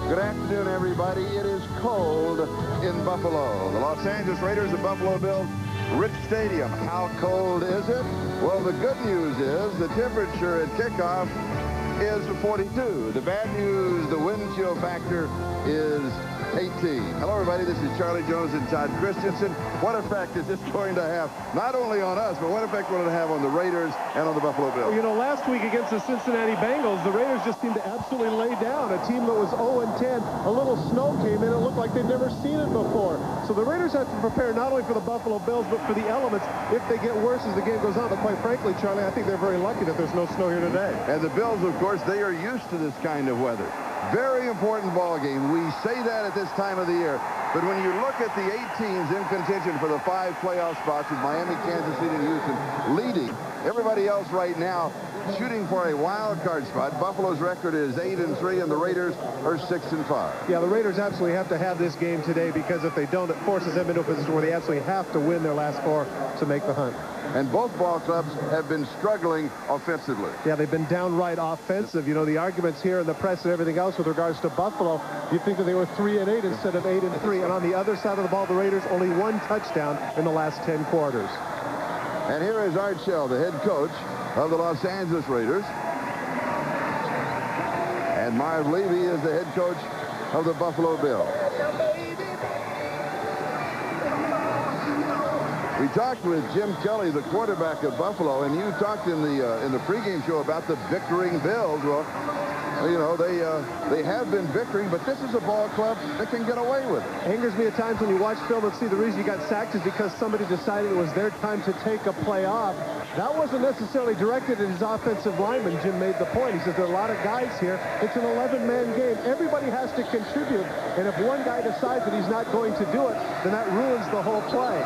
Good afternoon, everybody. It is cold in Buffalo. The Los Angeles Raiders and Buffalo Bills, Rich Stadium. How cold is it? Well, the good news is the temperature at kickoff is 42. The bad news, the wind chill factor is 18. Hello, everybody. This is Charlie Jones and Todd Christensen. What effect is this going to have, not only on us, but what effect will it have on the Raiders and on the Buffalo Bills? Well, you know, last week against the Cincinnati Bengals, the Raiders just seemed to absolutely lay down. A team that was 0-10, a little snow came in. It looked like they'd never seen it before. So the Raiders have to prepare not only for the Buffalo Bills, but for the elements if they get worse as the game goes on. But quite frankly, Charlie, I think they're very lucky that there's no snow here today. And the Bills, of course, they are used to this kind of weather. Very important ball game. We say that at this time of the year. But when you look at the 8 teams in contention for the 5 playoff spots with Miami, Kansas City, and Houston leading, everybody else right now shooting for a wild card spot. Buffalo's record is 8-3, and the Raiders are 6-5. Yeah, the Raiders absolutely have to have this game today, because if they don't, it forces them into a position where they absolutely have to win their last 4 to make the hunt. And both ball clubs have been struggling offensively. Yeah, they've been downright offensive. You know, the arguments here in the press and everything else with regards to Buffalo, you'd think that they were 3-8 instead of 8-3. And on the other side of the ball, the Raiders only 1 touchdown in the last 10 quarters. And here is Art Shell, the head coach of the Los Angeles Raiders. And Marv Levy is the head coach of the Buffalo Bills. We talked with Jim Kelly, the quarterback of Buffalo, and you talked in the pregame show about the victoring Bills. Well, you know, they have been victoring, but this is a ball club that can get away with it. Angers me at times when you watch film and see the reason you got sacked is because somebody decided it was their time to take a play off. That wasn't necessarily directed at his offensive lineman. Jim made the point. He says there are a lot of guys here. It's an 11-man game. Everybody has to contribute, and if one guy decides that he's not going to do it, then that ruins the whole play.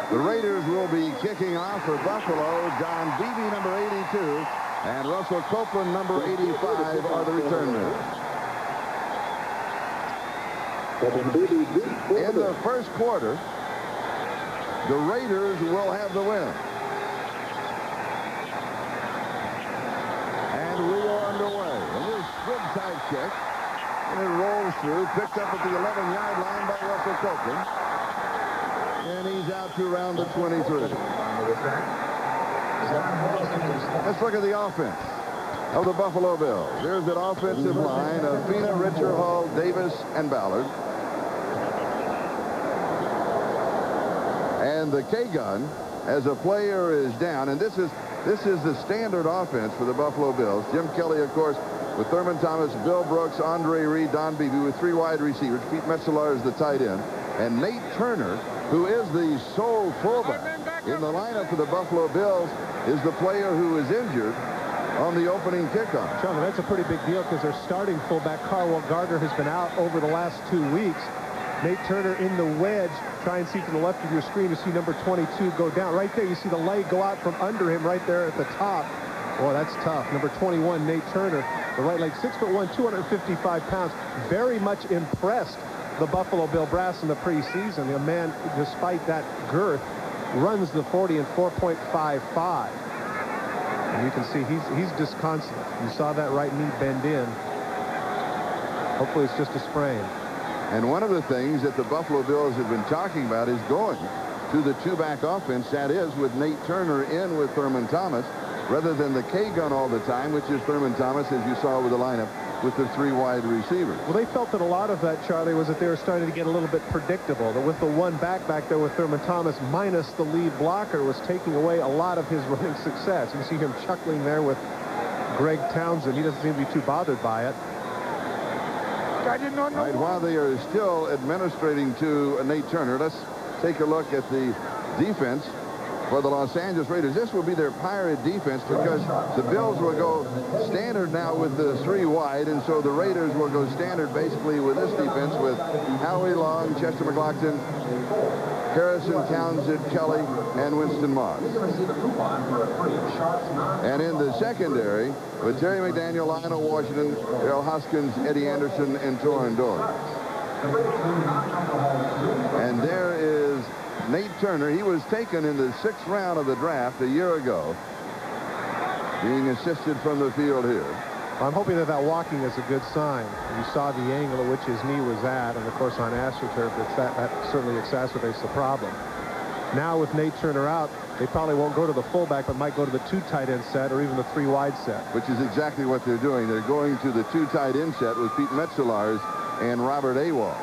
The Raiders will be kicking off for Buffalo. Don Beebe, number 82, and Russell Copeland, number 85, are the return men. In the first quarter, the Raiders will have the win. And we are underway. And this good tight kick, and it rolls through, picked up at the 11-yard line by Russell Copeland. And he's out to around the 23. Let's look at the offense of the Buffalo Bills. There's that offensive line of Fina, Richer, Hall, Davis, and Ballard. And the K-Gun, as a player, is down. And this is the standard offense for the Buffalo Bills. Jim Kelly, of course, with Thurman Thomas, Bill Brooks, Andre Reed, Don Beebe, with 3 wide receivers. Pete Metzelaar is the tight end. And Nate Turner, who is the sole fullback in the lineup for the Buffalo Bills, is the player who is injured on the opening kickoff. Charlie, that's a pretty big deal because their starting fullback, Carwell Gardner, has been out over the last 2 weeks. Nate Turner in the wedge. Try and see to the left of your screen to see number 22 go down. Right there, you see the leg go out from under him right there at the top. Boy, that's tough. Number 21, Nate Turner, the right leg, 6'1", 255 pounds. Very much impressed the Buffalo Bill brass in the preseason. A man, despite that girth, runs the 40 in 4.55. And you can see he's disconsolate. You saw that right knee bend in. Hopefully it's just a sprain. And one of the things that the Buffalo Bills have been talking about is going to the 2-back offense. That is with Nate Turner in with Thurman Thomas, rather than the K-Gun all the time, which is Thurman Thomas, as you saw with the lineup, with the 3 wide receivers. Well, they felt that a lot of that, Charlie, was that they were starting to get a little bit predictable, that with the 1 back there with Thurman Thomas minus the lead blocker was taking away a lot of his running success. You can see him chuckling there with Greg Townsend. He doesn't seem to be too bothered by it. I did not know. Right, while they are still administrating to Nate Turner, let's take a look at the defense for the Los Angeles Raiders. This will be their pirate defense because the Bills will go standard now with the 3 wide, and so the Raiders will go standard basically with this defense with Howie Long, Chester McLaughlin, Harrison, Townsend, Kelly, and Winston Moss. And in the secondary with Terry McDaniel, Lionel Washington, Darrell Hoskins, Eddie Anderson, and Torrin Doyle. And there is Nate Turner. He was taken in the 6th round of the draft a year ago. being assisted from the field here. I'm hoping that walking is a good sign. You saw the angle at which his knee was at, and of course on AstroTurf, that certainly exacerbates the problem. Now with Nate Turner out, they probably won't go to the fullback, but might go to the 2 tight end set or even the 3 wide set. Which is exactly what they're doing. They're going to the 2 tight end set with Pete Metzelaars and Robert Awald.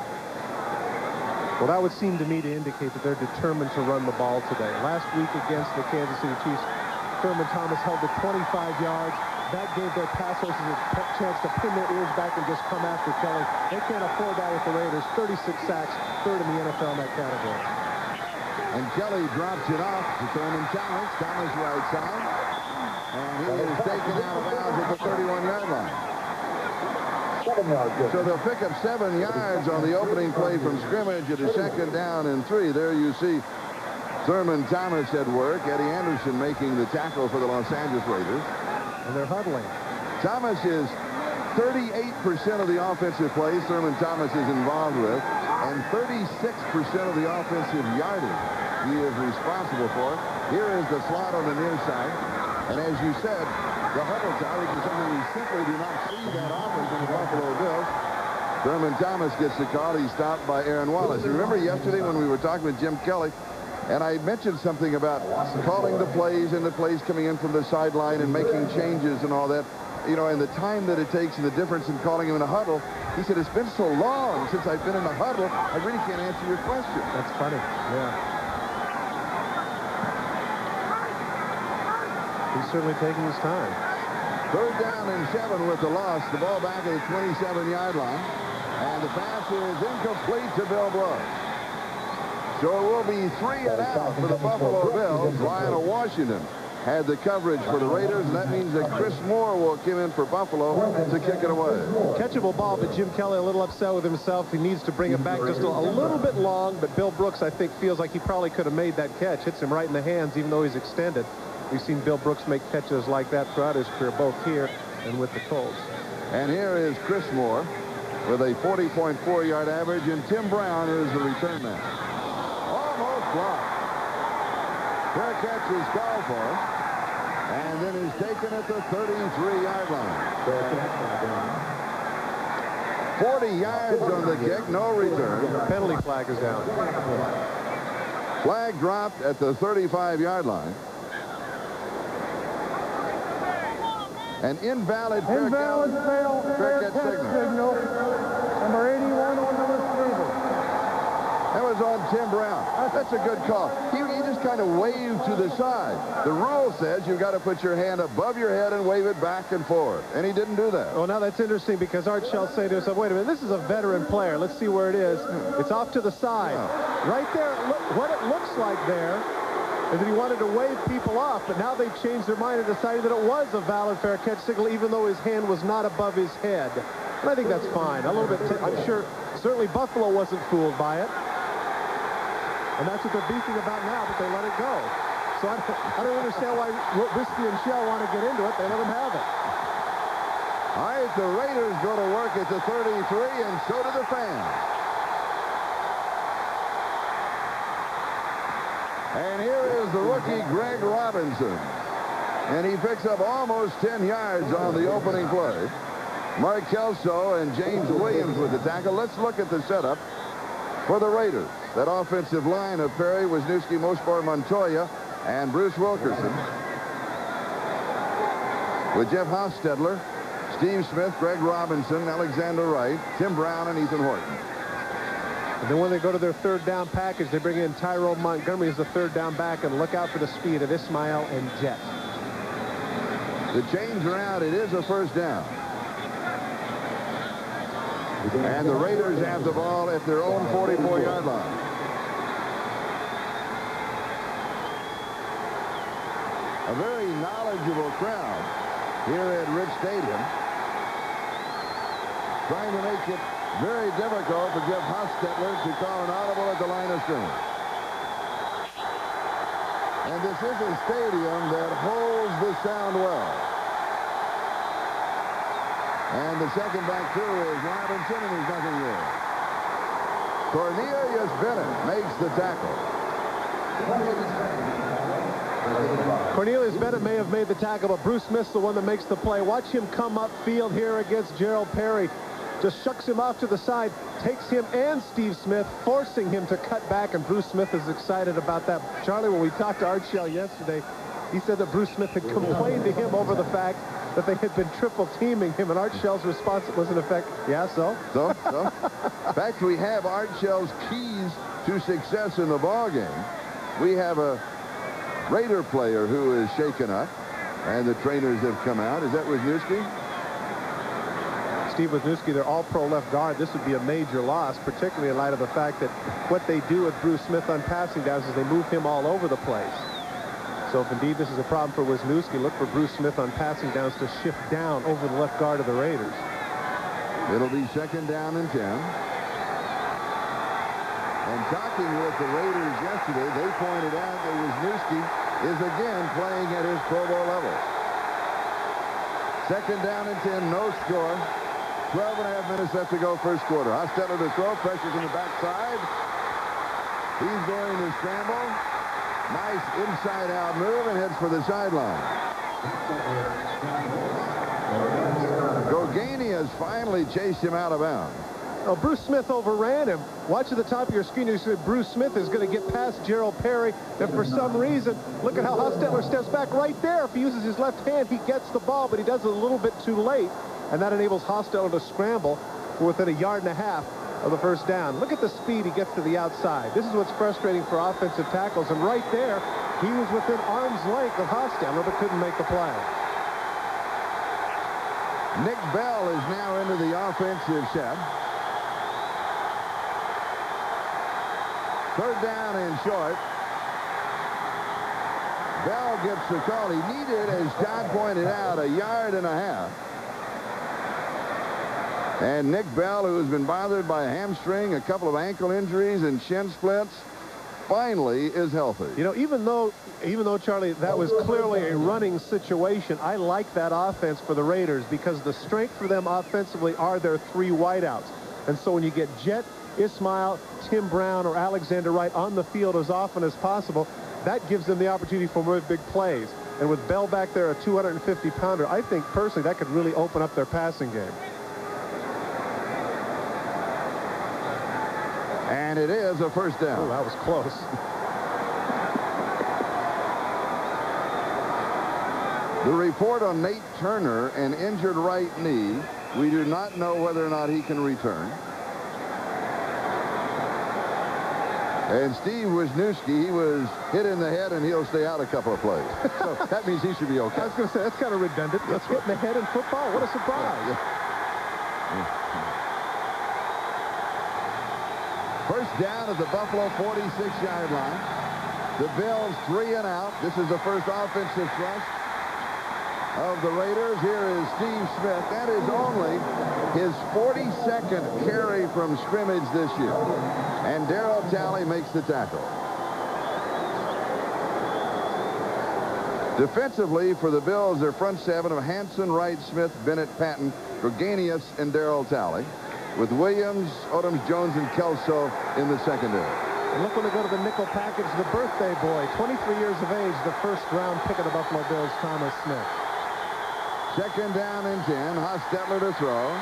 Well, that would seem to me to indicate that they're determined to run the ball today. Last week against the Kansas City Chiefs, Thurman Thomas held it 25 yards. That gave their pass rushers a chance to pin their ears back and just come after Kelly. They can't afford that with the Raiders. 36 sacks, 3rd in the NFL in that category. And Kelly drops it off to Thurman Thomas. Thomas right side. And he is taken out of bounds at the 31-yard line. 7 yards. So they'll pick up 7 yards on the opening play from scrimmage at a 2nd down and 3. There you see Thurman Thomas at work. Eddie Anderson making the tackle for the Los Angeles Raiders. And they're huddling. Thomas is 38% of the offensive plays Thurman Thomas is involved with, and 36% of the offensive yardage he is responsible for. Here is the slot on the near side. And as you said, the huddle time, which is something we simply do not see that often from the Buffalo Bills. Thurman Thomas gets the call. He's stopped by Aaron Wallace. You remember yesterday when we were talking with Jim Kelly, and I mentioned something about calling the plays and the plays coming in from the sideline and making changes and all that, you know, and the time that it takes and the difference in calling him in a huddle. He said, it's been so long since I've been in a huddle, I really can't answer your question. That's funny. Yeah. He's certainly taking his time. 3rd down and 7 with the loss. The ball back at the 27-yard line. And the pass is incomplete to Bill Blood. So it will be 3 and out for the Buffalo Bills. Lionel Washington had the coverage for the Raiders, and that means that Chris Moore will come in for Buffalo to kick it away. Catchable ball, but Jim Kelly a little upset with himself. He needs to bring it back just a little bit long, but Bill Brooks, I think, feels like he probably could have made that catch. Hits him right in the hands, even though he's extended. We've seen Bill Brooks make catches like that throughout his career, both here and with the Colts. And here is Chris Moore with a 40.4-yard average, and Tim Brown is the return man. Almost blocked. Fair catch is called for, and then is taken at the 33-yard line. 40 yards on the kick, no return. Penalty flag is down. Flag dropped at the 35-yard line. An invalid fair catch signal. Number 81 on the receiver. That was on Tim Brown. That's a good call. He just kind of waved to the side. The rule says you've got to put your hand above your head and wave it back and forth. And he didn't do that. Well, now that's interesting because Art Shell say to himself, wait a minute, this is a veteran player. Let's see where it is. It's off to the side. Right there, what it looks like there is that he wanted to wave people off, but now they've changed their mind and decided that it was a valid fair catch signal, even though his hand was not above his head. And I think that's fine. A little bit, I'm sure, certainly Buffalo wasn't fooled by it. And that's what they're beefing about now, but they let it go. So I don't understand why Whiskey and Shell want to get into it. They let them have it. All right, the Raiders go to work at the 33, and so do the fans. And here is the rookie Greg Robinson. And he picks up almost 10 yards on the opening play. Mark Kelso and James Williams with the tackle. Let's look at the setup for the Raiders. That offensive line of Perry, Wisniewski, Mospar, Montoya, and Bruce Wilkerson. With Jeff Hostetler, Steve Smith, Greg Robinson, Alexander Wright, Tim Brown, and Ethan Horton. And then when they go to their 3rd down package, they bring in Tyrone Montgomery as the 3rd down back, and look out for the speed of Ismail and Jet. The chains are out. It is a 1st down. And the Raiders have the ball at their own 44-yard line. A very knowledgeable crowd here at Rich Stadium, trying to make it very difficult for Jeff Hostetler to call an audible at the line of scrimmage. And this is a stadium that holds the sound well. And the second back through is Robinson, and there's nothing there. Cornelius Bennett makes the tackle. Cornelius Bennett may have made the tackle, but Bruce Smith's the one that makes the play. Watch him come upfield here against Gerald Perry. Just shucks him off to the side, takes him and Steve Smith, forcing him to cut back, and Bruce Smith is excited about that. Charlie, when we talked to Art Shell yesterday, he said that Bruce Smith had complained to him over the fact that they had been triple teaming him, and Art Shell's response was in effect, yeah, so? So? In fact, we have Art Shell's keys to success in the ball game. We have a Raider player who is shaken up, and the trainers have come out. Is that Wisniewski? Steve Wisniewski, they're all-pro left guard. This would be a major loss, particularly in light of the fact that what they do with Bruce Smith on passing downs is they move him all over the place. So if indeed this is a problem for Wisniewski, look for Bruce Smith on passing downs to shift down over the left guard of the Raiders. It'll be 2nd down and 10. And talking with the Raiders yesterday, they pointed out that Wisniewski is again playing at his Pro Bowl level. 2nd down and 10, no score. 12.5 minutes left to go first quarter. Hostetler to throw, pressure from the backside. He's going to scramble. Nice inside-out move and heads for the sideline. Gogani has finally chased him out of bounds. Oh, Bruce Smith overran him. Watch at the top of your screen. You see Bruce Smith is going to get past Gerald Perry, and for some reason, look at how Hostetler steps back right there. If he uses his left hand, he gets the ball, but he does it a little bit too late, and that enables Hostetler to scramble for within 1.5 yards of the first down. Look at the speed he gets to the outside. This is what's frustrating for offensive tackles, and right there, he was within arm's length of Hostetler, but couldn't make the play. Nick Bell is now into the offensive set. 3rd down and short. Bell gets the call. He needed, as John pointed out, 1.5 yards. And Nick Bell, who has been bothered by a hamstring, a couple of ankle injuries, and shin splints, finally is healthy. You know, even though, Charlie, that was clearly a running situation, I like that offense for the Raiders because the strength for them offensively are their 3 wideouts. And so when you get Jet, Ismail, Tim Brown, or Alexander Wright on the field as often as possible, that gives them the opportunity for really big plays. And with Bell back there, a 250-pounder, I think personally that could really open up their passing game. And it is a first down. Oh, that was close. The report on Nate Turner, an injured right knee. We do not know whether or not he can return. And Steve Wisniewski, he was hit in the head, and he'll stay out a couple of plays. So that means he should be okay. I was going to say, that's kind of redundant. That's hit in the head in football. What a surprise. First down at the Buffalo 46-yard line. The Bills 3 and out. This is the first offensive thrust of the Raiders. Here is Steve Smith. That is only his 42nd carry from scrimmage this year. And Darryl Talley makes the tackle. Defensively for the Bills, their front 7 of Hanson, Wright, Smith, Bennett, Patton, Gurganius, and Darryl Talley, with Williams, Odoms, Jones, and Kelso in the secondary. And look when they go to the nickel package, the birthday boy, 23 years of age, the first-round pick of the Buffalo Bills, Thomas Smith. 2nd down and 10. Hostetler to throw.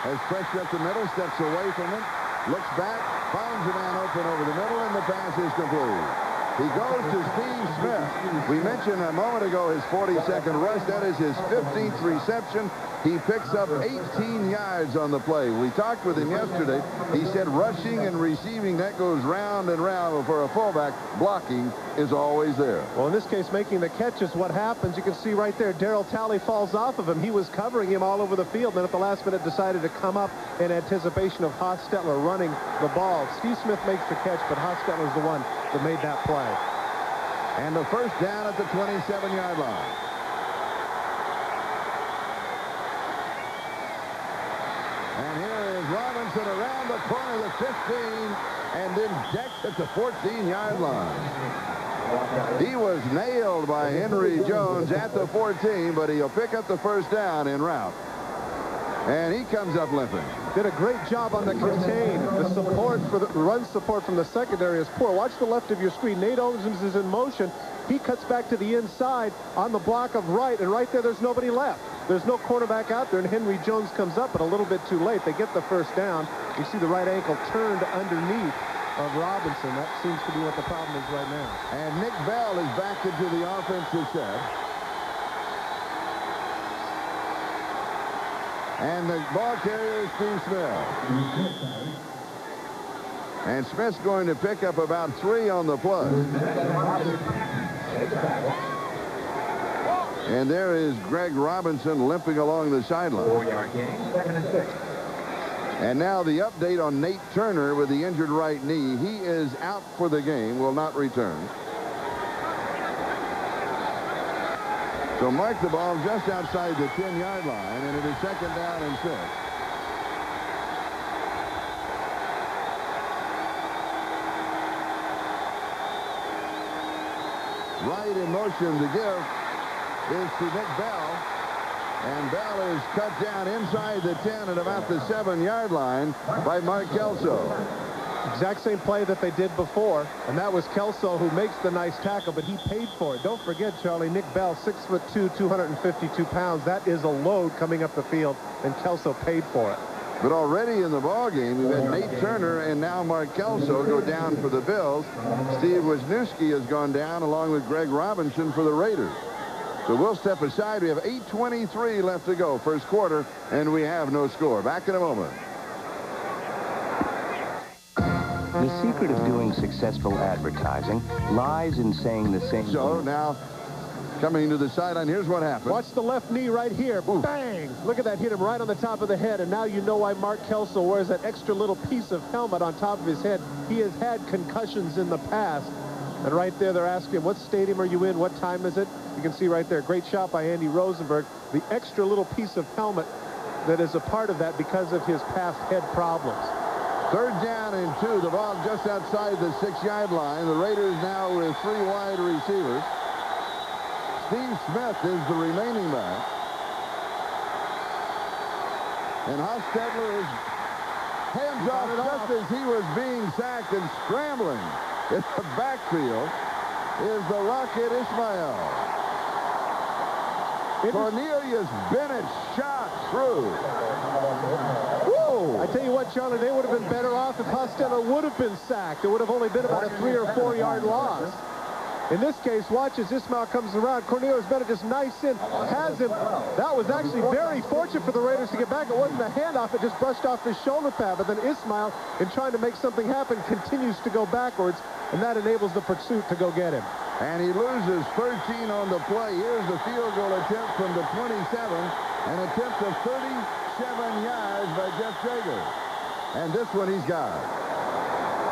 Has pressure up the middle, steps away from it, looks back, finds a man open over the middle, and the pass is complete. He goes to Steve Smith. We mentioned a moment ago his 42nd rush. That is his 15th reception. He picks up 18 yards on the play. We talked with him yesterday. He said rushing and receiving, that goes round and round. For a fullback, blocking is always there. Well, in this case, making the catch is what happens. You can see right there, Darryl Talley falls off of him. He was covering him all over the field, and at the last minute decided to come up in anticipation of Hostetler running the ball. Steve Smith makes the catch, but Hostetler's the one that made that play. And the first down at the 27-yard line. And here is Robinson around the corner of the 15 and then decked at the 14-yard line. He was nailed by Henry Jones at the 14, but he'll pick up the first down en route. And he comes up limping. Did a great job on the contain. The support for the run support from the secondary is poor. Watch the left of your screen. Nate Odoms is in motion. He cuts back to the inside on the block of right, and right there's nobody left. There's no cornerback out there, and Henry Jones comes up, but a little bit too late. They get the first down. You see the right ankle turned underneath of Robinson. That seems to be what the problem is right now. And Nick Bell is back into the offensive set. And the ball carrier is Steve Smith. And Smith's going to pick up about 3 on the plus. And there is Greg Robinson limping along the sideline. 4-yard gain, 2nd and 6. And now the update on Nate Turner with the injured right knee. He is out for the game, will not return. So mark the ball just outside the 10-yard line, and it is 2nd down and 6. Right in motion to give is to Nick Bell. And Bell is cut down inside the 10 at about the 7-yard line by Mark Kelso. Exact same play that they did before, and that was Kelso who makes the nice tackle, but he paid for it. Don't forget, Charlie, Nick Bell, 6'2", 252 pounds. That is a load coming up the field, and Kelso paid for it. But already in the ball game, we've had Nate Turner and now Mark Kelso go down for the Bills. Steve Wisniewski has gone down along with Greg Robinson for the Raiders. So we'll step aside. We have 8:23 left to go, first quarter, and we have no score. Back in a moment. The secret of doing successful advertising lies in saying the same. So now coming to the sideline, here's what happened. Watch the left knee right here. Ooh. Bang! Look at that, hit him right on the top of the head, and now you know why Mark Kelso wears that extra little piece of helmet on top of his head. He has had concussions in the past. And right there, they're asking him, what stadium are you in? What time is it? You can see right there, great shot by Andy Rosenberg. The extra little piece of helmet that is a part of that because of his past head problems. 3rd down and 2. The ball just outside the 6-yard line. The Raiders now with 3 wide receivers. Steve Smith is the remaining back. And Hostetler is hands off just as he was being sacked, and scrambling in the backfield is the Rocket Ismail. Cornelius Bennett shot through. Whoa! I tell you what, Charlie, they would have been better off if Hostetler would have been sacked. It would have only been about a 3 or 4 yard loss. In this case, watch as Ismail comes around. Cornelius Bennett just nice in, has him. That was actually very fortunate for the Raiders to get back. It wasn't a handoff. It just brushed off his shoulder pad. But then Ismail, in trying to make something happen, continues to go backwards, and that enables the pursuit to go get him. And he loses 13 on the play. Here's the field goal attempt from the 27. An attempt of 37 yards by Jeff Jager. And this one he's got.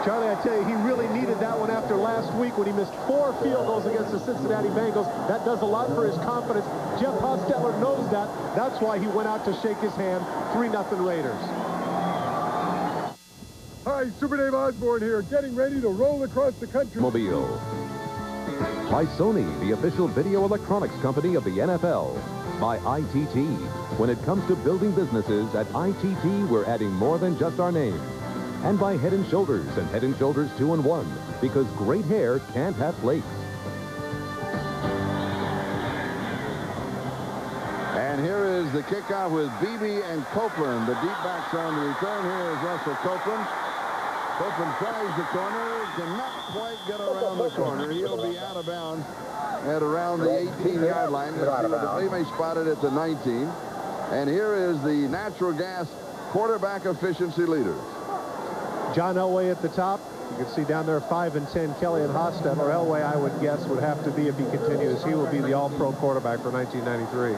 Charlie, I tell you, he really needed that one after last week when he missed 4 field goals against the Cincinnati Bengals. That does a lot for his confidence. Jeff Hostetler knows that. That's why he went out to shake his hand. 3-0 Raiders. Hi, Super Dave Osborne here, getting ready to roll across the country. Mobile. By Sony, the official video electronics company of the NFL. By ITT. When it comes to building businesses, at ITT, we're adding more than just our name. And by Head & Shoulders and Head & Shoulders 2-in-1, because great hair can't have flakes. And here is the kickoff with Beebe and Copeland. The deep backs on the return. Here is Russell Copeland. Copeland tries the corner, cannot quite get around the corner. He'll be out of bounds at around the 18-yard line. They may spot it at the 19. And here is the natural gas quarterback efficiency leaders. John Elway at the top. You can see down there 5 and 10, Kelly and Hostetler. Elway, I would guess, would have to be, if he continues, he will be the all-pro quarterback for 1993.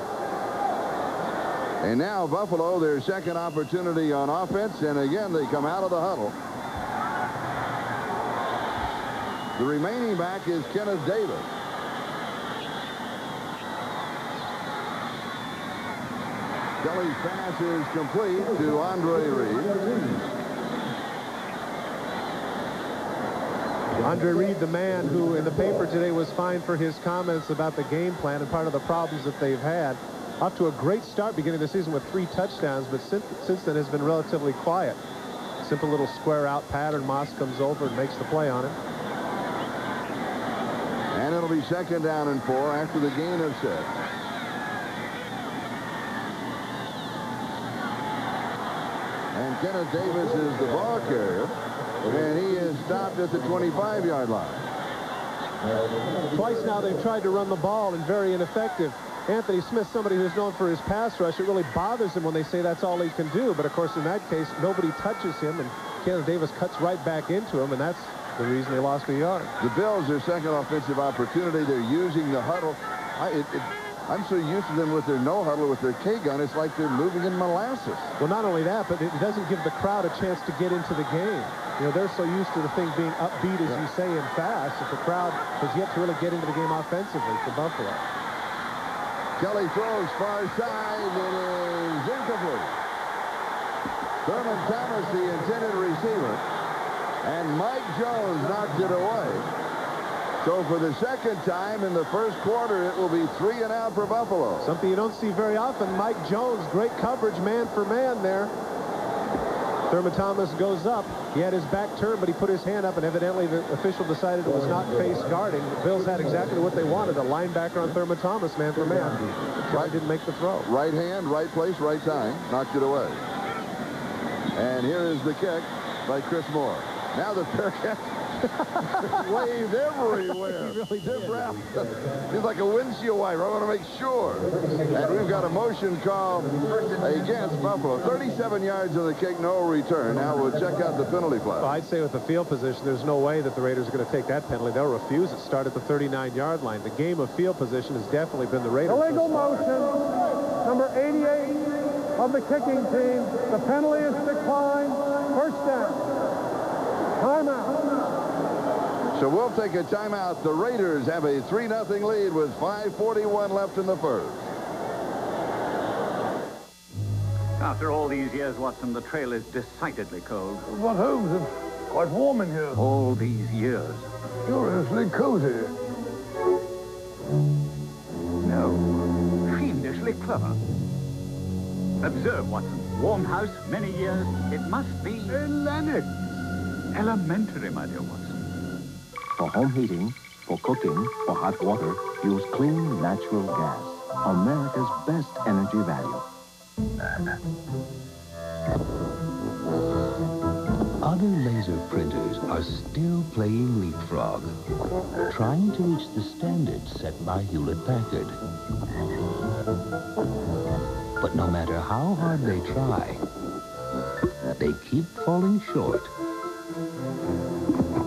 And now Buffalo, their second opportunity on offense, and again they come out of the huddle. The remaining back is Kenneth Davis. Kelly's pass is complete to Andre Reed. Andre Reed, the man who in the paper today was fined for his comments about the game plan and part of the problems that they've had. Off to a great start beginning the season with 3 touchdowns, but since then has been relatively quiet. Simple little square out pattern. Moss comes over and makes the play on it. And And it'll be 2nd down and 4 after the gain of 6. And Kenneth Davis is the ball carrier. And he is stopped at the 25-yard line. Twice now they've tried to run the ball and very ineffective. Anthony Smith, somebody who's known for his pass rush, it really bothers him when they say that's all he can do. But, of course, in that case, nobody touches him, and Kenneth Davis cuts right back into him, and that's the reason they lost a yard. The Bills, their second offensive opportunity, they're using the huddle. I'm so used to them with their no huddle, with their K-gun, it's like they're moving in molasses. Well, not only that, but it doesn't give the crowd a chance to get into the game. You know, they're so used to the thing being upbeat, as you say, and fast, that the crowd has yet to really get into the game offensively for Buffalo. Kelly throws far side. It is incomplete. Thurman Thomas, the intended receiver, and Mike Jones knocked it away. So for the second time in the first quarter, it will be 3 and out for Buffalo. Something you don't see very often. Mike Jones, great coverage, man for man there. Thurman Thomas goes up. He had his back turned, but he put his hand up, and evidently the official decided it was not face guarding. The Bills had exactly what they wanted, a linebacker on Thurman Thomas, man for man. Right, didn't make the throw. Right hand, right place, right time. Knocked it away. And here is the kick by Chris Moore. Now the Bearcats waved everywhere. He really did. He's like a windshield wiper. I want to make sure. And we've got a motion call against Buffalo. 37 yards on the kick, no return. Now we'll check out the penalty flag. Well, I'd say with the field position, there's no way that the Raiders are going to take that penalty. They'll refuse it. Start at the 39-yard line. The game of field position has definitely been the Raiders. Illegal motion. Number 88 of the kicking team. The penalty is declined. First down. Timeout. So we'll take a timeout. The Raiders have a 3-0 lead with 5:41 left in the first. After all these years, Watson, the trail is decidedly cold. But Holmes, it's quite warm in here. All these years. Curiously cozy. No, fiendishly clever. Observe, Watson. Warm house, many years. It must be Lennox. Elementary, my dear Watson. For home heating, for cooking, for hot water, use clean natural gas. America's best energy value. Other laser printers are still playing leapfrog, trying to reach the standards set by Hewlett-Packard. But no matter how hard they try, they keep falling short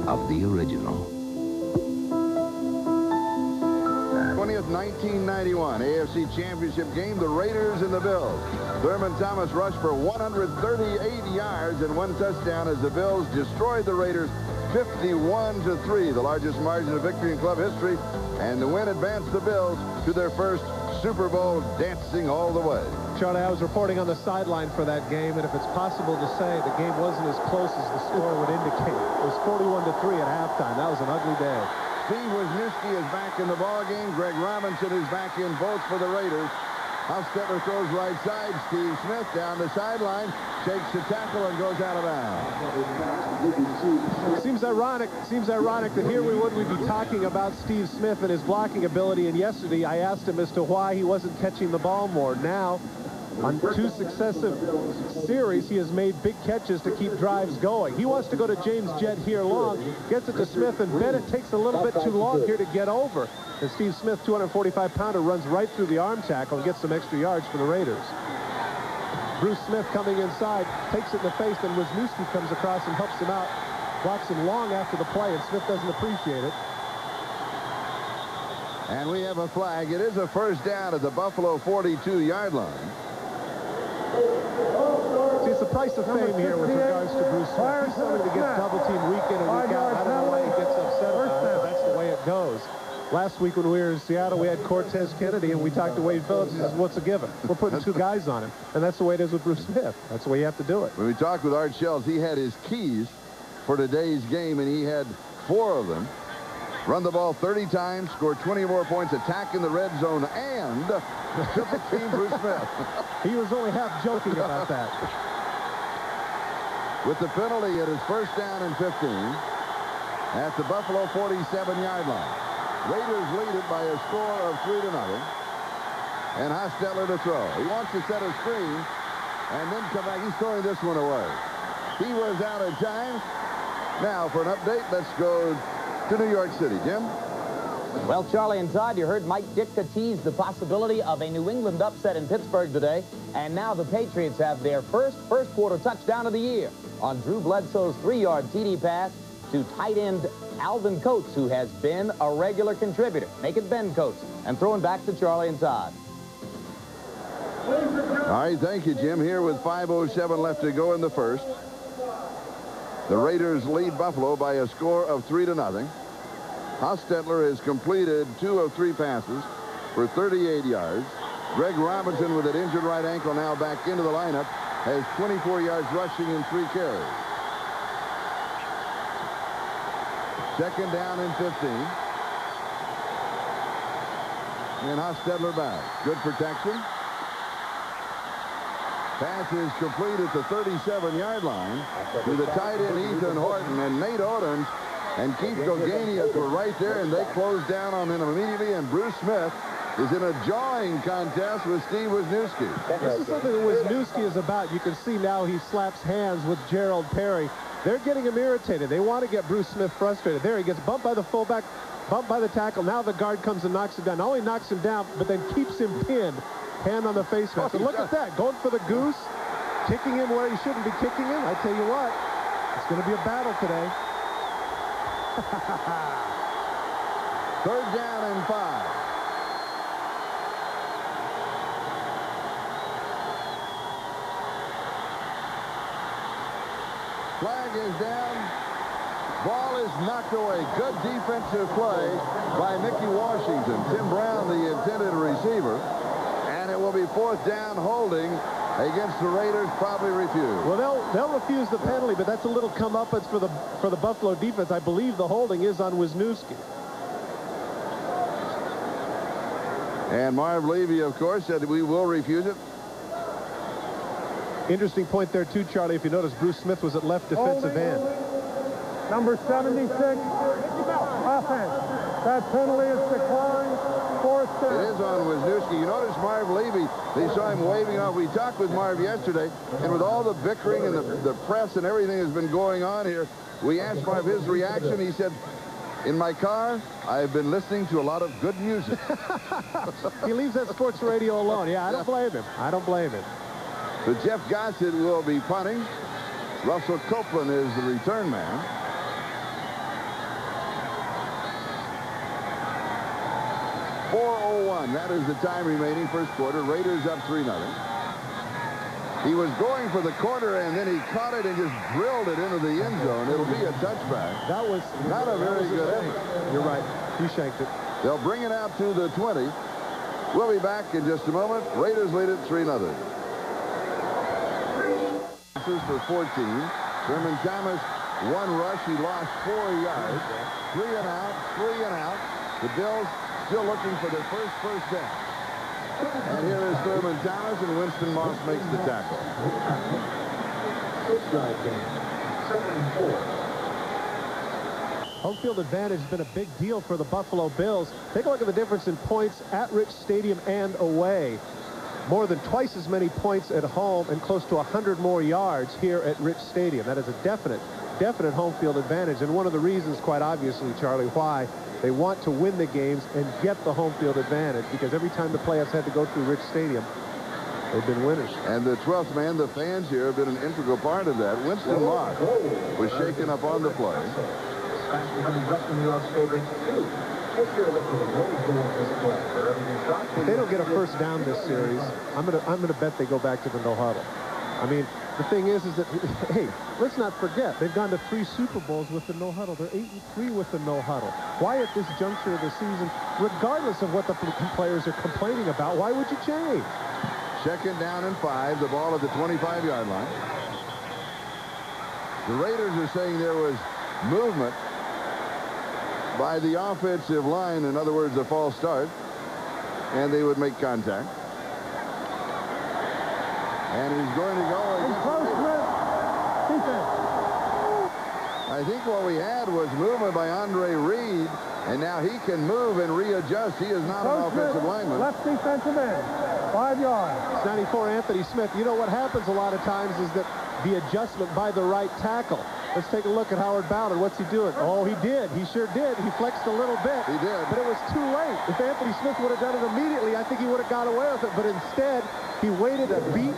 of the original. 20th, 1991 AFC Championship game, the Raiders and the Bills. Thurman Thomas rushed for 138 yards and 1 touchdown as the Bills destroyed the Raiders 51-3, the largest margin of victory in club history, and the win advanced the Bills to their first Super Bowl, dancing all the way. Charlie, I was reporting on the sideline for that game, and if it's possible to say, the game wasn't as close as the score would indicate. It was 41-3 at halftime. That was an ugly day. Steve Wisniewski is back in the ball game. Greg Robinson is back in both for the Raiders. Hostetler throws right side. Steve Smith down the sideline, shakes the tackle and goes out of bounds. Seems ironic that here we would be talking about Steve Smith and his blocking ability, and yesterday I asked him as to why he wasn't catching the ball more. Now, on 2 successive series, he has made big catches to keep drives going. He wants to go to James Jett here long, gets it to Smith, and Bennett takes a little bit too long here to get over. And Steve Smith, 245-pounder, runs right through the arm tackle and gets some extra yards for the Raiders. Bruce Smith coming inside, takes it in the face, and Wisniewski comes across and helps him out. Blocks him long after the play, and Smith doesn't appreciate it. And we have a flag. It is a first down at the Buffalo 42-yard line. See, it's the price of fame here with regards to Bruce Smith. He's somebody that gets double-teamed week in and week out. I don't know why he gets upset about it, but that's the way it goes. Last week when we were in Seattle, we had Cortez Kennedy, and we talked to Wade Phillips. He says, what's a given? We're putting 2 guys on him, and that's the way it is with Bruce Smith. That's the way you have to do it. When we talked with Art Shells, he had his keys for today's game, and he had 4 of them. Run the ball 30 times, score 20 more points, attack in the red zone, and triple team Bruce Smith. He was only half joking about that. With the penalty, it is first down and 15 at the Buffalo 47-yard line. Raiders lead it by a score of 3-0. And Hostetler to throw. He wants to set a screen and then come back. He's throwing this one away. He was out of time. Now for an update, let's go to New York City. Jim? Well, Charlie and Todd, you heard Mike Ditka tease the possibility of a New England upset in Pittsburgh today. And now the Patriots have their first quarter touchdown of the year on Drew Bledsoe's 3-yard TD pass to tight end Alvin Coates, who has been a regular contributor. Make it Ben Coates. And throwing back to Charlie and Todd. All right, thank you, Jim. Here with 5:07 left to go in the first. The Raiders lead Buffalo by a score of 3-0. Hostetler has completed 2 of 3 passes for 38 yards. Greg Robinson, with an injured right ankle, now back into the lineup, has 24 yards rushing in 3 carries. Second down and 15. And Hostetler back. Good protection. Pass is complete at the 37-yard line to the tight end Ethan Horton, and Nate Odens and Keith Gogenius were right there, and they closed down on him immediately, and Bruce Smith is in a jawing contest with Steve Wisniewski. This is something that Wisniewski is about. You can see now he slaps hands with Gerald Perry. They're getting him irritated. They want to get Bruce Smith frustrated. There he gets bumped by the fullback, bumped by the tackle. Now the guard comes and knocks him down. Not only knocks him down, but then keeps him pinned. Hand on the face mask. And look at that. Going for the goose. Kicking him where he shouldn't be kicking him. I tell you what. It's going to be a battle today. Third down and 5. Flag is down. Ball is knocked away. Good defensive play by Mickey Washington. Tim Brown, the intended receiver. And it will be 4th down holding against the Raiders, probably refused. Well, they'll refuse the penalty, but that's a little comeuppance for the Buffalo defense. I believe the holding is on Wisniewski. And Marv Levy, of course, said we will refuse it. Interesting point there, too, Charlie. If you notice, Bruce Smith was at left defensive end. Number 76, offense. That penalty is declined. 4th down. It is on Wisniewski. You notice Marv Levy, they saw him waving off. We talked with Marv yesterday, and with all the bickering and the press and everything that's been going on here, we asked Marv his reaction. He said, in my car, I've been listening to a lot of good music. He leaves that sports radio alone. Yeah, I don't blame him. I don't blame him. So Jeff Gossett will be punting. Russell Copeland is the return man. .401. That is the time remaining. First quarter. Raiders up 3-0. He was going for the corner, and then he caught it and just drilled it into the end zone. It'll be a touchback. That was not a very good effort. You're right. He shanked it. They'll bring it out to the 20. We'll be back in just a moment. Raiders lead it 3-0. For 14. Thurman Thomas, 1 rush. He lost 4 yards. 3 and out. 3 and out. The Bills still looking for their first down. And here is Thurman Thomas, and Winston Moss makes the tackle. Home field advantage has been a big deal for the Buffalo Bills. Take a look at the difference in points at Rich Stadium and away. More than twice as many points at home and close to 100 more yards here at Rich Stadium. That is a definite home field advantage. And one of the reasons, quite obviously, Charlie, why they want to win the games and get the home field advantage, because every time the playoffs had to go through Rich Stadium, they've been winners. And the 12th man, the fans here, have been an integral part of that. Winston Moss was shaken up on the play. If they don't get a first down this series, I'm gonna bet they go back to the no huddle. I mean, the thing is that, hey, let's not forget, they've gone to 3 Super Bowls with the no huddle. They're 8-3 with the no huddle. Why at this juncture of the season, regardless of what the players are complaining about, why would you change? Second down and 5, the ball at the 25-yard line. The Raiders are saying there was movement by the offensive line, in other words, a false start, and they would make contact. And he's going to go against I think what we had was movement by Andre Reed And now he can move and readjust. He is not an offensive lineman. Left defensive end, 5 yards. 94, Anthony Smith. You know what happens a lot of times is that the adjustment by the right tackle. Let's take a look at Howard Ballard. What's he doing? Oh, he did. He sure did. He flexed a little bit. He did. But it was too late. If Anthony Smith would have done it immediately, I think he would have got away with it. But instead, he waited a beat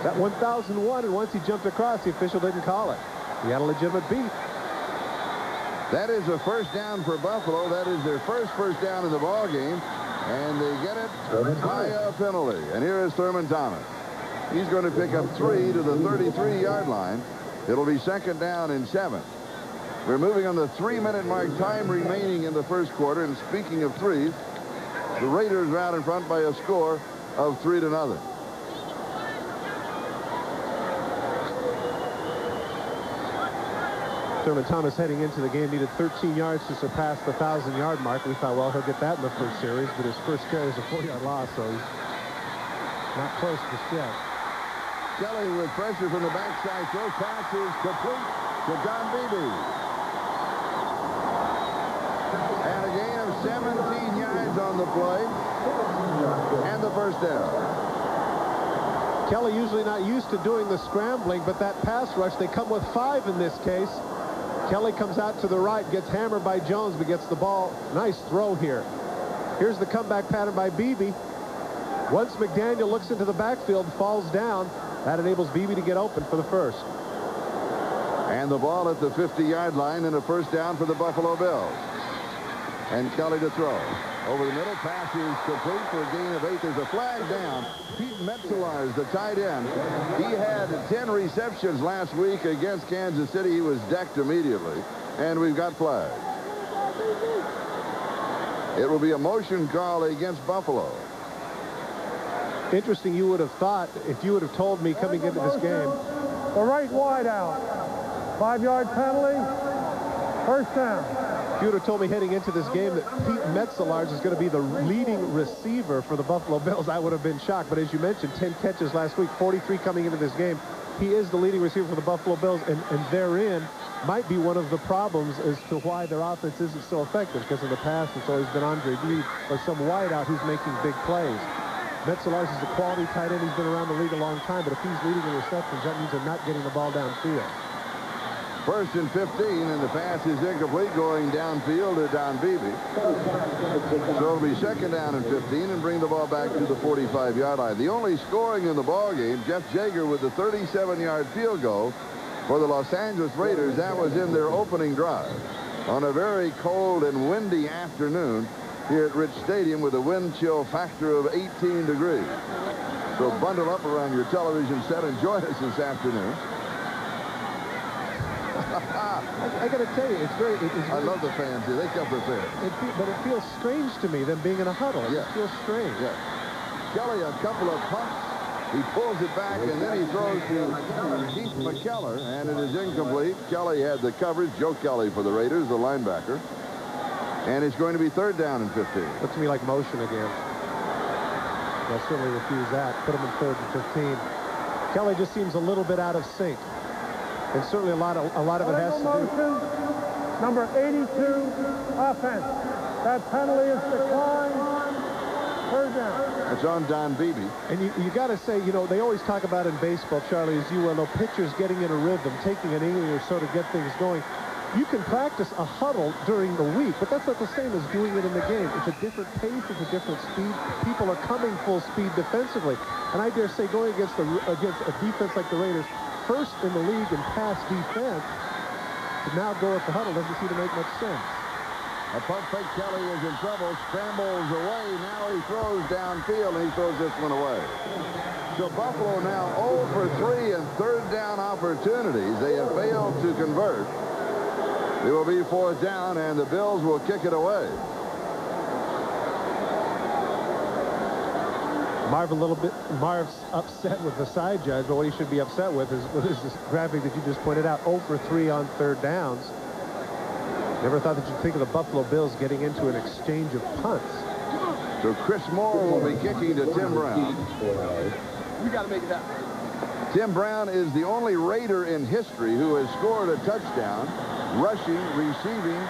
that 1,001, and once he jumped across, the official didn't call it. He had a legitimate beat. That is a first down for Buffalo. That is their first down in the ball game, and they get it by a penalty. And here is Thurman Thomas. He's going to pick up 3 to the 33-yard line. It'll be 2nd down and 7. We're moving on the 3-minute mark, time remaining in the first quarter. And speaking of threes, the Raiders are out in front by a score of 3-0. Thurman Thomas heading into the game needed 13 yards to surpass the 1,000-yard mark. We thought, well, he'll get that in the first series, but his first carry is a 4-yard loss, so he's not close just yet. Kelly with pressure from the backside throw. Pass is complete to Don Beebe. And a gain of 17 yards on the play. And the first down. Kelly usually not used to doing the scrambling, but that pass rush, they come with 5 in this case. Kelly comes out to the right, gets hammered by Jones, but gets the ball. Nice throw here. Here's the comeback pattern by Beebe. Once McDaniel looks into the backfield, falls down. That enables Beebe to get open for the first. And the ball at the 50-yard line and a first down for the Buffalo Bills. And Kelly to throw. Over the middle, pass is complete for a gain of 8. There's a flag down. Pete Metzelaars, the tight end. He had 10 receptions last week against Kansas City. He was decked immediately. And we've got flags. It will be a motion call against Buffalo. Interesting, you would have thought, if you would have told me coming into this game. The right wide out. 5-yard penalty. First down. If you would have told me heading into this game that Pete Metzelaars is going to be the leading receiver for the Buffalo Bills, I would have been shocked. But as you mentioned, 10 catches last week, 43 coming into this game. He is the leading receiver for the Buffalo Bills, and therein might be one of the problems as to why their offense isn't so effective, because in the past it's always been Andre Reed or some wideout who's making big plays. Metzelaars is a quality tight end. He's been around the league a long time, but if he's leading the receptions, that means they're not getting the ball downfield. 1st and 15, and the pass is incomplete, going downfield to Don Beebe. So it'll be 2nd down and 15 and bring the ball back to the 45-yard line. The only scoring in the ball game, Jeff Jaeger with the 37-yard field goal for the Los Angeles Raiders. That was in their opening drive on a very cold and windy afternoon here at Rich Stadium with a wind chill factor of 18 degrees. So bundle up around your television set and join us this afternoon. I got to tell you, it's very... I love the fans here. They come prepared. But it feels strange to me, them being in a huddle. It just feels strange. Yeah. Kelly, a couple of pumps. He pulls it back, and then he throws to Keith McKellar, and it is incomplete. Kelly had the coverage. Joe Kelly for the Raiders, the linebacker. And it's going to be 3rd down and 15. Looks to me like motion again. They'll certainly refuse that. Put him in 3rd and 15. Kelly just seems a little bit out of sync. And certainly a lot of it has to do. Number 82, offense. That penalty is declined. 3rd down. It's on Don Beebe. And you got to say, you know, they always talk about in baseball, Charlie, as you well know, pitchers getting in a rhythm, taking an inning or so to get things going. You can practice a huddle during the week, but that's not the same as doing it in the game. It's a different pace, it's a different speed. People are coming full speed defensively. And I dare say going against a defense like the Raiders, first in the league in pass defense, to now go at the huddle doesn't seem to make much sense. A pump fake. Kelly is in trouble, scrambles away. Now he throws downfield, and he throws this one away. So Buffalo now 0 for 3 in 3rd down opportunities. They have failed to convert. It will be 4th down, and the Bills will kick it away. Marv's upset with the side judge, but what he should be upset with is this graphic that you just pointed out, 0 for 3 on 3rd downs. Never thought that you'd think of the Buffalo Bills getting into an exchange of punts. So Chris Moore will be kicking to Tim Brown. We got to make it happen. Tim Brown is the only Raider in history who has scored a touchdown, rushing, receiving,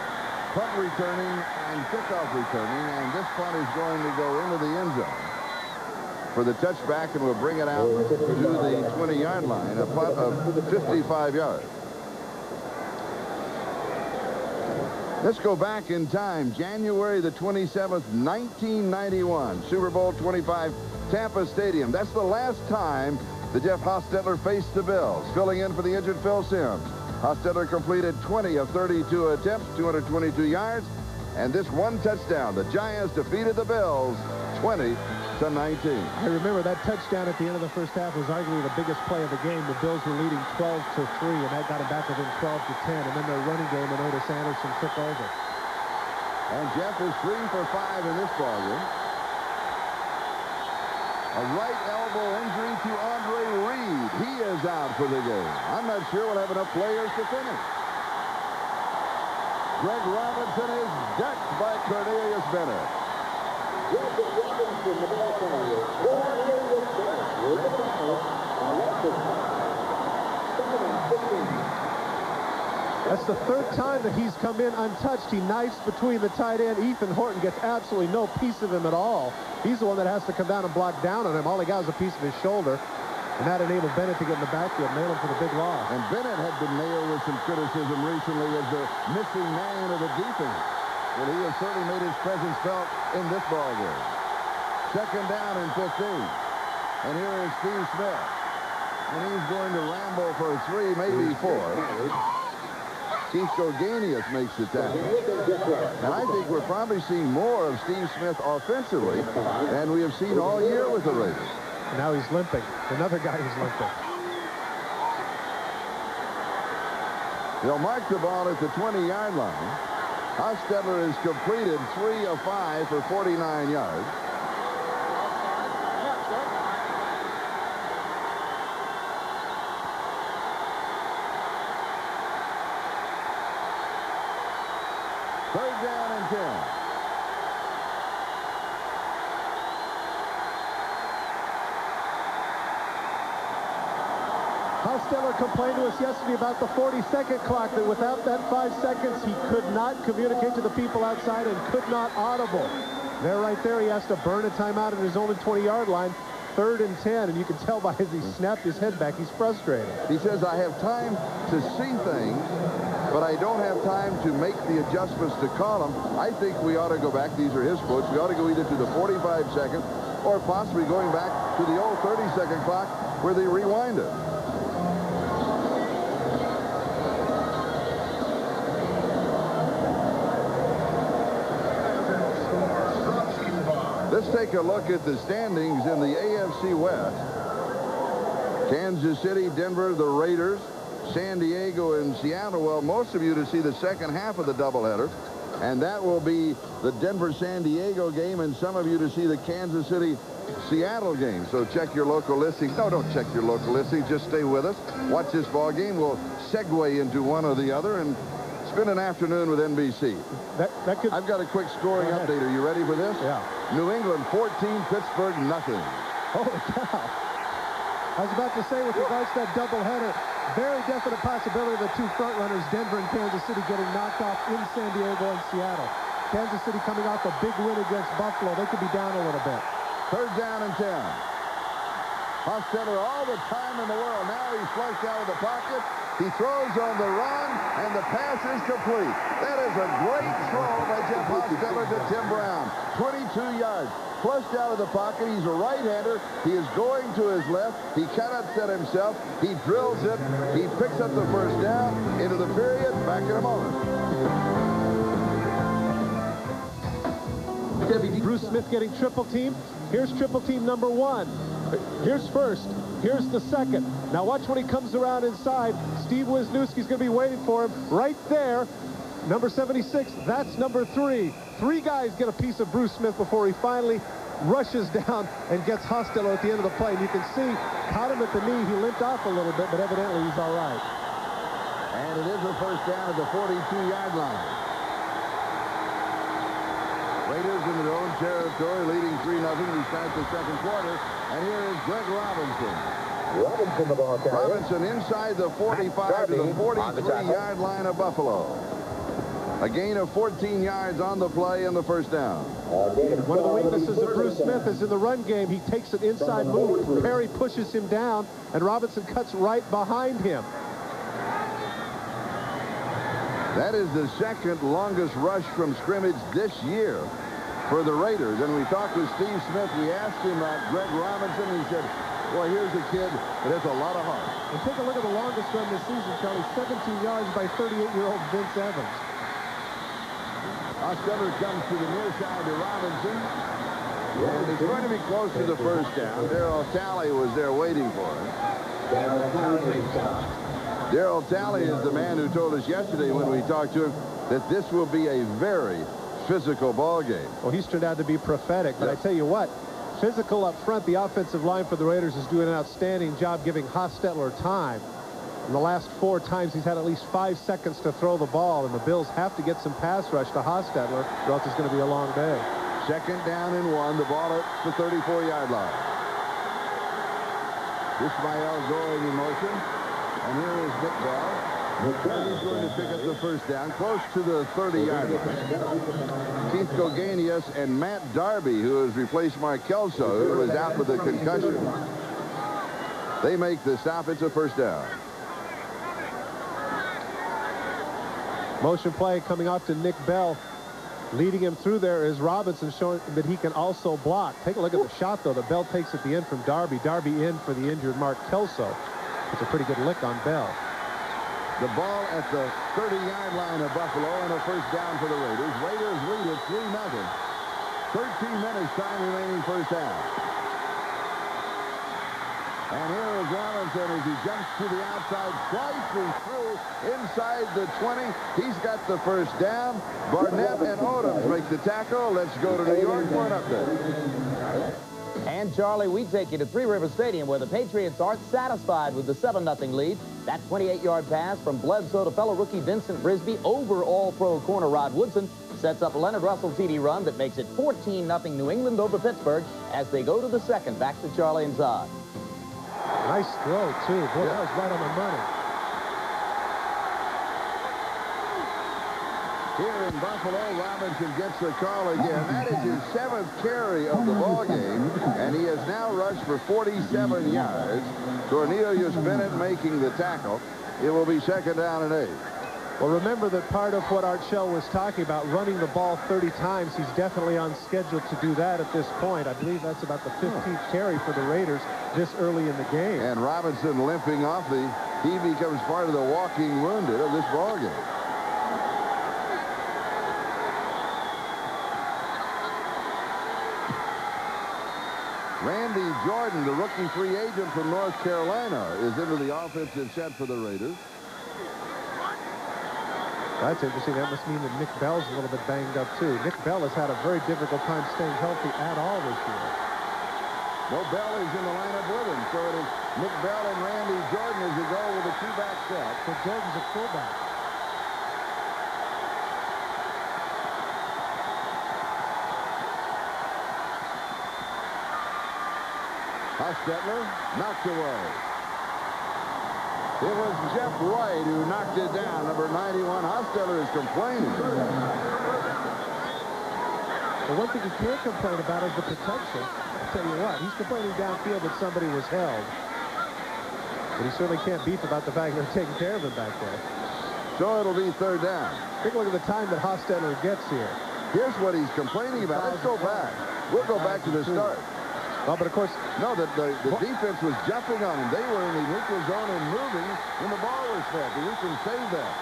punt returning and kickoff returning, and this punt is going to go into the end zone for the touchback, and we'll bring it out to the 20-yard line, a punt of 55 yards. Let's go back in time. January the 27th, 1991, Super Bowl 25, Tampa Stadium. That's the last time that Jeff Hostetler faced the Bills. Filling in for the injured Phil Simms. Hostetler completed 20 of 32 attempts, 222 yards, and this one touchdown. The Giants defeated the Bills 20-19. I remember that touchdown at the end of the first half was arguably the biggest play of the game. The Bills were leading 12-3, and that got them back within 12-10. And then their running game, and Otis Anderson took over. And Jeff is 3 for 5 in this ballgame. A right elbow injury to Andre Reed. He is out for the game. I'm not sure we'll have enough players to finish. Greg Robinson is decked by Cornelius Bennett. That's the third time that he's come in untouched. He knifes between the tight end. Ethan Horton gets absolutely no piece of him at all. He's the one that has to come down and block down on him. All he got is a piece of his shoulder. And that enabled Bennett to get in the backfield, nail him for the big loss. And Bennett had been nailed with some criticism recently as the missing man of the defense. Well, he has certainly made his presence felt in this ballgame. Second down and 15. And here is Steve Smith. And he's going to ramble for 3, maybe 4. Keith Gilganius makes the tackle. And I think we're probably seeing more of Steve Smith offensively than we have seen all year with the Raiders. And now he's limping. Another guy who's limping. They'll mark the ball at the 20-yard line. Hostetler has completed 3 of 5 for 49 yards. Third down and 10. Hostetler complained to us yesterday about the 40-second clock, that without that 5 seconds, he could not communicate to the people outside and could not audible. There, right there, he has to burn a timeout at his own 20-yard line. 3rd and 10, and you can tell by as he snapped his head back, he's frustrated. He says, I have time to see things, but I don't have time to make the adjustments to call them. I think we ought to go back. These are his quotes. We ought to go either to the 45-second or possibly going back to the old 30-second clock where they rewind it. Let's take a look at the standings in the AFC West. Kansas City, Denver, the Raiders, San Diego, and Seattle. Well, most of you to see the second half of the doubleheader, and that will be the Denver-San Diego game, and some of you to see the Kansas City-Seattle game. So check your local listings. No, don't check your local listings. Just stay with us. Watch this ball game. We'll segue into one or the other and spend an afternoon with NBC. I've got a quick scoring update. Are you ready for this? Yeah. New England 14, Pittsburgh nothing. Holy cow. I was about to say, with regards to that doubleheader, very definite possibility of the two front runners, Denver and Kansas City, getting knocked off in San Diego and Seattle. Kansas City coming off a big win against Buffalo. They could be down a little bit. Third down and 10. Hostetler all the time in the world. Now he's flushed out of the pocket. He throws on the run, and the pass is complete. That is a great throw by Jeff Hostetler to Tim Brown. 22 yards. Flushed out of the pocket. He's a right-hander. He is going to his left. He cannot set himself. He drills it. He picks up the first down. Into the period. Back in a moment. Bruce Smith getting triple team. Here's triple team number 1. Here's first. Here's the second. Now watch when he comes around inside. Steve Wisniewski's going to be waiting for him right there. Number 76, that's number 3. 3 guys get a piece of Bruce Smith before he finally rushes down and gets Hostetler at the end of the play. And you can see, caught him at the knee. He limped off a little bit, but evidently he's all right. And it is a first down at the 42-yard line. Raiders in their own territory, leading 3-0 to start the second quarter. And here is Greg Robinson. Robinson, the ball carrier. Robinson inside the 45 to the 43-yard line of Buffalo. A gain of 14 yards on the play and the first down. One of the weaknesses of Bruce Smith is in the run game. He takes an inside move. Perry pushes him down, and Robinson cuts right behind him. That is the second longest rush from scrimmage this year for the Raiders. And we talked with Steve Smith. We asked him about Greg Robinson. He said, boy, here's a kid that has a lot of heart. And take a look at the longest run this season, Charlie. 17 yards by 38-year-old Vince Evans. Hostetler comes to the near side to Robinson. And it's going to be close to the first down. Darryl Talley was there waiting for him. Darryl Talley is the man who told us yesterday when we talked to him that this will be a very physical ball game. Well, he's turned out to be prophetic, but I tell you what, physical up front, the offensive line for the Raiders is doing an outstanding job giving Hostetler time. In the last 4 times, he's had at least 5 seconds to throw the ball, and the Bills have to get some pass rush to Hostetler, or else it's going to be a long day. Second down and 1, the ball at the 34-yard line. Ismael going in motion. And here is Nick Bell. He's going to pick up the first down, close to the 30-yard line. Keith Goganius and Matt Darby, who has replaced Mark Kelso, who was out with a concussion. They make the stop. It's a first down. Motion play coming off to Nick Bell. Leading him through there is Robinson, showing that he can also block. Take a look at the shot, though, that Bell takes at the end from Darby. Darby in for the injured Mark Kelso. It's a pretty good lick on Bell. The ball at the 30-yard line of Buffalo and a first down for the Raiders. Raiders lead it 3-0. 13 minutes time remaining first half. And here is Robinson as he jumps to the outside, slices through inside the 20. He's got the first down. Barnett and Odoms make the tackle. Let's go to New York for an update. And, Charlie, we take you to Three River Stadium, where the Patriots aren't satisfied with the 7-0 lead. That 28-yard pass from Bledsoe to fellow rookie Vincent Brisby over All-Pro corner Rod Woodson sets up a Leonard Russell TD run that makes it 14-0 New England over Pittsburgh as they go to the second. Back to Charlie and Todd. Nice throw, too. Boy, that was right on the money. Here in Buffalo, Robinson gets the call again. That is his 7th carry of the ball game, and he has now rushed for 47 yards. Cornelius Bennett making the tackle. It will be second down and 8. Well, remember that part of what Art Shell was talking about, running the ball 30 times, he's definitely on schedule to do that at this point. I believe that's about the 15th carry for the Raiders this early in the game. And Robinson limping off he becomes part of the walking wounded of this ball game. Randy Jordan, the rookie free agent from North Carolina, is into the offensive set for the Raiders. That's interesting. That must mean that Nick Bell's a little bit banged up, too. Nick Bell has had a very difficult time staying healthy at all this year. No, Bell is in the lineup with him. So it is Nick Bell and Randy Jordan as they go with a 2-back set. So Jordan's a fullback. Hostetler knocked away. It was Jeff White who knocked it down. Number 91. Hostetler is complaining. The one thing he can't complain about is the protection. I'll tell you what, he's complaining downfield that somebody was held. But he certainly can't beef about the fact they're taking care of him back there. So it'll be third down. Take a look at the time that Hostetler gets here. Here's what he's complaining about. Let's go back. We'll go back to the start. Well, but of course, no, the defense was jumping on him. They were in the neutral zone and moving when the ball was fed. The Houston saved that.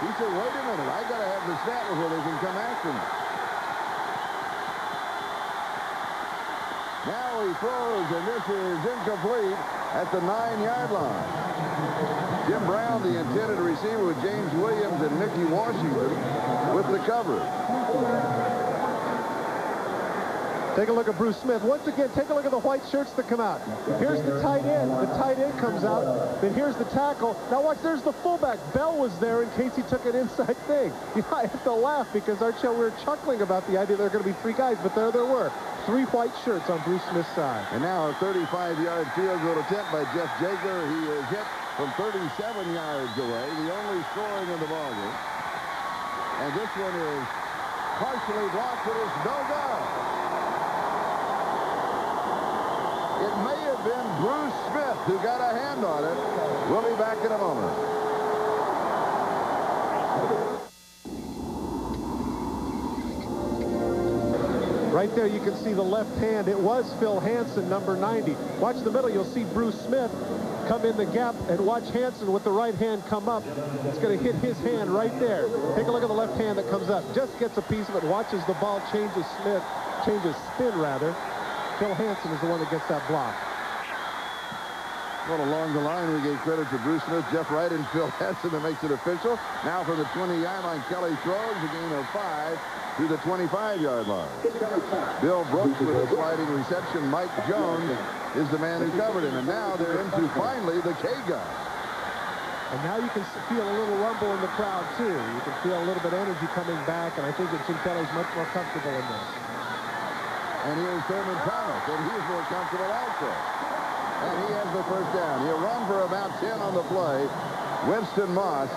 He said, wait a minute, I got to have the snap before they can come after me. Now he throws, and this is incomplete at the 9-yard line. Jim Brown, the intended receiver, with James Williams and Mickey Washington with the coverage. Take a look at Bruce Smith. Once again, take a look at the white shirts that come out. Here's the tight end. The tight end comes out. Then here's the tackle. Now watch, there's the fullback. Bell was there in case he took an inside thing. You know, I have to laugh because our show, we were chuckling about the idea there were going to be 3 guys, but there were. 3 white shirts on Bruce Smith's side. And now a 35-yard field goal attempt by Jeff Jager. He is hit from 37 yards away, the only scoring in the ballgame. And this one is partially blocked. It is no good. It may have been Bruce Smith who got a hand on it. We'll be back in a moment. Right there, you can see the left hand. It was Phil Hansen, number 90. Watch the middle. You'll see Bruce Smith come in the gap, and watch Hansen with the right hand come up. It's going to hit his hand right there. Take a look at the left hand that comes up. Just gets a piece of it. Watches the ball changes spin, rather. Phil Hansen is the one that gets that block. Well, along the line, we gave credit to Bruce Smith, Jeff Wright, and Phil Hansen that makes it official. Now from the 20-yard line, Kelly throws a gain of 5 to the 25-yard line. Bill Brooks with a sliding reception. Mike Jones is the man who covered him. And now they're into, finally, the K-gun. And now you can feel a little rumble in the crowd, too. You can feel a little bit of energy coming back, and I think that Jim Kelly's much more comfortable in this. And here's Thurman Thomas, and he's more comfortable also. And he has the first down. He'll run for about 10 on the play. Winston Moss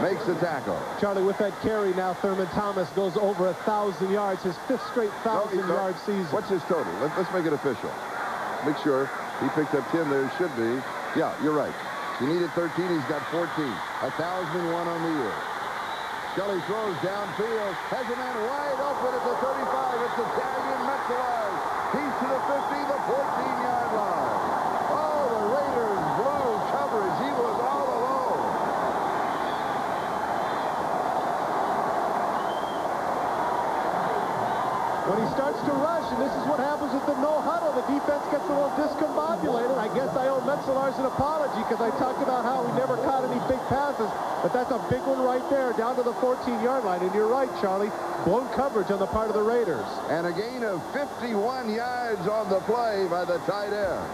makes the tackle. Charlie, with that carry now, Thurman Thomas goes over 1,000 yards, his 5th straight 1,000-yard season. What's his total? Let's make it official. Make sure he picked up 10 there. Should be. Yeah, you're right. He needed 13. He's got 14. 1,001 on the year. Kelly throws downfield. Has a man wide open at the 35. It's Italian Metzeler. He's to the 50, the 14-yard line. Oh, the Raiders blew coverage. He was all alone. When he starts to rush, and this is what happens with the no huddle, the defense gets a little discombobulated. I guess I owe Metzelars an apology because I talked about how we never caught any big passes, but that's a big one right there down to the 14-yard line. And you're right, Charlie, blown coverage on the part of the Raiders. And a gain of 51 yards on the play by the tight end.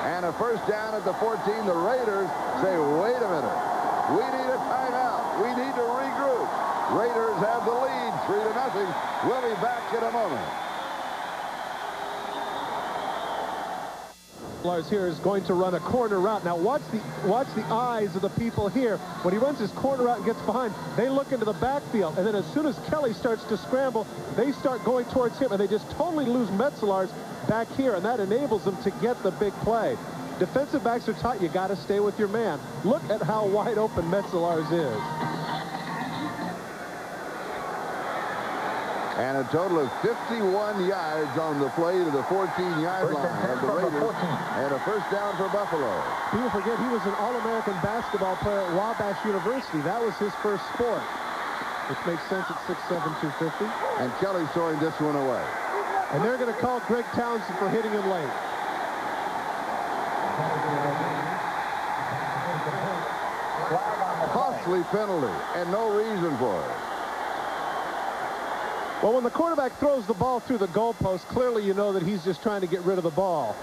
And a first down at the 14. The Raiders say, wait a minute. We need a timeout. We need to regroup. Raiders have the lead, 3-0. We'll be back in a moment. Lars here is going to run a corner route. Now watch the eyes of the people here. When he runs his corner route and gets behind, they look into the backfield. And then as soon as Kelly starts to scramble, they start going towards him. And they just totally lose Metzelars back here. And that enables them to get the big play. Defensive backs are taught you got to stay with your man. Look at how wide open Metzelars is. And a total of 51 yards on the play to the 14-yard line of the Raiders. And a first down for Buffalo. People forget he was an All-American basketball player at Wabash University. That was his first sport, which makes sense at 6'7", 250. And Kelly's throwing this one away. And they're going to call Greg Townsend for hitting him late. Costly penalty, and no reason for it. Well, when the quarterback throws the ball through the goalpost, clearly you know that he's just trying to get rid of the ball.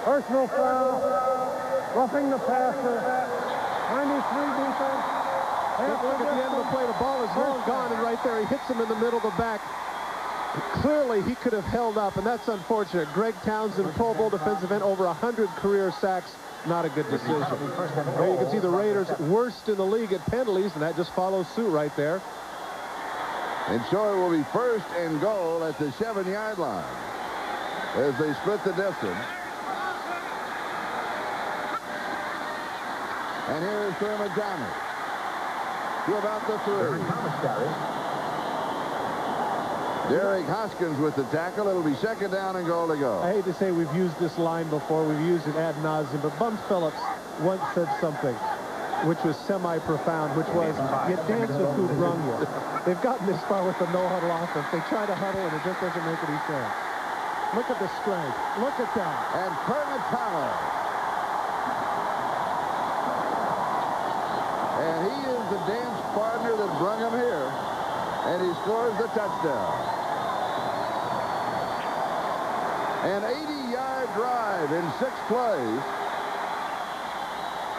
Personal foul, roughing the passer, 93 defense. Look at the end of the play. The ball is long gone, and right there he hits him in the middle of the back. Clearly he could have held up, and that's unfortunate. Greg Townsend, Pro Bowl defensive end, over 100 career sacks. Not a good decision. There you can see the Raiders worst in the league at penalties, and that just follows suit right there. And so it will be first and goal at the 7-yard line as they split the distance. And here is Thurman Thomas to about the 3. Derek Hoskins with the tackle. It'll be second down and goal to go. I hate to say we've used this line before. We've used it ad nauseum, but Bum Phillips once said something which was semi-profound, which was, you dance with who brung you. They've gotten this far with the no-huddle offense. They try to huddle, and it just doesn't make any sense. Look at the strength. Look at that. And Thurman Thomas. And he is the dance partner that brung him here. And he scores the touchdown. An 80-yard drive in 6 plays.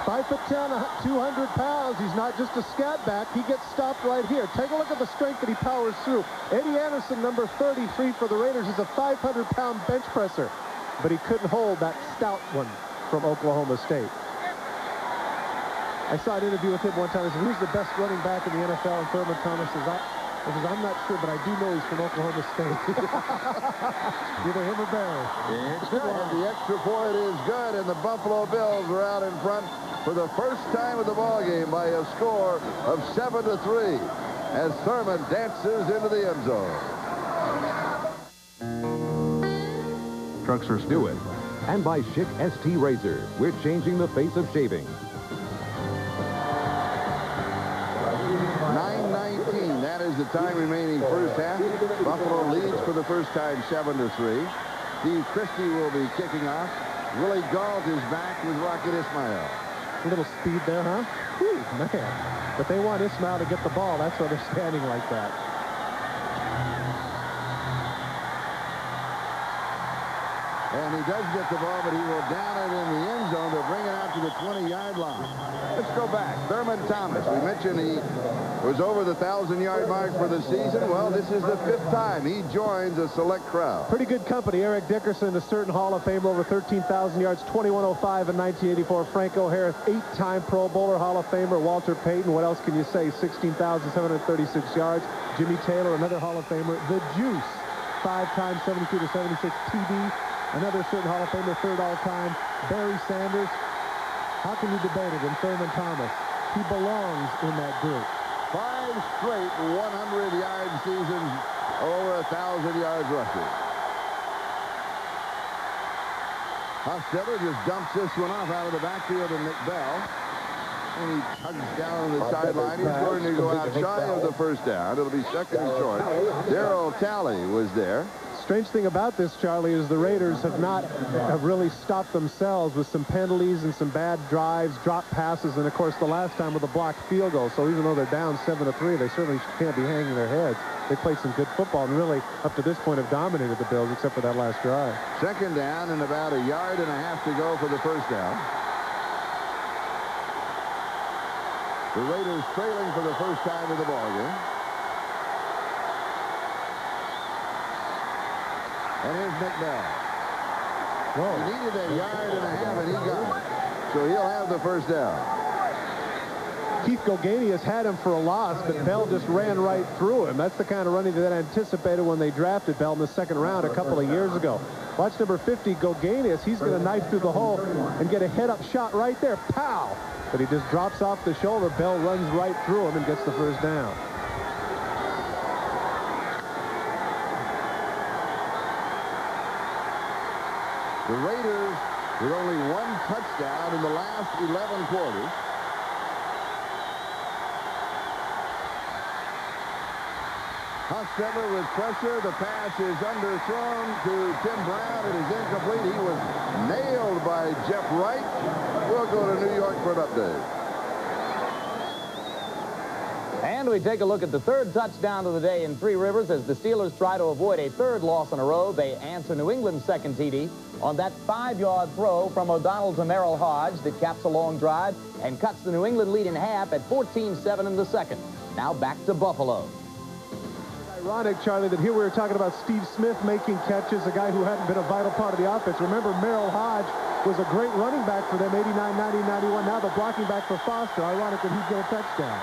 5'10", 200 pounds. He's not just a scat back. He gets stopped right here. Take a look at the strength that he powers through. Eddie Anderson, number 33 for the Raiders, is a 500-pound bench presser. But he couldn't hold that stout one from Oklahoma State. I saw an interview with him one time. He said, who's the best running back in the NFL? And Thurman Thomas says, I'm not sure, but I do know he's from Oklahoma State. Either him or Barry. It's good. And the extra point is good, and the Buffalo Bills are out in front for the first time of the ball game by a score of 7-3 as Thurman dances into the end zone. Trucks are do it. And by Schick ST Razor, we're changing the face of shaving. 9:19. That is the time remaining first half. Buffalo leads for the first time 7-3. Steve Christie will be kicking off. Willie Gault is back with Rocket Ismail. A little speed there, huh? Whew, man. But they want Ismail to get the ball. That's why they're standing like that. And he does get the ball, but he will down it in the end zone to bring it out to the 20-yard line. Let's go back. Thurman Thomas. We mentioned he was over the 1,000-yard mark for the season. Well, this is the 5th time he joins a select crowd. Pretty good company. Eric Dickerson, a certain Hall of Famer, over 13,000 yards, 2105 in 1984. Franco Harris, 8-time Pro Bowler, Hall of Famer. Walter Payton, what else can you say? 16,736 yards. Jimmy Taylor, another Hall of Famer. The Juice, 5-time 72-76 TD. Another certain Hall of Famer, 3rd all-time. Barry Sanders. How can you debate it? And Thurman Thomas. He belongs in that group. 5 straight 100-yard seasons, over 1,000 yards rushing. Hostetler just dumps this one off out of the backfield to Nick Bell. And he tugs down the sideline. He's going to go out shy of the first down. It'll be 2nd and short. Darryl Talley was there. Strange thing about this, Charlie, is the Raiders have really stopped themselves with some penalties and some bad drives, drop passes, and of course the last time with a blocked field goal. So even though they're down 7-3, they certainly can't be hanging their heads. They played some good football and really up to this point have dominated the Bills except for that last drive. 2nd down and about 1.5 yards to go for the first down. The Raiders trailing for the first time in the ballgame. And here's Nick Bell. He needed 1.5 yards and he got it. So he'll have the first down. Keith Gogenius had him for a loss, but Bell just ran right through him. That's the kind of running that anticipated when they drafted Bell in the 2nd round a couple of years ago. Watch number 50, Gogenius. He's going to knife through the hole and get a head-up shot right there. Pow! But he just drops off the shoulder. Bell runs right through him and gets the first down. The Raiders with only 1 touchdown in the last 11 quarters. Hostetler with pressure. The pass is underthrown to Tim Brown. It is incomplete. He was nailed by Jeff Wright. We'll go to New York for an update. And we take a look at the 3rd touchdown of the day in Three Rivers as the Steelers try to avoid a 3rd loss in a row. They answer New England's 2nd TD on that 5-yard throw from O'Donnell to Merrill Hodge that caps a long drive and cuts the New England lead in half at 14-7 in the 2nd. Now back to Buffalo. Ironic, Charlie, that here we were talking about Steve Smith making catches, a guy who hadn't been a vital part of the offense. Remember, Merrill Hodge was a great running back for them, 89, 90, 91. Now the blocking back for Foster. Ironic that he's got a touchdown.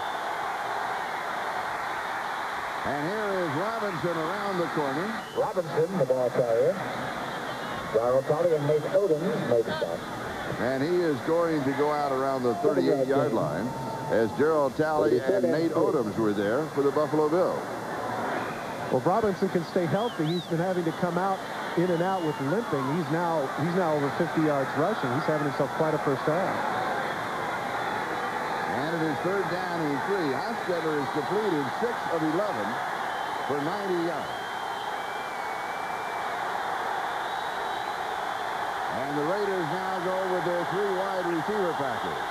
And here is Robinson around the corner. Robinson, the ball carrier. Darryl Talley and Nate Odoms made the stop. And he is going to go out around the 38-yard line as Darryl Talley and Nate Odoms were there for the Buffalo Bills. Well, if Robinson can stay healthy, he's been having to come out in and out with limping. He's now over 50 yards rushing. He's having himself quite a first half. And it is 3rd down and 3. Hostetler is completed 6 of 11 for 90 yards. And the Raiders now go with their 3 wide receiver package.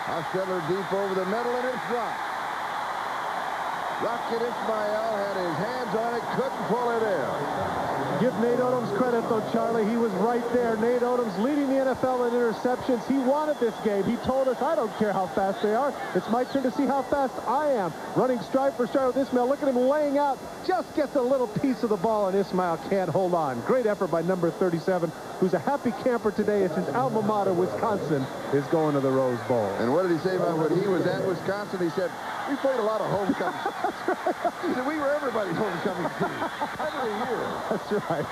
Hostetler deep over the middle, and it's dropped. Rocket Ismail had his hands on it, couldn't pull it in. Give Nate Odoms credit, though, Charlie. He was right there. Nate Odoms leading the NFL in interceptions. He wanted this game. He told us, I don't care how fast they are. It's my turn to see how fast I am. Running stride for stride with Ismail. Look at him laying out. Just gets a little piece of the ball, and Ismail can't hold on. Great effort by number 37, who's a happy camper today as his alma mater, Wisconsin, is going to the Rose Bowl. And what did he say about when he was at Wisconsin? He said, we played a lot of homecoming. He said, we were everybody's homecoming team every year. That's right.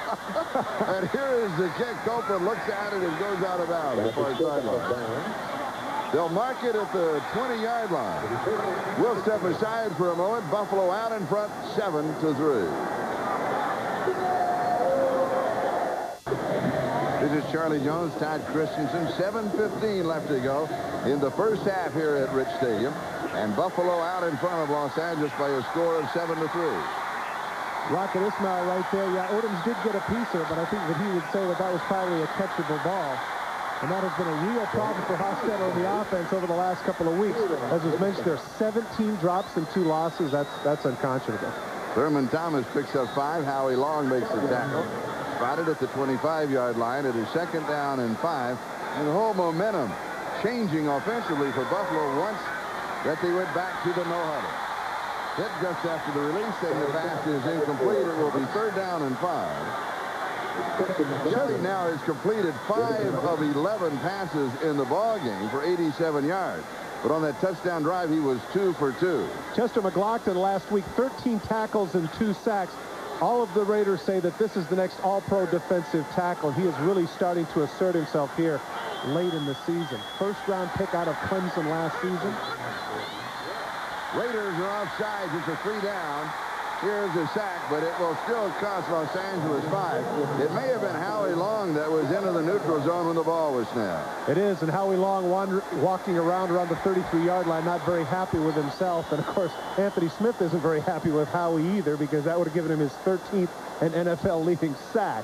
And here is the kick. Copeland looks at it and goes out of bounds as far as sideline. They'll mark it at the 20-yard line. We'll step aside for a moment. Buffalo out in front, 7-3. This is Charlie Jones, Todd Christensen. 7:15 left to go in the first half here at Rich Stadium. And Buffalo out in front of Los Angeles by a score of 7-3. Rocket Ismail right there. Yeah, Odoms did get a piece of it, but I think that he would say that that was probably a catchable ball. And that has been a real problem for Hostetler in the offense over the last couple of weeks. As was mentioned, there are 17 drops and 2 losses. That's unconscionable. Thurman Thomas picks up 5. Howie Long makes the tackle. Spotted at the 25-yard line. It is 2nd down and 5. And the whole momentum changing offensively for Buffalo once that they went back to the no-huddle. Hit just after the release, and the pass is incomplete. It will be 3rd down and 5. Kelly now has completed 5 of 11 passes in the ball game for 87 yards. But on that touchdown drive, he was 2 for 2. Chester McLaughlin last week, 13 tackles and 2 sacks. All of the Raiders say that this is the next all-pro defensive tackle. He is really starting to assert himself here late in the season. First-round pick out of Clemson last season. Raiders are offside. It's a 3 down. Here's a sack, but it will still cost Los Angeles 5. It may have been Howie Long that was into the neutral zone when the ball was snapped. It is, and Howie Long walking around the 33-yard line, not very happy with himself. And, of course, Anthony Smith isn't very happy with Howie either, because that would have given him his 13th and NFL leading sack.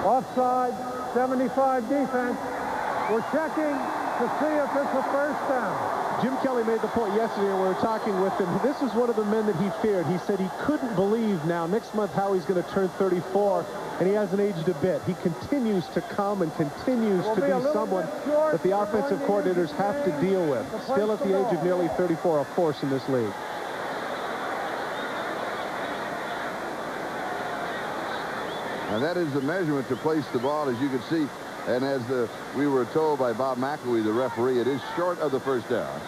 Offside, 75 defense. We're checking to see if it's a first down. Jim Kelly made the point yesterday when we were talking with him. This is one of the men that he feared. He said he couldn't believe now next month Howie's going to turn 34, and he hasn't aged a bit. He continues to come and continues to be someone that the offensive coordinators have to deal with. Still at the age of nearly 34, a force in this league. And that is the measurement to place the ball, as you can see. And as we were told by Bob McElwee, the referee, it is short of the first down.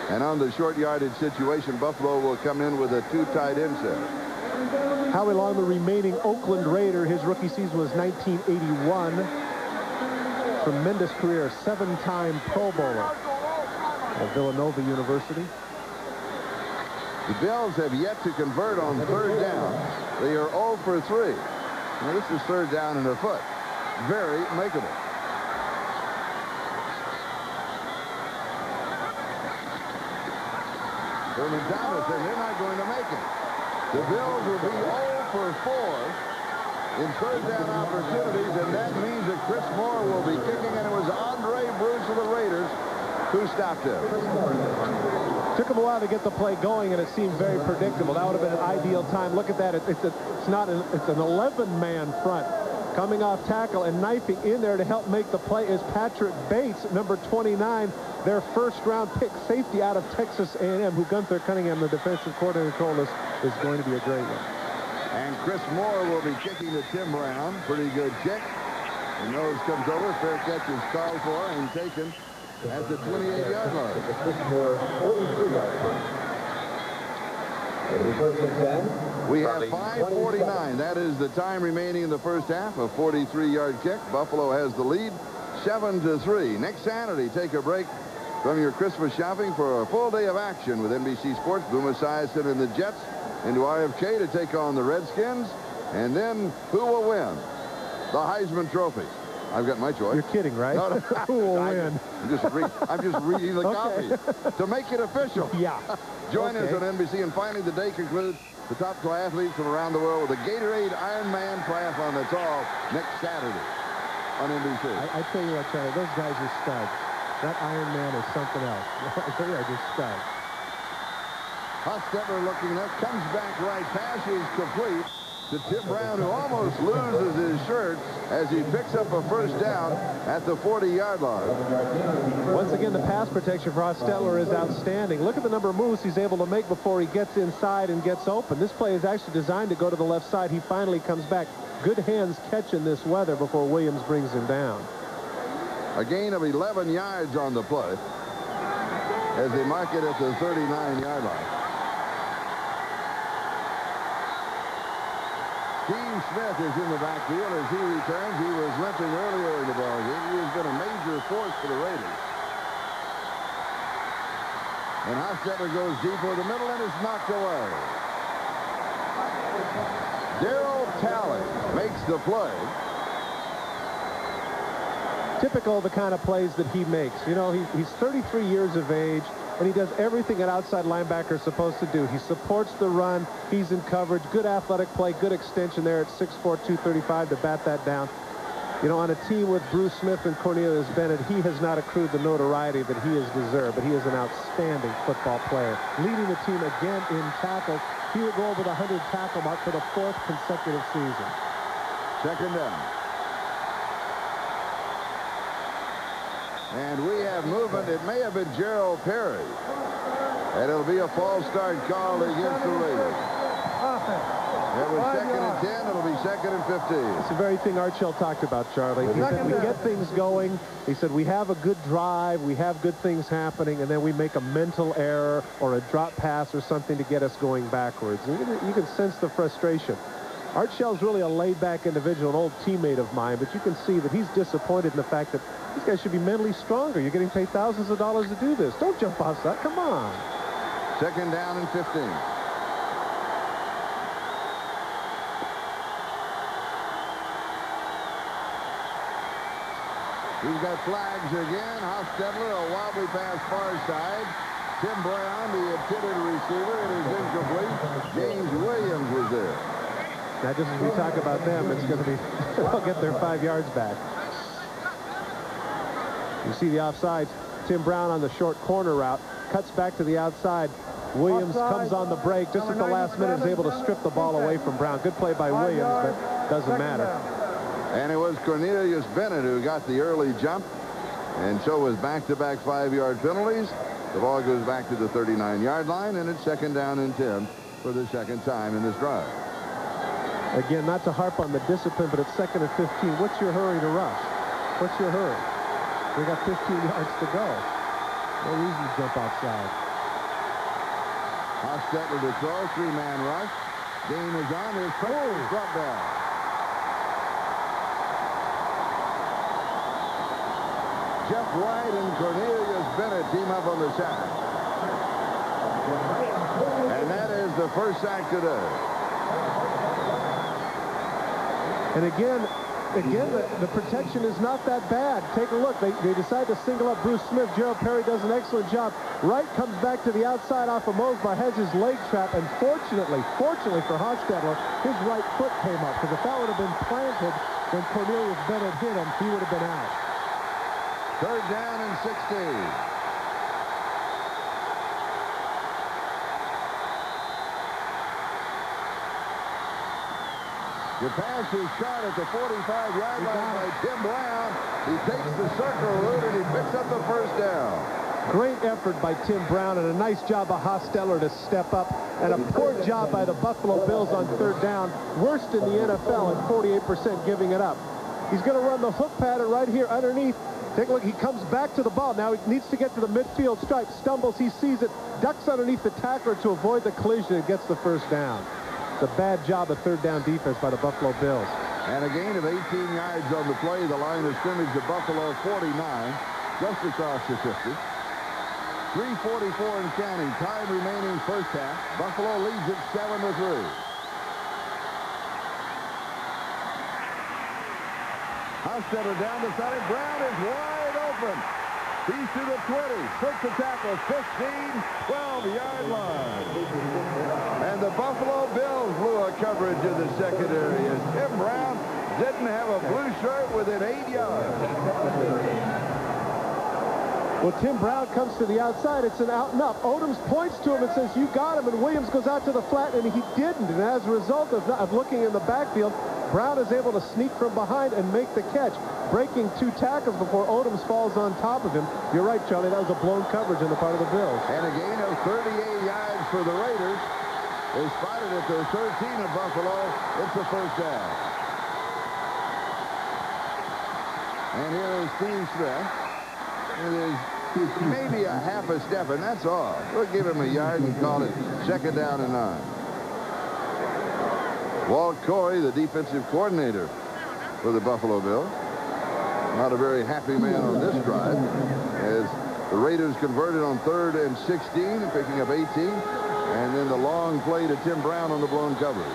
And on the short yardage situation, Buffalo will come in with a 2 tight end set. Howie Long, the remaining Oakland Raider. His rookie season was 1981. Tremendous career, 7-time Pro Bowler at Villanova University. The Bills have yet to convert on 3rd down. They are 0 for 3. Now, this is 3rd down and a foot. Very makeable. Thurman Thomas, and they're not going to make it. The Bills will be 0 for 4 in 3rd down opportunities, and that means that Chris Moore will be kicking, and it was Andre Bruce of the Raiders who stopped him. Took him a while to get the play going, and it seemed very predictable. That would have been an ideal time. Look at that. It's an 11-man front. Coming off tackle and knifing in there to help make the play is Patrick Bates, number 29, their first-round pick safety out of Texas A&M, who Gunther Cunningham, the defensive coordinator, told us is going to be a great one. And Chris Moore will be kicking to Tim Brown. Pretty good kick. The nose comes over. Fair catch is called for and taken at the 28-yard line. We have 5:49. That is the time remaining in the first half. A 43-yard kick. Buffalo has the lead, 7-3. Next Saturday, take a break from your Christmas shopping for a full day of action with NBC Sports. Boomer Esiason and the Jets into RFK to take on the Redskins. And then who will win the Heisman Trophy? I've got my choice. You're kidding, right? No, no. Who will win? I'm just reading the copy to make it official. Yeah. Join us on NBC, and finally the day concludes. The top triathletes from around the world with the Gatorade Ironman Triathlon. That's all next Saturday. on NBC. I tell you what, Charlie, those guys are studs. That Iron Man is something else. They are just studs. Hostetler looking up, comes back right, pass is complete to Tim Brown, who almost loses his shirt as he picks up a first down at the 40-yard line. Once again, the pass protection for Hostetler is outstanding. Look at the number of moves he's able to make before he gets inside and gets open. This play is actually designed to go to the left side. He finally comes back. Good hands catching this weather before Williams brings him down. A gain of 11 yards on the play as they mark it at the 39-yard line. Steve Smith is in the backfield as he returns. He was limping earlier in the ballgame. He has been a major force for the Raiders. And Hostetler goes deep for the middle and is knocked away. Darryl Talley makes the play. Typical of the kind of plays that he makes. You know, he's 33 years of age, and he does everything an outside linebacker is supposed to do. He supports the run. He's in coverage. Good athletic play. Good extension there at 6'4", 235 to bat that down. You know, on a team with Bruce Smith and Cornelius Bennett, he has not accrued the notoriety that he has deserved, but he is an outstanding football player. Leading the team again in tackles. He will go over the 100 tackle mark for the 4th consecutive season. Second down. And we have movement. It may have been Gerald Perry. And it'll be a false start called against the Raiders. It was 2nd and 10. It'll be 2nd and 15. It's the very thing Archell talked about, Charlie. He said we get things going. He said we have a good drive. We have good things happening. And then we make a mental error or a drop pass or something to get us going backwards. And you can sense the frustration. Archell's really a laid-back individual, an old teammate of mine, but you can see that he's disappointed in the fact that these guys should be mentally stronger. You're getting paid thousands of dollars to do this. Don't jump off that. Come on. 2nd down and 15. He's got flags again. Hostetler, a wobbly pass far side. Tim Brown, the intended receiver, it is incomplete. James Williams was there. Now, just as we talk about them, it's going to be, they'll get their 5 yards back. You see the offsides. Tim Brown on the short corner route, cuts back to the outside. Williams comes on the break just at the last minute, is able to strip the ball away from Brown. Good play by Williams, but doesn't matter. And it was Cornelius Bennett who got the early jump, and so was back-to-back 5-yard penalties. The ball goes back to the 39-yard line, and it's 2nd down and 10 for the 2nd time in this drive. Again, not to harp on the discipline, but it's 2nd and 15. What's your hurry to rush? What's your hurry? We got 15 yards to go. No reason to jump outside. Hostetler to throw, 3-man rush. Gain is on. There's pressure. Drop down. Jeff White and Cornelius Bennett team up on the sack. And that is the first sack today. And again, the protection is not that bad. Take a look. They decide to single up Bruce Smith. Gerald Perry does an excellent job. Wright comes back to the outside off of Mosbar, has his leg trap, and fortunately for Hostetler, his right foot came up, because if that would have been planted when Cornelius Bennett hit him, he would have been out. 3rd down and 16. The pass is shot at the 45-yard line by Tim Brown. He takes the circle route and he picks up the first down. Great effort by Tim Brown and a nice job by Hostetler to step up, and a poor job by the Buffalo Bills on 3rd down. Worst in the NFL at 48% giving it up. He's going to run the hook pattern right here underneath. Take a look. He comes back to the ball. Now he needs to get to the midfield stripe. Stumbles. He sees it. Ducks underneath the tackler to avoid the collision and gets the first down. It's a bad job of 3rd down defense by the Buffalo Bills. And a gain of 18 yards on the play. The line of scrimmage to Buffalo 49, just across the 50. 3:44 and counting. Time remaining first half. Buffalo leads it 7-3. Hostetler down the side. Brown is wide open. He's to the 20. Puts the tackle. 15, 12-yard line. And the Buffalo Bills blew a coverage in the secondary as Tim Brown didn't have a blue shirt within 8 yards. Well, Tim Brown comes to the outside. It's an out and up. Odoms points to him and says, you got him. And Williams goes out to the flat, and he didn't. And as a result of looking in the backfield, Brown is able to sneak from behind and make the catch, breaking 2 tackles before Odoms falls on top of him. You're right, Charlie. That was a blown coverage on the part of the Bills. And a gain of 38 yards for the Raiders. They spotted at the 13 of Buffalo. It's a first down. And here is Steve Smith. It is maybe a half a step, and that's all. We'll give him a yard and call it 2nd down and 9. Walt Corey, the defensive coordinator for the Buffalo Bills. Not a very happy man on this drive, as the Raiders converted on 3rd and 16, picking up 18, and then the long play to Tim Brown on the blown coverage.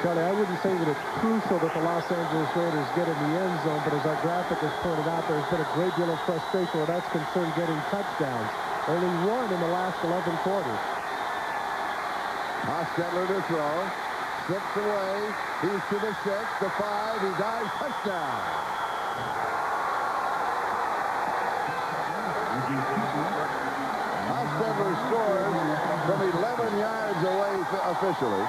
Charlie, I wouldn't say that it's crucial that the Los Angeles Raiders get in the end zone, but as our graphic has pointed out, there's been a great deal of frustration where that's concerned getting touchdowns. Only 1 in the last 11 quarters. Hostetler to throw. Slips away. He's to the 6, the 5. He dives. Touchdown. Hostetler scores from 11 yards away officially.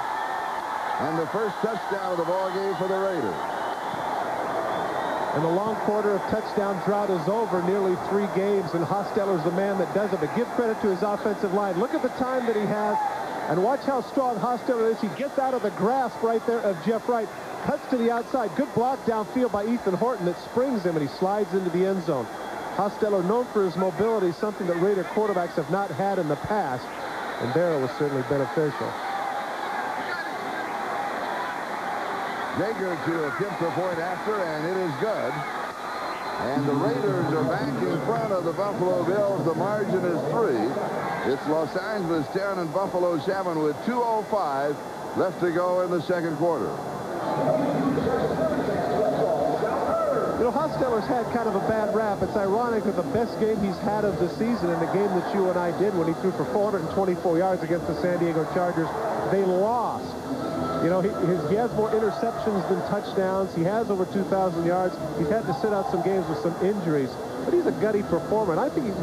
And the first touchdown of the ball game for the Raiders. And the long quarter of touchdown drought is over, nearly 3 games, and Hostetler's the man that does it. But give credit to his offensive line. Look at the time that he has, and watch how strong Hostetler is. He gets out of the grasp right there of Jeff Wright, cuts to the outside. Good block downfield by Ethan Horton that springs him, and he slides into the end zone. Hostetler, known for his mobility, something that Raider quarterbacks have not had in the past, and there it was certainly beneficial. Jaeger to attempt the point after, and it is good. And the Raiders are back in front of the Buffalo Bills. The margin is 3. It's Los Angeles 10 and Buffalo 7 with 2:05 left to go in the second quarter. You know, Hostetler's had kind of a bad rap. It's ironic that the best game he's had of the season, in the game that you and I did when he threw for 424 yards against the San Diego Chargers, they lost. You know, he has more interceptions than touchdowns. He has over 2,000 yards. He's had to sit out some games with some injuries. But he's a gutty performer. And I think he's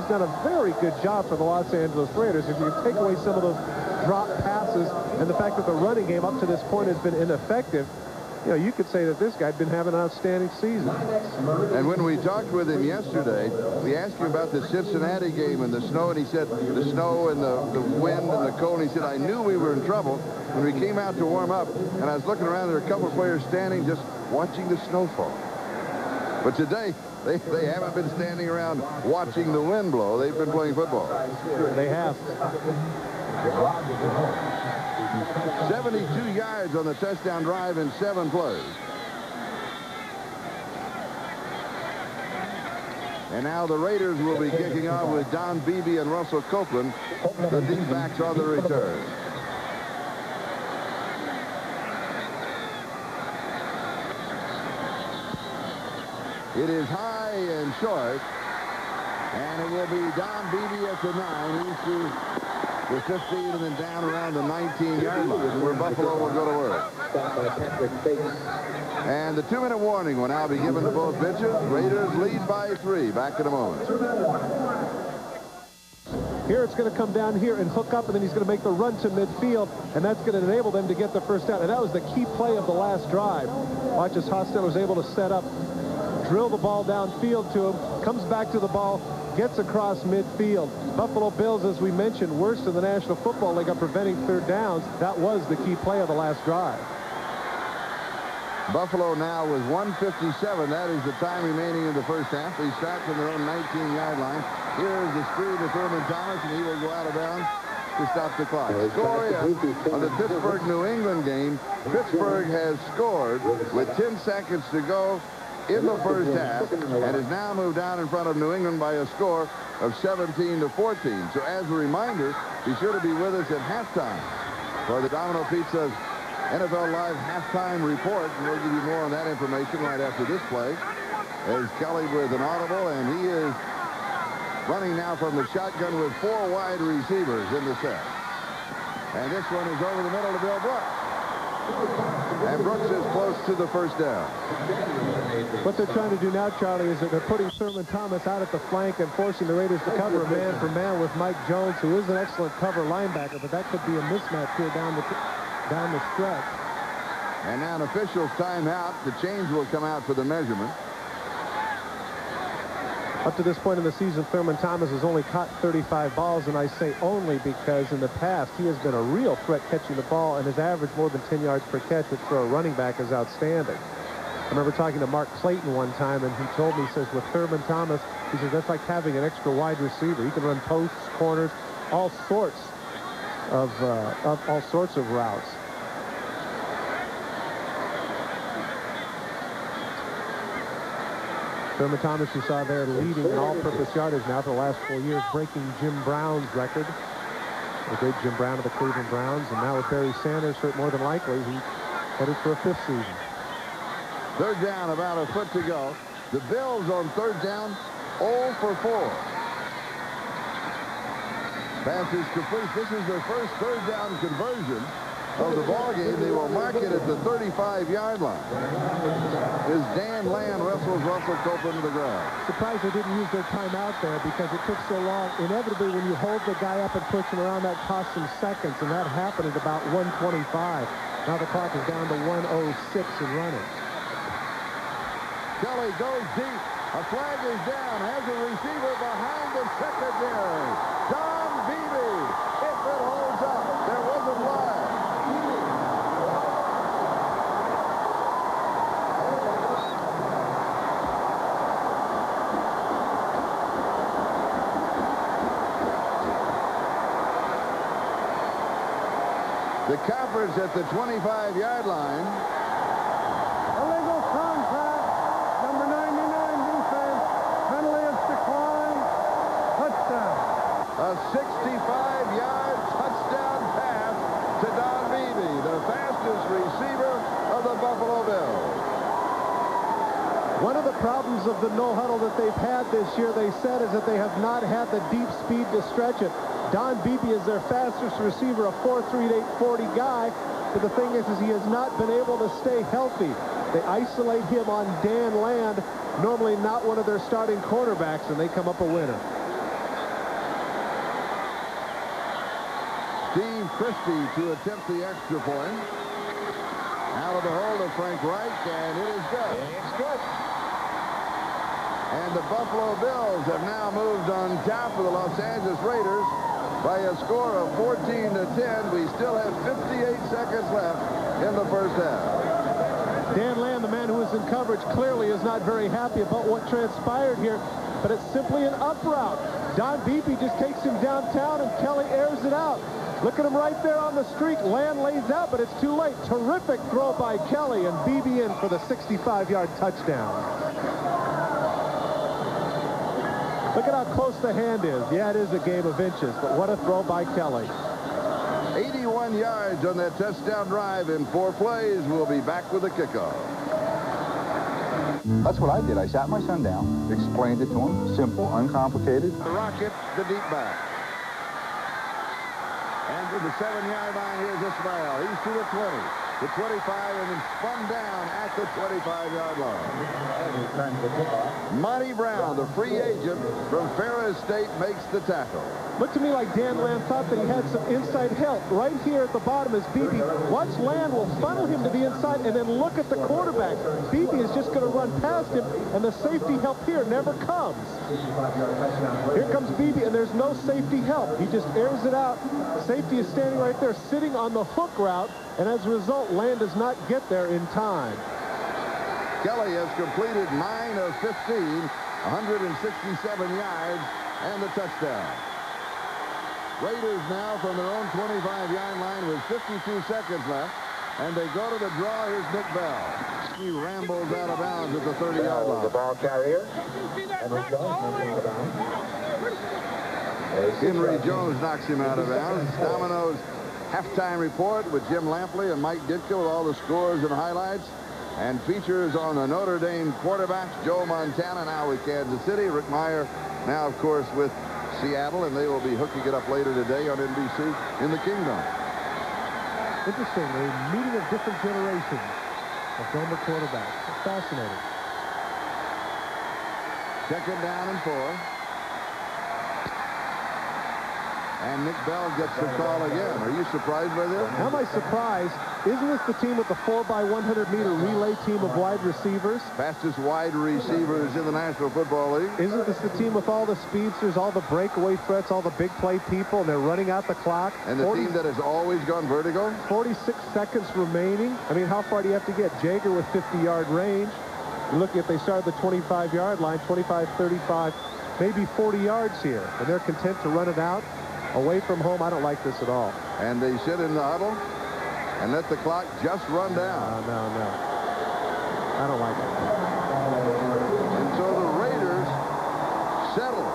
done a very good job for the Los Angeles Raiders. If you take away some of those drop passes and the fact that the running game up to this point has been ineffective, you know, you could say that this guy'd been having an outstanding season. And when we talked with him yesterday, we asked him about the Cincinnati game and the snow, and he said the snow and the wind and the cold. And he said, I knew we were in trouble when we came out to warm up, and I was looking around, there were a couple of players standing just watching the snow fall. But today, they haven't been standing around watching the wind blow. They've been playing football. They have. 72 yards on the touchdown drive in 7 plays. And now the Raiders will be kicking off with Don Beebe and Russell Copeland, the D-backs on the return. It is high and short, and it will be Don Beebe at the 9. He's through the 15 and then down around the 19-yard line where Buffalo will go to work. And the 2-minute warning will now be given to both pitchers. Raiders lead by 3. Back in a moment. Here it's going to come down here and hook up, and then he's going to make the run to midfield, and that's going to enable them to get the first down. And that was the key play of the last drive. Watch as Hostetler was able to set up, drill the ball downfield to him, comes back to the ball, gets across midfield. Buffalo Bills, as we mentioned, worst in the National Football League on preventing third downs. That was the key play of the last drive. Buffalo now with 1:57. That is the time remaining in the first half. They start from their own 19-yard line. Here is the screen to Thurman Thomas, and he will go out of bounds to stop the clock. Score on the Pittsburgh-New England game. Pittsburgh has scored with 10 seconds to go in the first half and has now moved down in front of New England by a score of 17-14. So as a reminder, be sure to be with us at halftime for the Domino Pizza's NFL Live halftime report, and we'll give you more on that information right after this play. As Kelly with an audible, and he is running now from the shotgun with 4 wide receivers in the set. And this one is over the middle to Bill Brooks. And Brooks is close to the first down. What they're trying to do now, Charlie, is that they're putting Thurman Thomas out at the flank and forcing the Raiders to cover a man-for-man with Mike Jones, who is an excellent cover linebacker, but that could be a mismatch here down the stretch. And now an official's timeout. The change will come out for the measurement. Up to this point in the season, Thurman Thomas has only caught 35 balls, and I say only because in the past he has been a real threat catching the ball, and his average more than 10 yards per catch, which for a running back is outstanding. I remember talking to Mark Clayton one time, and he told me, he says, with Thurman Thomas, he says, that's like having an extra wide receiver. He can run posts, corners, all sorts of routes. Thurman Thomas, you saw there, leading in all-purpose yardage now for the last 4 years, breaking Jim Brown's record. The great Jim Brown of the Cleveland Browns. And now with Barry Sanders hurt, more than likely, he's headed for a 5th season. Third down, about a foot to go. The Bills on third down, 0 for 4. Pass is complete. This is their first third down conversion of the ball game. They will mark it at the 35-yard line. As Dan Land wrestles Russell Copeland to the ground. Surprised they didn't use their timeout there because it took so long. Inevitably, when you hold the guy up and push him around, that costs some seconds, and that happened at about 1:25. Now the clock is down to 1:06 and running. Kelly goes deep. A flag is down. Has a receiver behind the secondary. Don Beebe. If it holds up, there was a flag. The coverage at the 25-yard line. Illegal contact. Number 99 defense. Penalty of decline. Touchdown. A 65-yard touchdown pass to Don Beebe, the fastest receiver of the Buffalo Bills. One of the problems of the no-huddle that they've had this year, they said, is that they have not had the deep speed to stretch it. Don Beebe is their fastest receiver, a 4.38 40 guy. But the thing is he has not been able to stay healthy. They isolate him on Dan Land, normally not one of their starting cornerbacks, and they come up a winner. Steve Christie to attempt the extra point. Out of the hold of Frank Reich, and it is good. It's good. And the Buffalo Bills have now moved on top of the Los Angeles Raiders by a score of 14-10. We still have 58 seconds left in the first half. Dan Land, the man who is in coverage, clearly is not very happy about what transpired here, but it's simply an up route. Don Beebe just takes him downtown, and Kelly airs it out. Look at him right there on the streak. Land lays out, but it's too late. Terrific throw by Kelly, and Beebe in for the 65-yard touchdown. Look at how close the hand is. Yeah, it is a game of inches, but what a throw by Kelly. 81 yards on that touchdown drive in 4 plays. We'll be back with the kickoff. That's what I did. I sat my son down, explained it to him, simple, uncomplicated. The Rocket, the deep back. And to the 7-yard line, here's Ismail. He's to the 20, the 25, and then spun down at the 25-yard line. Monty Brown, the free agent from Ferris State, makes the tackle. Looked to me like Dan Land thought that he had some inside help. Right here at the bottom is Beebe. Watch Land will funnel him to the inside, and then look at the quarterback. Beebe is just going to run past him, and the safety help here never comes. Here comes Beebe, and there's no safety help. He just airs it out. Safety is standing right there, sitting on the hook route, and as a result, Land does not get there in time. Kelly has completed 9 of 15, 167 yards, and the touchdown. Raiders now from their own 25-yard line with 52 seconds left, and they go to the draw. Here's Nick Bell. He rambles out of bounds at the 30-yard line. The ball carrier. Henry Jones knocks him out of bounds. Domino's halftime report with Jim Lampley and Mike Ditka with all the scores and highlights, and features on the Notre Dame quarterbacks, Joe Montana now with Kansas City, Rick Meyer now, of course, with Seattle, and they will be hooking it up later today on NBC in the Kingdom. Interesting, a meeting of different generations of Gomer quarterbacks. Fascinating. Second down and 4. And Nick Bell gets the call again. Are you surprised by this? How am I surprised? Isn't this the team with the 4x100-meter relay team of wide receivers? Fastest wide receivers in the National Football League. Isn't this the team with all the speedsters, all the breakaway threats, all the big play people, and they're running out the clock? And the team that has always gone vertical? 46 seconds remaining. I mean, how far do you have to get? Jager with 50-yard range. You're looking at they start at the 25-yard line, 25, 35, maybe 40 yards here. And they're content to run it out. Away from home, I don't like this at all. And they sit in the huddle and let the clock just run down. No. I don't like it. And so the Raiders settle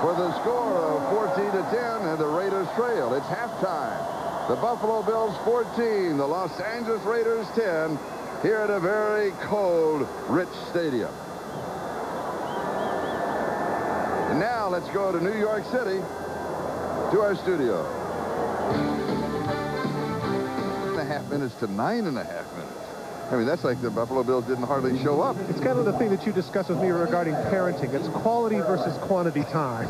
for the score of 14-10, and the Raiders trail. It's halftime. The Buffalo Bills 14, the Los Angeles Raiders 10, here at a very cold, rich stadium. And now let's go to New York City, to our studio. 9.5 minutes to 9.5 minutes. I mean, that's like the Buffalo Bills didn't hardly show up. It's kind of the thing that you discussed with me regarding parenting. It's quality versus quantity time.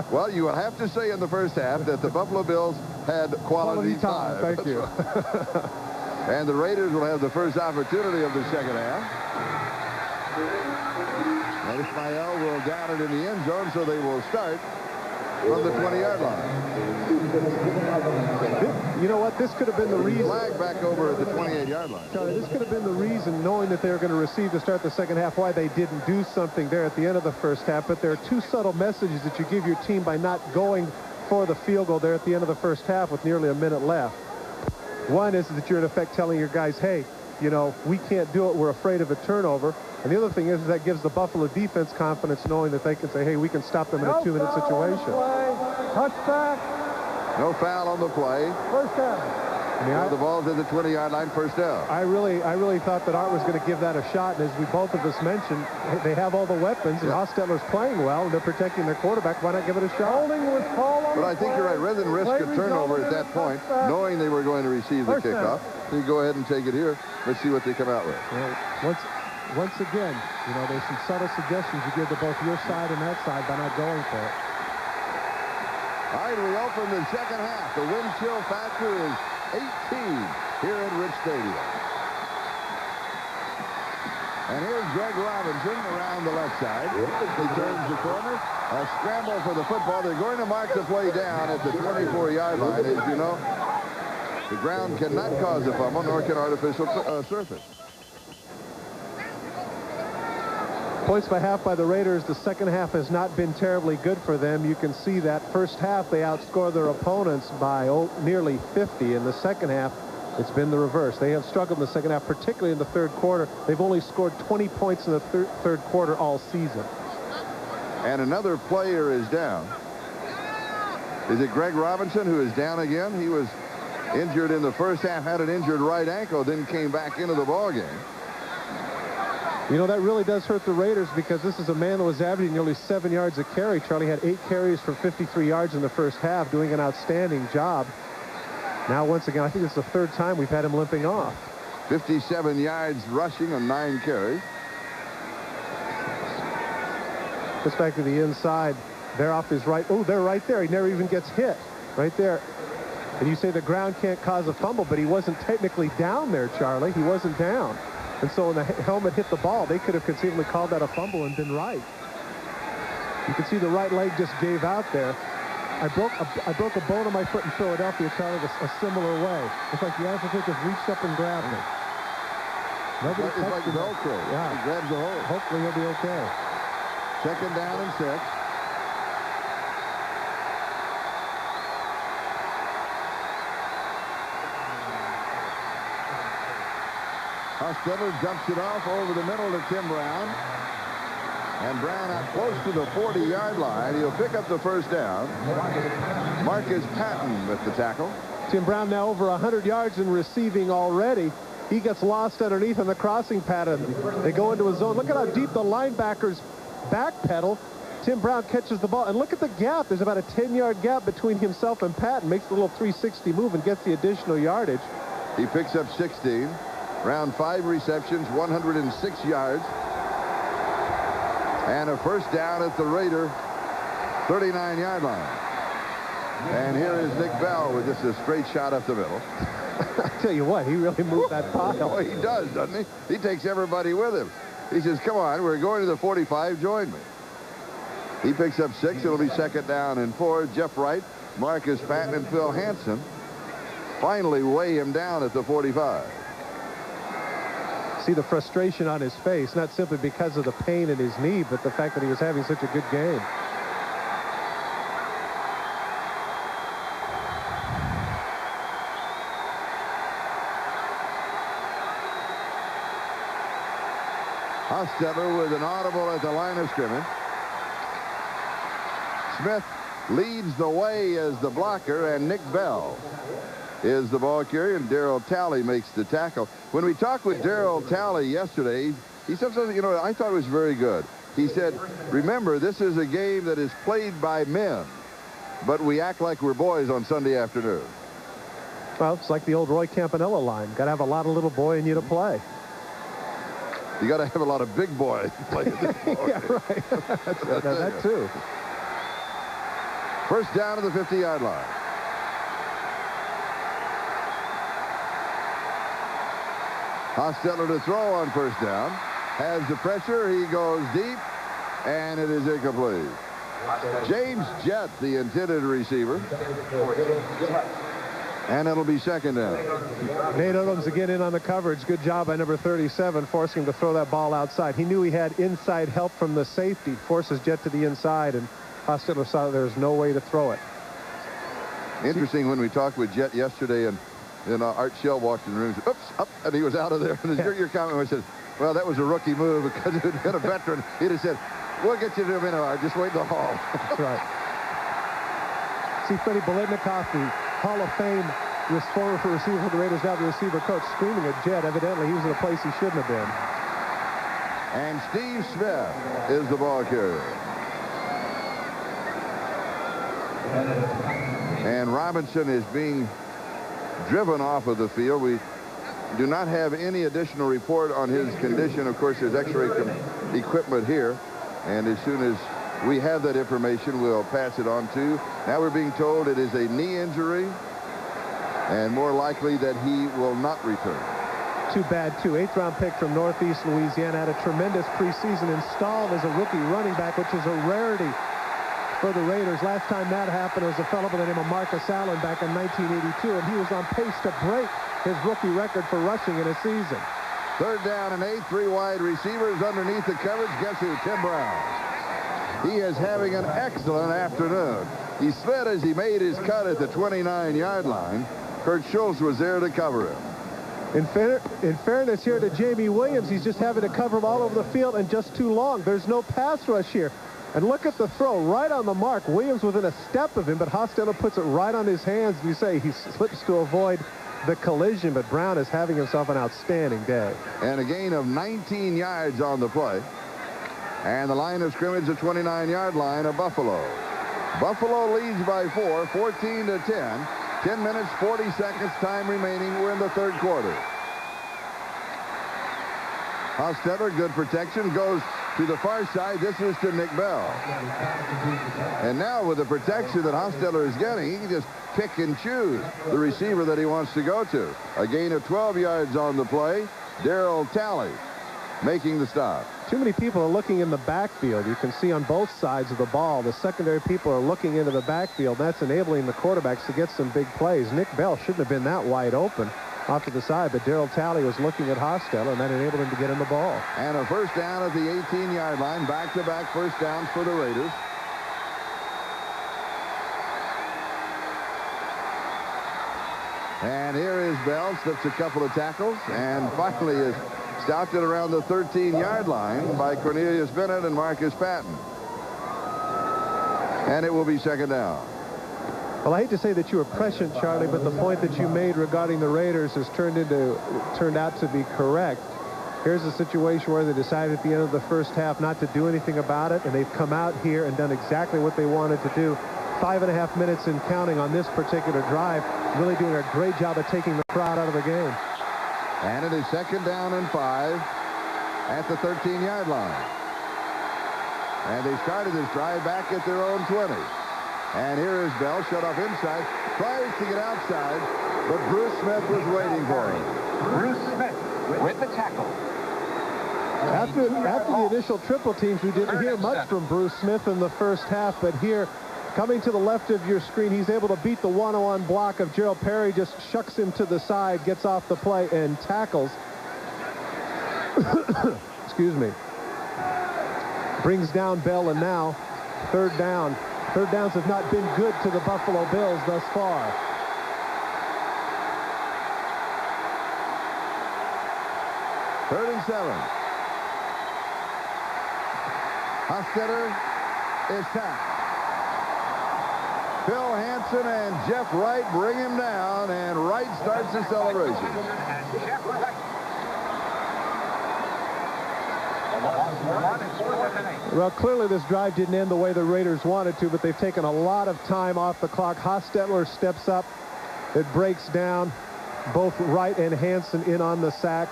Well, you will have to say in the first half that the Buffalo Bills had quality time. Thank you. And the Raiders will have the first opportunity of the second half. And Ismael will down it in the end zone, so they will start from the 20-yard line. You know what? This could have been the reason. Flag back over at the 28-yard line. Charlie, this could have been the reason, knowing that they were going to receive to start the second half, why they didn't do something there at the end of the first half. But there are two subtle messages that you give your team by not going for the field goal there at the end of the first half with nearly a minute left. One is that you're in effect telling your guys, hey, you know, we can't do it. We're afraid of a turnover. And the other thing is that gives the Buffalo defense confidence, knowing that they can say, hey, we can stop them in a 2-minute situation. Touchback. No foul on the play. First down. I mean, the ball's at the 20-yard line, first down. I really thought that Art was going to give that a shot. And as we both of us mentioned, they have all the weapons. And Hostetler's playing well, and they're protecting their quarterback. Why not give it a shot? Holding was called on. But I think you're right. Rather than risk a turnover at that point, knowing they were going to receive the kickoff, you go ahead and take it here. Let's see what they come out with. Well, once again, you know, there's some subtle suggestions you give to both your side and that side by not going for it. All right, we open the second half. The wind chill factor is 18 here at Rich Stadium. And here's Greg Robinson around the left side. He turns the corner. A scramble for the football. They're going to mark the play down at the 24-yard line. As you know, the ground cannot cause a fumble, nor can artificial surface. Points by half by the Raiders. The second half has not been terribly good for them. You can see that first half they outscored their opponents by nearly 50. In the second half, it's been the reverse. They have struggled in the second half, particularly in the third quarter. They've only scored 20 points in the third quarter all season. And another player is down. Is it Greg Robinson who is down again? He was injured in the first half, had an injured right ankle, then came back into the ball game. You know, that really does hurt the Raiders, because this is a man that was averaging nearly 7 yards a carry. Charlie had 8 carries for 53 yards in the first half, doing an outstanding job. Now, once again, I think it's the third time we've had him limping off. 57 yards rushing on 9 carries. Gets back to the inside. They're off his right. Oh, they're right there. He never even gets hit. Right there. And you say the ground can't cause a fumble, but he wasn't technically down there, Charlie. He wasn't down. And so when the helmet hit the ball, they could have conceivably called that a fumble and been right. You can see the right leg just gave out there. I broke a bone in my foot in Philadelphia, Charlie, a similar way. It's like the athlete just reached up and grabbed me. It's like Velcro. Yeah. He grabs the hole. Hopefully he'll be okay. Second down and 6. Hostetler dumps it off over the middle to Tim Brown. And Brown out close to the 40-yard line. He'll pick up the first down. Marcus Patton with the tackle. Tim Brown now over 100 yards in receiving already. He gets lost underneath on the crossing pattern. They go into a zone. Look at how deep the linebackers backpedal Tim Brown catches the ball, and look at the gap. There's about a 10-yard gap between himself and Patton. Makes a little 360 move and gets the additional yardage. He picks up 16. Round 5 receptions, 106 yards. And a first down at the Raider 39-yard line. And here is Nick Bell with just a straight shot up the middle. I tell you what, he really moved that pile. Oh, he does, doesn't he? He takes everybody with him. He says, come on, we're going to the 45, join me. He picks up 6. It'll be second down and 4. Jeff Wright, Marcus Patton, and Phil Hansen finally weigh him down at the 45. See the frustration on his face, not simply because of the pain in his knee, but the fact that he was having such a good game. Hostetler with an audible at the line of scrimmage. Smith leads the way as the blocker, and Nick Bell is the ball carrier, and Darryl Talley makes the tackle. When we talked with Darryl Talley yesterday, he said something, you know, I thought was very good. He said, remember, this is a game that is played by men, but we act like we're boys on Sunday afternoon. Well, it's like the old Roy Campanella line. Got to have a lot of little boy in you to play. You got to have a lot of big boys playing this ball. Yeah, right. that too. First down to the 50-yard line. Hostetler to throw on first down. Has the pressure. He goes deep, and it is incomplete. James Jett, the intended receiver. And it'll be second down. Nate Odums again in on the coverage. Good job by number 37, forcing him to throw that ball outside. He knew he had inside help from the safety. Forces Jett to the inside, and Hostetler saw there's no way to throw it. Interesting, when we talked with Jett yesterday, and Art Shell walked in the room and said, oops, up, and he was out of there. And your comment was, well, that was a rookie move, because if it had been a veteran, he'd have said, we'll get you to a minute, Art. Just wait in the hall. That's right. See Freddie Biletnikoff, the Hall of Fame former receiver for the Raiders, now the receiver coach, screaming at Jett. Evidently, he was in a place he shouldn't have been. And Steve Smith is the ball carrier. And Robinson is being driven off of the field. We do not have any additional report on his condition. Of course, there's x-ray equipment here. And as soon as we have that information, we'll pass it on to. Now we're being told it is a knee injury, and more likely that he will not return. Too bad, too. 8th-round pick from Northeast Louisiana. Had a tremendous preseason, installed as a rookie running back, which is a rarity for the Raiders. Last time that happened was a fellow by the name of Marcus Allen back in 1982, and he was on pace to break his rookie record for rushing in a season. Third down and 8, 3 wide receivers underneath the coverage. Guess who? Tim Brown. He is having an excellent afternoon. He slid as he made his cut at the 29-yard line. Kurt Schultz was there to cover him. In fairness here to Jamie Williams, he's just having to cover him all over the field and just too long. There's no pass rush here. And look at the throw right on the mark. Williams within a step of him, but Hostetler puts it right on his hands. You say he slips to avoid the collision, but Brown is having himself an outstanding day. And a gain of 19 yards on the play. And the line of scrimmage, the 29-yard line of Buffalo. Buffalo leads by 4, 14 to 10. 10 minutes, 40 seconds, time remaining. We're in the third quarter. Hostetler, good protection, goes to the far side. This is to Nick Bell. And now with the protection that Hostetler is getting, he can just pick and choose the receiver that he wants to go to. A gain of 12 yards on the play. Darryl Talley making the stop. Too many people are looking in the backfield. You can see on both sides of the ball, the secondary people are looking into the backfield. That's enabling the quarterbacks to get some big plays. Nick Bell shouldn't have been that wide open off to the side, but Darryl Talley was looking at Hostetler, and that enabled him to get him the ball. And a first down at the 18-yard line. Back-to-back first downs for the Raiders. And here is Bell, slips a couple of tackles, and finally is stopped at around the 13-yard line by Cornelius Bennett and Marcus Patton. And it will be second down. Well, I hate to say that you were prescient, Charlie, but the point that you made regarding the Raiders has turned out to be correct. Here's a situation where they decided at the end of the first half not to do anything about it, and they've come out here and done exactly what they wanted to do. 5.5 minutes and counting on this particular drive. Really doing a great job of taking the crowd out of the game. And it is 2nd down and 5 at the 13-yard line. And they started this drive back at their own 20. And here is Bell, shut off inside, tries to get outside, but Bruce Smith was waiting for him. Bruce Smith with the tackle. After the initial triple teams, we didn't hear much from Bruce Smith in the first half, but here, coming to the left of your screen, he's able to beat the one-on-one block of Gerald Perry, just shucks him to the side, gets off the play, and tackles. Excuse me. Brings down Bell, and now 3rd down. 3rd downs have not been good to the Buffalo Bills thus far. Third and 7. Hostetter is tapped. Phil Hansen and Jeff Wright bring him down, and Wright starts the celebration. Well, clearly this drive didn't end the way the Raiders wanted to, but they've taken a lot of time off the clock. Hostetler steps up. It breaks down. Both Wright and Hansen in on the sack.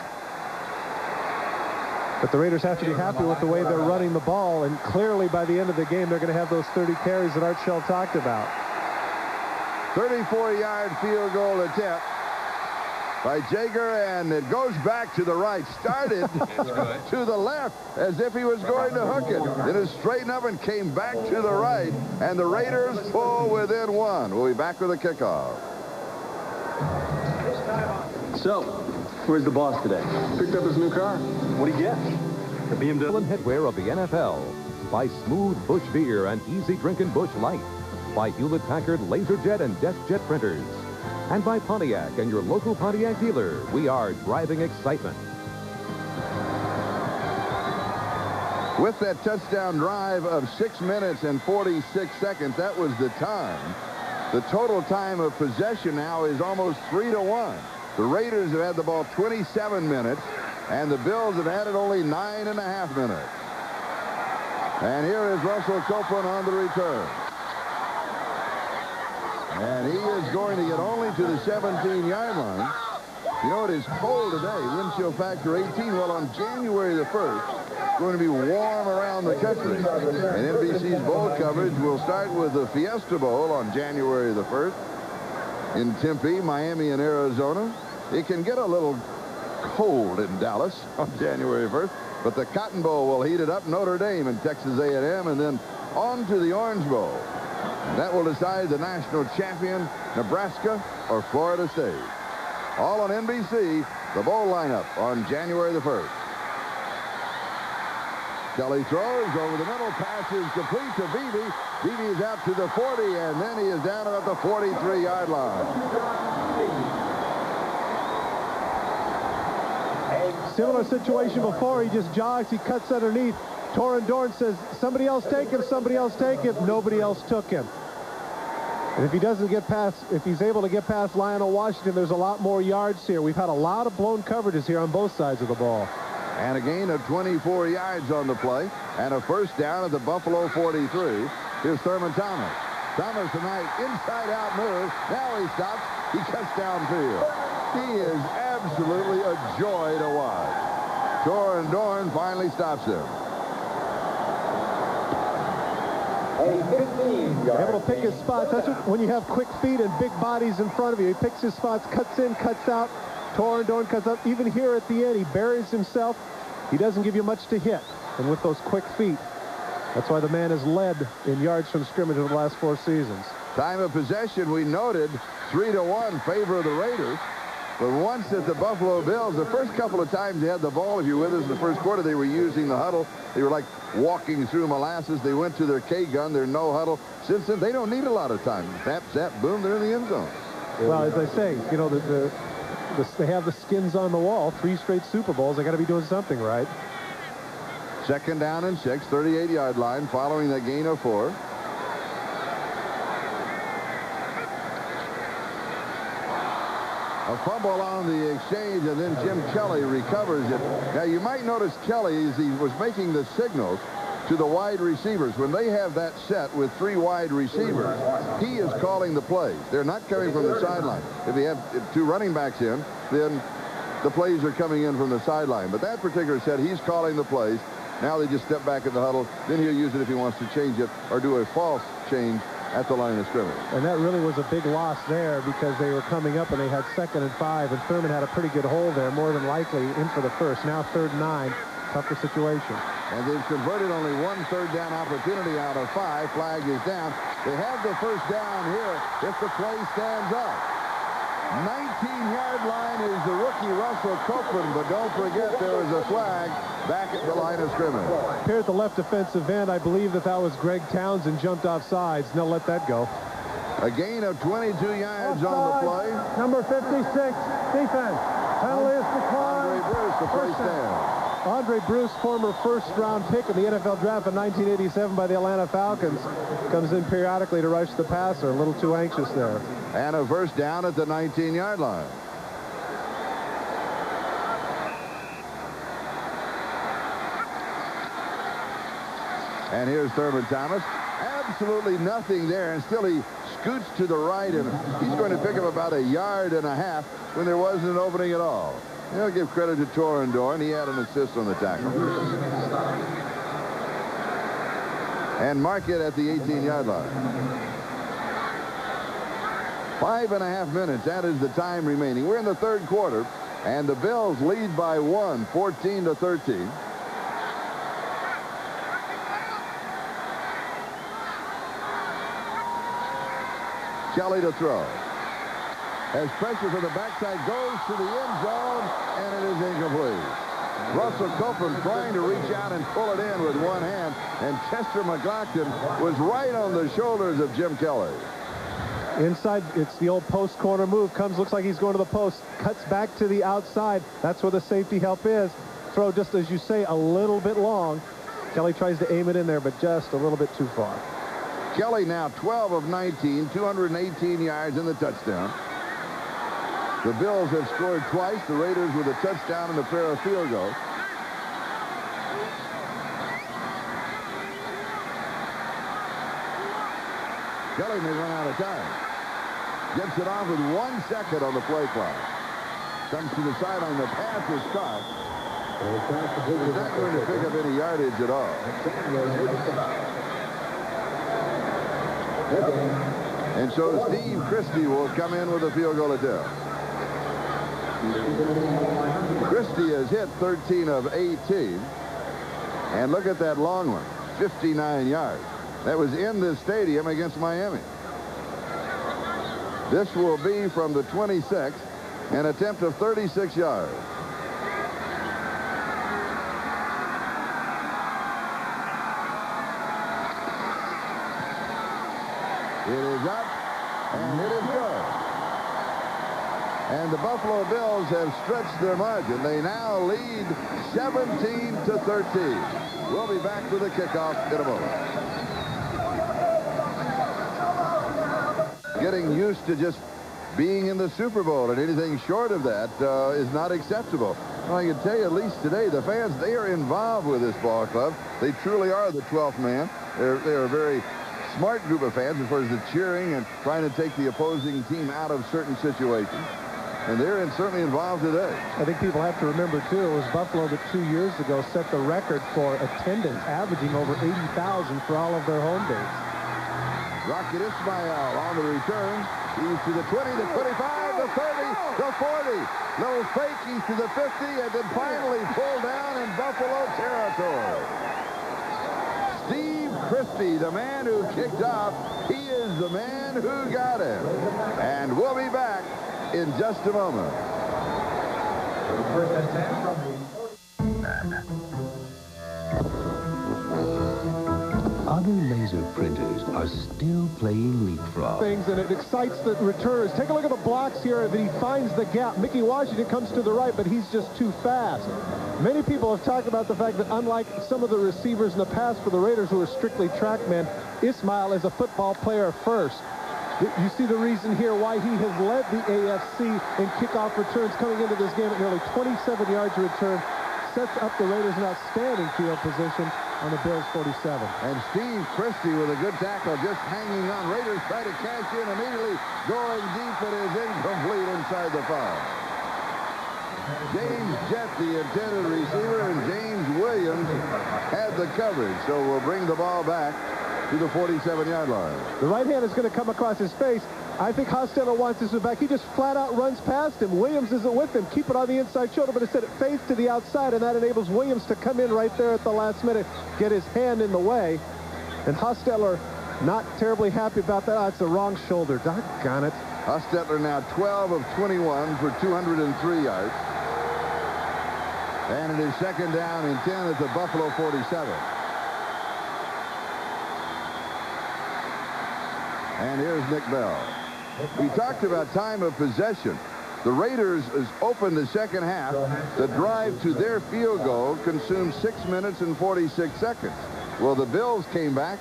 But the Raiders have to be happy with the way they're running the ball, and clearly by the end of the game they're going to have those 30 carries that Art Shell talked about. 34-yard field goal attempt by Jaeger, and it goes back to the right. Started to the left as if he was going to hook it. Then it straightened up and came back to the right, and the Raiders pull within 1. We'll be back with a kickoff. So, where's the boss today? Picked up his new car. What'd he get? The BMW. Headwear of the NFL. By Smooth Bush Beer and Easy Drinking Bush Light. By Hewlett-Packard LaserJet and DeskJet printers. And by Pontiac and your local Pontiac dealer. We are driving excitement. With that touchdown drive of 6 minutes and 46 seconds, that was the time. The total time of possession now is almost 3-1. The Raiders have had the ball 27 minutes, and the Bills have had it only 9.5 minutes. And here is Russell Copeland on the return. And he is going to get only to the 17-yard line. You know, it is cold today. Wind chill factor 18. Well, on January the 1st, it's going to be warm around the country. And NBC's bowl coverage will start with the Fiesta Bowl on January the 1st in Tempe, Miami, and Arizona. It can get a little cold in Dallas on January 1st, but the Cotton Bowl will heat it up. Notre Dame and Texas A&M, and then on to the Orange Bowl. And that will decide the national champion, Nebraska or Florida State. All on NBC, the bowl lineup on January the 1st. Kelly throws over the middle, passes complete to Beebe. Beebe is out to the 40, and then he is down about the 43-yard line. Similar situation before. He just jogs. He cuts underneath. Torin Dorn says, somebody else take him, somebody else take him. Nobody else took him. And if he doesn't get past, if he's able to get past Lionel Washington, there's a lot more yards here. We've had a lot of blown coverages here on both sides of the ball. And a gain of 24 yards on the play, and a first down at the Buffalo 43. Here's Thurman Thomas. Thomas tonight, inside-out move. Now he stops. He cuts downfield. He is absolutely a joy to watch. Torin Dorn finally stops him. Able to pick his spots. That's when you have quick feet and big bodies in front of you. He picks his spots, cuts in, cuts out. Torin Dorn cuts up. Even here at the end, he buries himself. He doesn't give you much to hit. And with those quick feet, that's why the man has led in yards from scrimmage over the last 4 seasons. Time of possession, we noted 3-1 favor of the Raiders. But once at the Buffalo Bills, the first couple of times they had the ball, if you were with us in the first quarter, they were using the huddle. They were like walking through molasses. They went to their K-gun, their no huddle. Since then, they don't need a lot of time. Zap, zap, boom, they're in the end zone. Well, as I say, you know, they have the skins on the wall. 3 straight Super Bowls. They got to be doing something right. 2nd down and 6, 38-yard line following that gain of 4. A fumble on the exchange, and then Jim Kelly recovers it. Now, you might notice Kelly, as he was making the signals to the wide receivers, when they have that set with 3 wide receivers, he is calling the plays. They're not coming from the sideline. If they have 2 running backs in, then the plays are coming in from the sideline. But that particular set, he's calling the plays. Now they just step back in the huddle. Then he'll use it if he wants to change it or do a false change at the line of scrimmage. And that really was a big loss there because they were coming up and they had 2nd and 5, and Thurman had a pretty good hold there, more than likely in for the first. Now 3rd and 9, tougher situation. And they've converted only 1 third down opportunity out of 5. Flag is down. They have the first down here if the play stands up. 19-yard line is the rookie Russell Copeland, but don't forget there was a flag back at the line of scrimmage. Here at the left defensive end, I believe that was Greg Townsend jumped off sides. They'll let that go. A gain of 22 yards on the play. Number 56, defense. Penalty is declined. Andre Bruce, the first down. Andre Bruce, former first-round pick in the NFL draft in 1987 by the Atlanta Falcons, comes in periodically to rush the passer. A little too anxious there. And a first down at the 19-yard line. And here's Thurman Thomas. Absolutely nothing there, and still he scoots to the right, and he's going to pick up about 1.5 yards when there wasn't an opening at all. I'll give credit to Torin Dorn. He had an assist on the tackle. And mark it at the 18-yard line. 5.5 minutes. That is the time remaining. We're in the 3rd quarter, and the Bills lead by 1, 14-13. Kelly to throw. As pressure from the backside goes to the end zone, and it is incomplete. Russell Copeland trying to reach out and pull it in with one hand, and Chester McLaughlin was right on the shoulders of Jim Kelly. Inside, it's the old post corner move. Comes, looks like he's going to the post. Cuts back to the outside. That's where the safety help is. Throw, just as you say, a little bit long. Kelly tries to aim it in there, but just a little bit too far. Kelly now 12 of 19, 218 yards in the touchdown. The Bills have scored twice. The Raiders with a touchdown and a pair of field goals. Kelly may run out of time. Gets it off with 1 second on the play clock. Comes to the sideline. The pass is caught. He's not going to pick up any yardage at all. And so Steve Christie will come in with a field goal attempt. Christie has hit 13 of 18. And look at that long one, 59 yards. That was in this stadium against Miami. This will be from the 26, an attempt of 36 yards. It is up, and it is good. And the Buffalo Bills have stretched their margin. They now lead 17-13. We'll be back with the kickoff in a moment. Getting used to just being in the Super Bowl, and anything short of that is not acceptable. Well, I can tell you, at least today, the fans, they are involved with this ball club. They truly are the 12th man. They're a very smart group of fans as far as the cheering and trying to take the opposing team out of certain situations. And they're certainly involved today. I think people have to remember, too, it was Buffalo that 2 years ago set the record for attendance, averaging over 80,000 for all of their home days. Rocket Ismail on the return. He's to the 20, the 25, the 30, the 40. Little fake, he's to the 50, and then finally pulled down in Buffalo territory. Steve Christie, the man who kicked off, he is the man who got him. And we'll be back in just a moment. Other laser printers are still playing leapfrog. Things, and it excites the returners. Take a look at the blocks here that he finds the gap. Mickey Washington comes to the right, but he's just too fast. Many people have talked about the fact that unlike some of the receivers in the past for the Raiders who are strictly track men, Ismail is a football player first. You see the reason here why he has led the AFC in kickoff returns coming into this game at nearly 27 yards a return. Sets up the Raiders an outstanding field position on the Bills' 47. And Steve Christie with a good tackle, just hanging on. Raiders try to cash in immediately, going deep. It is incomplete inside the 5. James Jett, the intended receiver, and James Williams had the coverage. So we'll bring the ball back to the 47-yard line. The right hand is going to come across his face. I think Hostetler wants this one back. He just flat out runs past him. Williams isn't with him. Keep it on the inside shoulder, but instead it fades to the outside, and that enables Williams to come in right there at the last minute, get his hand in the way. And Hostetler not terribly happy about that. Oh, it's the wrong shoulder. Doggone it. Hostetler now 12 of 21 for 203 yards. And it is second down and 10 at the Buffalo 47. And here's Nick Bell. We talked about time of possession. The Raiders has opened the second half. The drive to their field goal consumed 6 minutes and 46 seconds. Well, the Bills came back,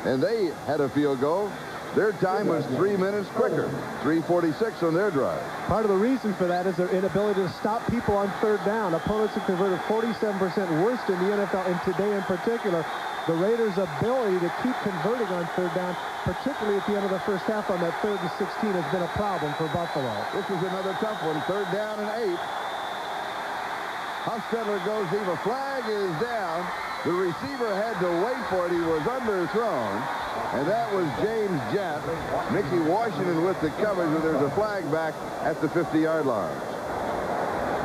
and they had a field goal. Their time was 3 minutes quicker, 3:46 on their drive. Part of the reason for that is their inability to stop people on third down. Opponents have converted 47% worst in the NFL, and today in particular, the Raiders' ability to keep converting on third down, particularly at the end of the first half on that 3rd and 16, has been a problem for Buffalo. This is another tough one, 3rd down and 8. Hostetler goes deep. A flag is down. The receiver had to wait for it. He was underthrown. And that was James Jett. Mickey Washington with the coverage, but there's a flag back at the 50-yard line.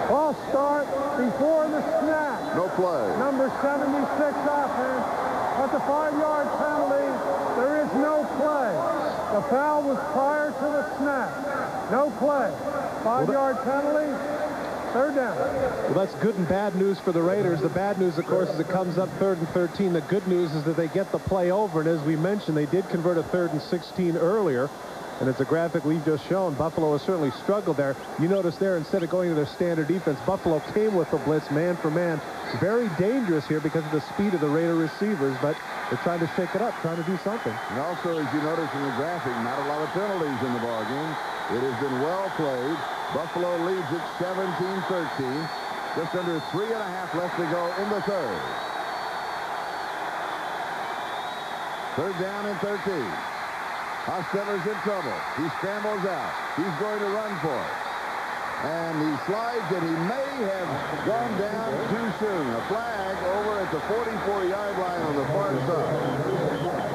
Ball start before the snap. No play. Number 76 offense. That's a 5-yard penalty. There is no play. The foul was prior to the snap. No play. 5-yard penalty. 3rd down. Well, that's good and bad news for the Raiders. The bad news, of course, is it comes up 3rd and 13. The good news is that they get the play over. And as we mentioned, they did convert a 3rd and 16 earlier. And as a graphic we've just shown, Buffalo has certainly struggled there. You notice there, instead of going to their standard defense, Buffalo came with the blitz man for man. Very dangerous here because of the speed of the Raider receivers, but they're trying to shake it up, trying to do something. And also, as you notice in the graphic, not a lot of penalties in the ballgame. It has been well played. Buffalo leads it 17-13. Just under 3.5 left to go in the 3rd. 3rd down and 13. Hostetler's in trouble. He scrambles out. He's going to run for it. And he slides, and he may have gone down too soon. A flag over at the 44-yard line on the far side.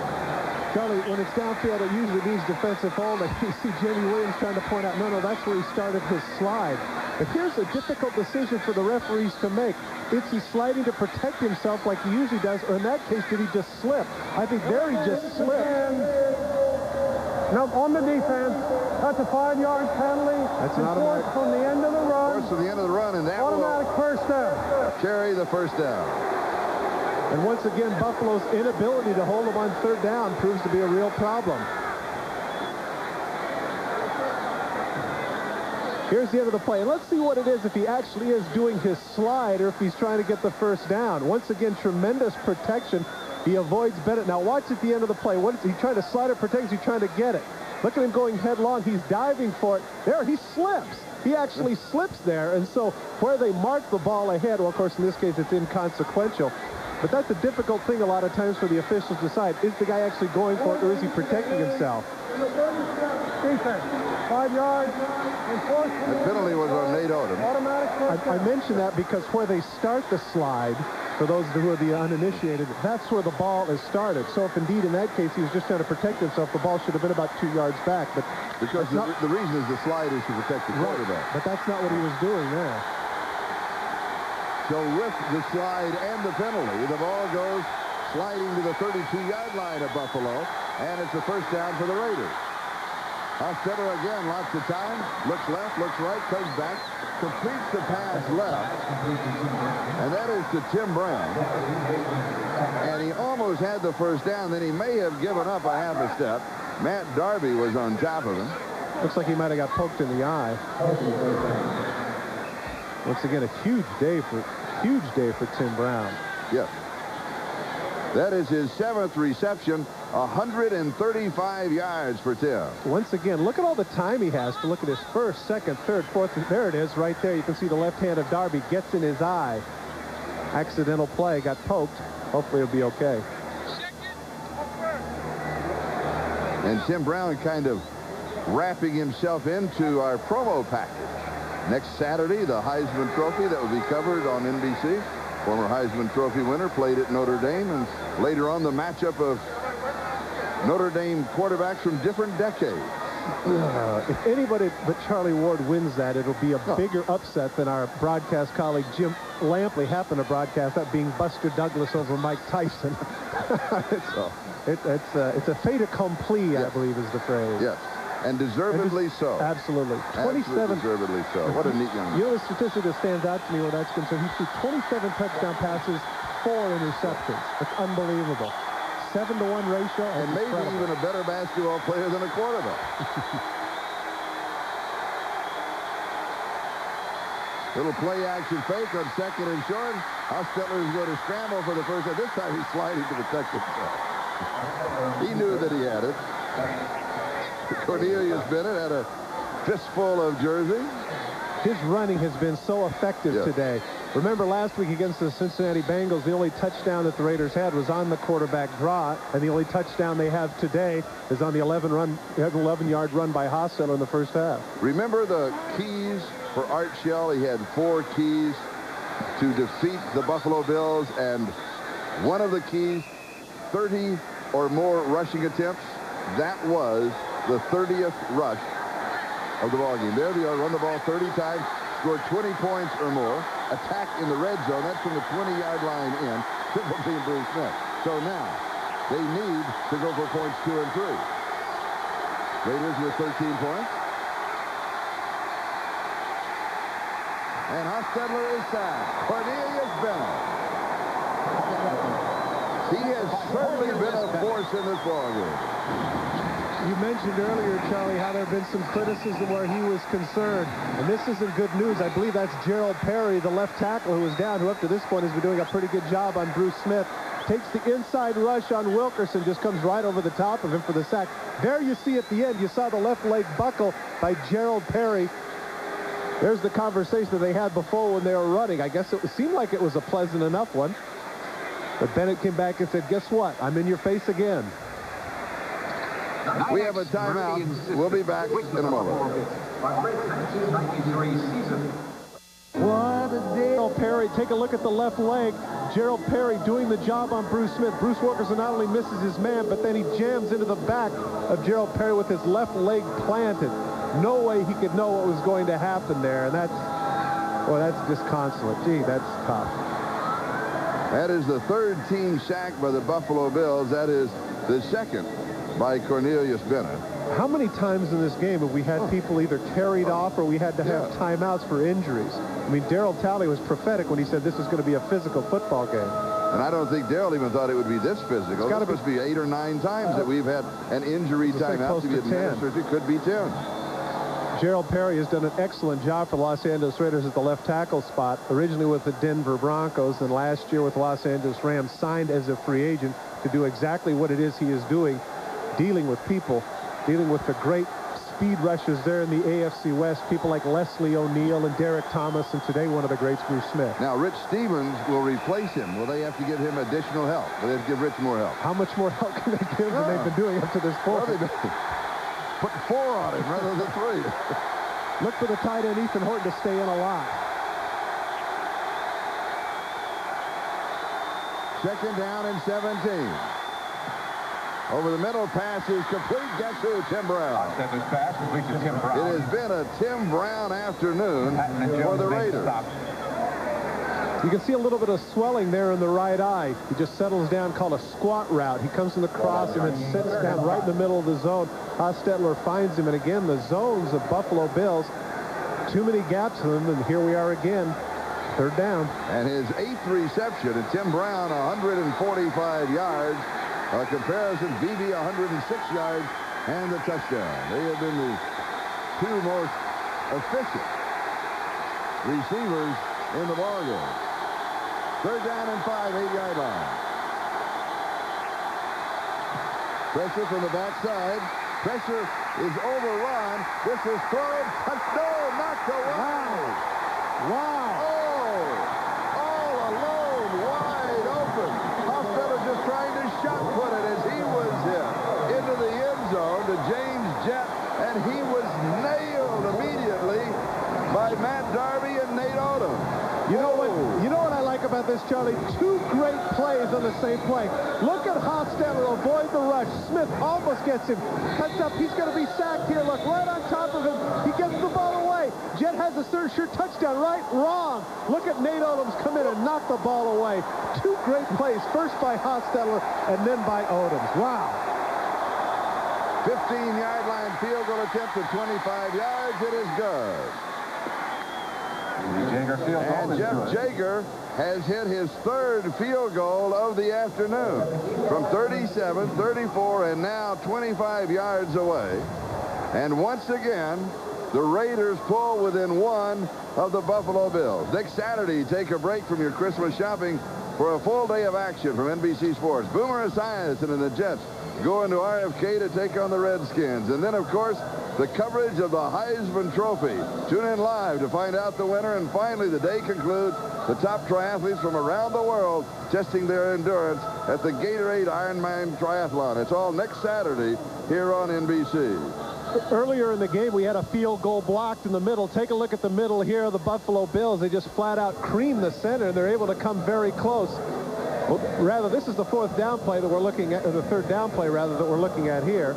Charlie, when it's downfield, it usually means defensive hold. And you see Jamie Williams trying to point out, no, that's where he started his slide. But here's a difficult decision for the referees to make. Is he sliding to protect himself like he usually does, or in that case, did he just slip? I think there he just slipped. No, on the defense. That's a 5-yard penalty. That's an automatic. From the end of the run. From the end of the run, and that automatic first down. Carry the first down. And once again, Buffalo's inability to hold them on 3rd down proves to be a real problem. Here's the end of the play. And let's see what it is if he actually is doing his slide or if he's trying to get the first down. Once again, tremendous protection. He avoids Bennett. Now watch at the end of the play. What is he trying to slide or protect? Is he trying to get it? Look at him going headlong. He's diving for it. There, he slips. He actually slips there. And so where they mark the ball ahead, well, of course, in this case, it's inconsequential. But that's a difficult thing a lot of times for the officials to decide. Is the guy actually going for it, or is he protecting himself? Defense, 5 yards. The penalty was on Nate Odom. I mention that because where they start the slide, for those who are the uninitiated, that's where the ball is started. So if indeed in that case he was just trying to protect himself, the ball should have been about 2 yards back. But because the reason is the slide is to protect the quarterback. But that's not what he was doing there. So with the slide and the penalty, the ball goes sliding to the 32-yard line of Buffalo, and it's a first down for the Raiders. Hostetler again, lots of time, looks left, looks right, comes back, completes the pass left, and that is to Tim Brown. And he almost had the first down, then he may have given up a half a step. Matt Darby was on top of him. Looks like he might have got poked in the eye. Once again, a huge day for Tim Brown. Yes. That is his 7th reception, 135 yards for Tim. Once again, look at all the time he has to look at his first, second, third, fourth. There it is right there. You can see the left hand of Darby gets in his eye. Accidental play, got poked. Hopefully it'll be okay. And Tim Brown kind of wrapping himself into our promo package. Next Saturday, the Heisman Trophy that will be covered on NBC. Former Heisman Trophy winner played at Notre Dame, and later on the matchup of Notre Dame quarterbacks from different decades. If anybody but Charlie Ward wins that, it'll be a bigger upset than our broadcast colleague Jim Lampley happened to broadcast, that being Buster Douglas over Mike Tyson. It's a fait accompli, yes. I believe is the phrase. Yes, and deservedly so. Absolutely. 27. Deservedly so. What a neat young man. You know the statistic that stands out to me where that's concerned? He threw 27 touchdown passes, 4 interceptions. It's unbelievable. 7-to-1 ratio. And maybe incredible. even a better basketball player than a quarterback. Little play action fake on second and short. Hostetler is going to scramble for the first time. This time he's sliding to protect himself. He knew that he had it. Cornelius Bennett had a fistful of jersey. His running has been so effective today. Remember last week against the Cincinnati Bengals, the only touchdown that the Raiders had was on the quarterback draw, and the only touchdown they have today is on the 11-yard run by Hostetler in the first half. Remember the keys for Art Shell? He had 4 keys to defeat the Buffalo Bills, and one of the keys, 30 or more rushing attempts. That was the 30th rush of the ball game. There they are, run the ball 30 times, score 20 points or more, attack in the red zone. That's from the 20-yard line in. Triple team Bruce Smith. So now they need to go for points 2 and 3. Raiders with 13 points. And Hostetler is sacked. Cornelius Bennett. He has certainly been a force in this ballgame. You mentioned earlier, Charlie, how there have been some criticism where he was concerned. And this isn't good news. I believe that's Gerald Perry, the left tackle, who was down, who up to this point has been doing a pretty good job on Bruce Smith. Takes the inside rush on Wilkerson, just comes right over the top of him for the sack. There you see at the end, you saw the left leg buckle by Gerald Perry. There's the conversation that they had before when they were running. I guess it seemed like it was a pleasant enough one. But Bennett came back and said, guess what? I'm in your face again. We have a timeout. We'll be back in a moment. What a Gerald Perry. Take a look at the left leg. Gerald Perry doing the job on Bruce Smith. Bruce Wilkerson not only misses his man, but then he jams into the back of Gerald Perry with his left leg planted. No way he could know what was going to happen there. And that's disconsolate. Gee, that's tough. That is the 3rd team sack by the Buffalo Bills. That is the 2nd by Cornelius Bennett. How many times in this game have we had people either carried off or we had to have timeouts for injuries? I mean, Darryl Talley was prophetic when he said this was going to be a physical football game. And I don't think Darryl even thought it would be this physical. It's supposed to be 8 or 9 times that we've had an injury timeout to be administered. It could be 10. Gerald Perry has done an excellent job for the Los Angeles Raiders at the left tackle spot, originally with the Denver Broncos, and last year with the Los Angeles Rams, signed as a free agent to do exactly what it is he is doing, dealing with people, dealing with the great speed rushers there in the AFC West, people like Leslie O'Neal and Derek Thomas, and today one of the greats, Bruce Smith. Now, Rich Stevens will replace him. Will they have to give him additional help? Will they have to give Rich more help? How much more help can they give than they've been doing up to this point? Well, put 4 on him rather than 3. Look for the tight end Ethan Horton to stay in a lot. 2nd down and 17. Over the middle, pass is complete. Guess who? Tim Brown. This pass complete to Tim Brown. It has been a Tim Brown afternoon for the Raiders. You can see a little bit of swelling there in the right eye. He just settles down, called a squat route. He comes from the cross and then sits down right in the middle of the zone. Hostetler finds him, and again, the zones of Buffalo Bills, too many gaps in them, and here we are again, 3rd down. And his 8th reception, and Tim Brown 145 yards. A comparison, BB 106 yards and the touchdown. They have been the 2 most efficient receivers in the ballgame. 3rd down and 5, 8-yard line. Pressure from the backside. Pressure is overrun. This is thrown. Touchdown. Knocked away. Wow. Oh, all alone, wide open. Hostetler just trying to shot put it as he was hit into the end zone to James Jett, and he was nailed immediately by Matt Darby and Nate Odom. You know what I like about this, Charlie? Two great plays on the same play. Look at Hostetler avoid the rush. Smith almost gets him. Cuts up. He's going to be sacked here. Look, right on top of him. He gets the ball away. Jett has a sure touchdown, right? Wrong. Look at Nate Odoms come in and knock the ball away. Two great plays. First by Hostetler and then by Odoms. Wow. 15-yard line field goal attempt at 25 yards. It is good. And Jeff Jaeger has hit his third field goal of the afternoon from 37, 34, and now 25 yards away. And once again, the Raiders pull within one of the Buffalo Bills. Next Saturday, take a break from your Christmas shopping for a full day of action from NBC Sports. Boomer Esiason and the Jets go into RFK to take on the Redskins. And then, of course, the coverage of the Heisman Trophy. Tune in live to find out the winner. And finally, the day concludes the top triathletes from around the world testing their endurance at the Gatorade Ironman Triathlon. It's all next Saturday here on NBC. Earlier in the game, we had a field goal blocked in the middle. Take a look at the middle here of the Buffalo Bills. They just flat out cream the center, and they're able to come very close. Well, rather, this is the fourth down play that we're looking at, or the third down play, rather, that we're looking at here.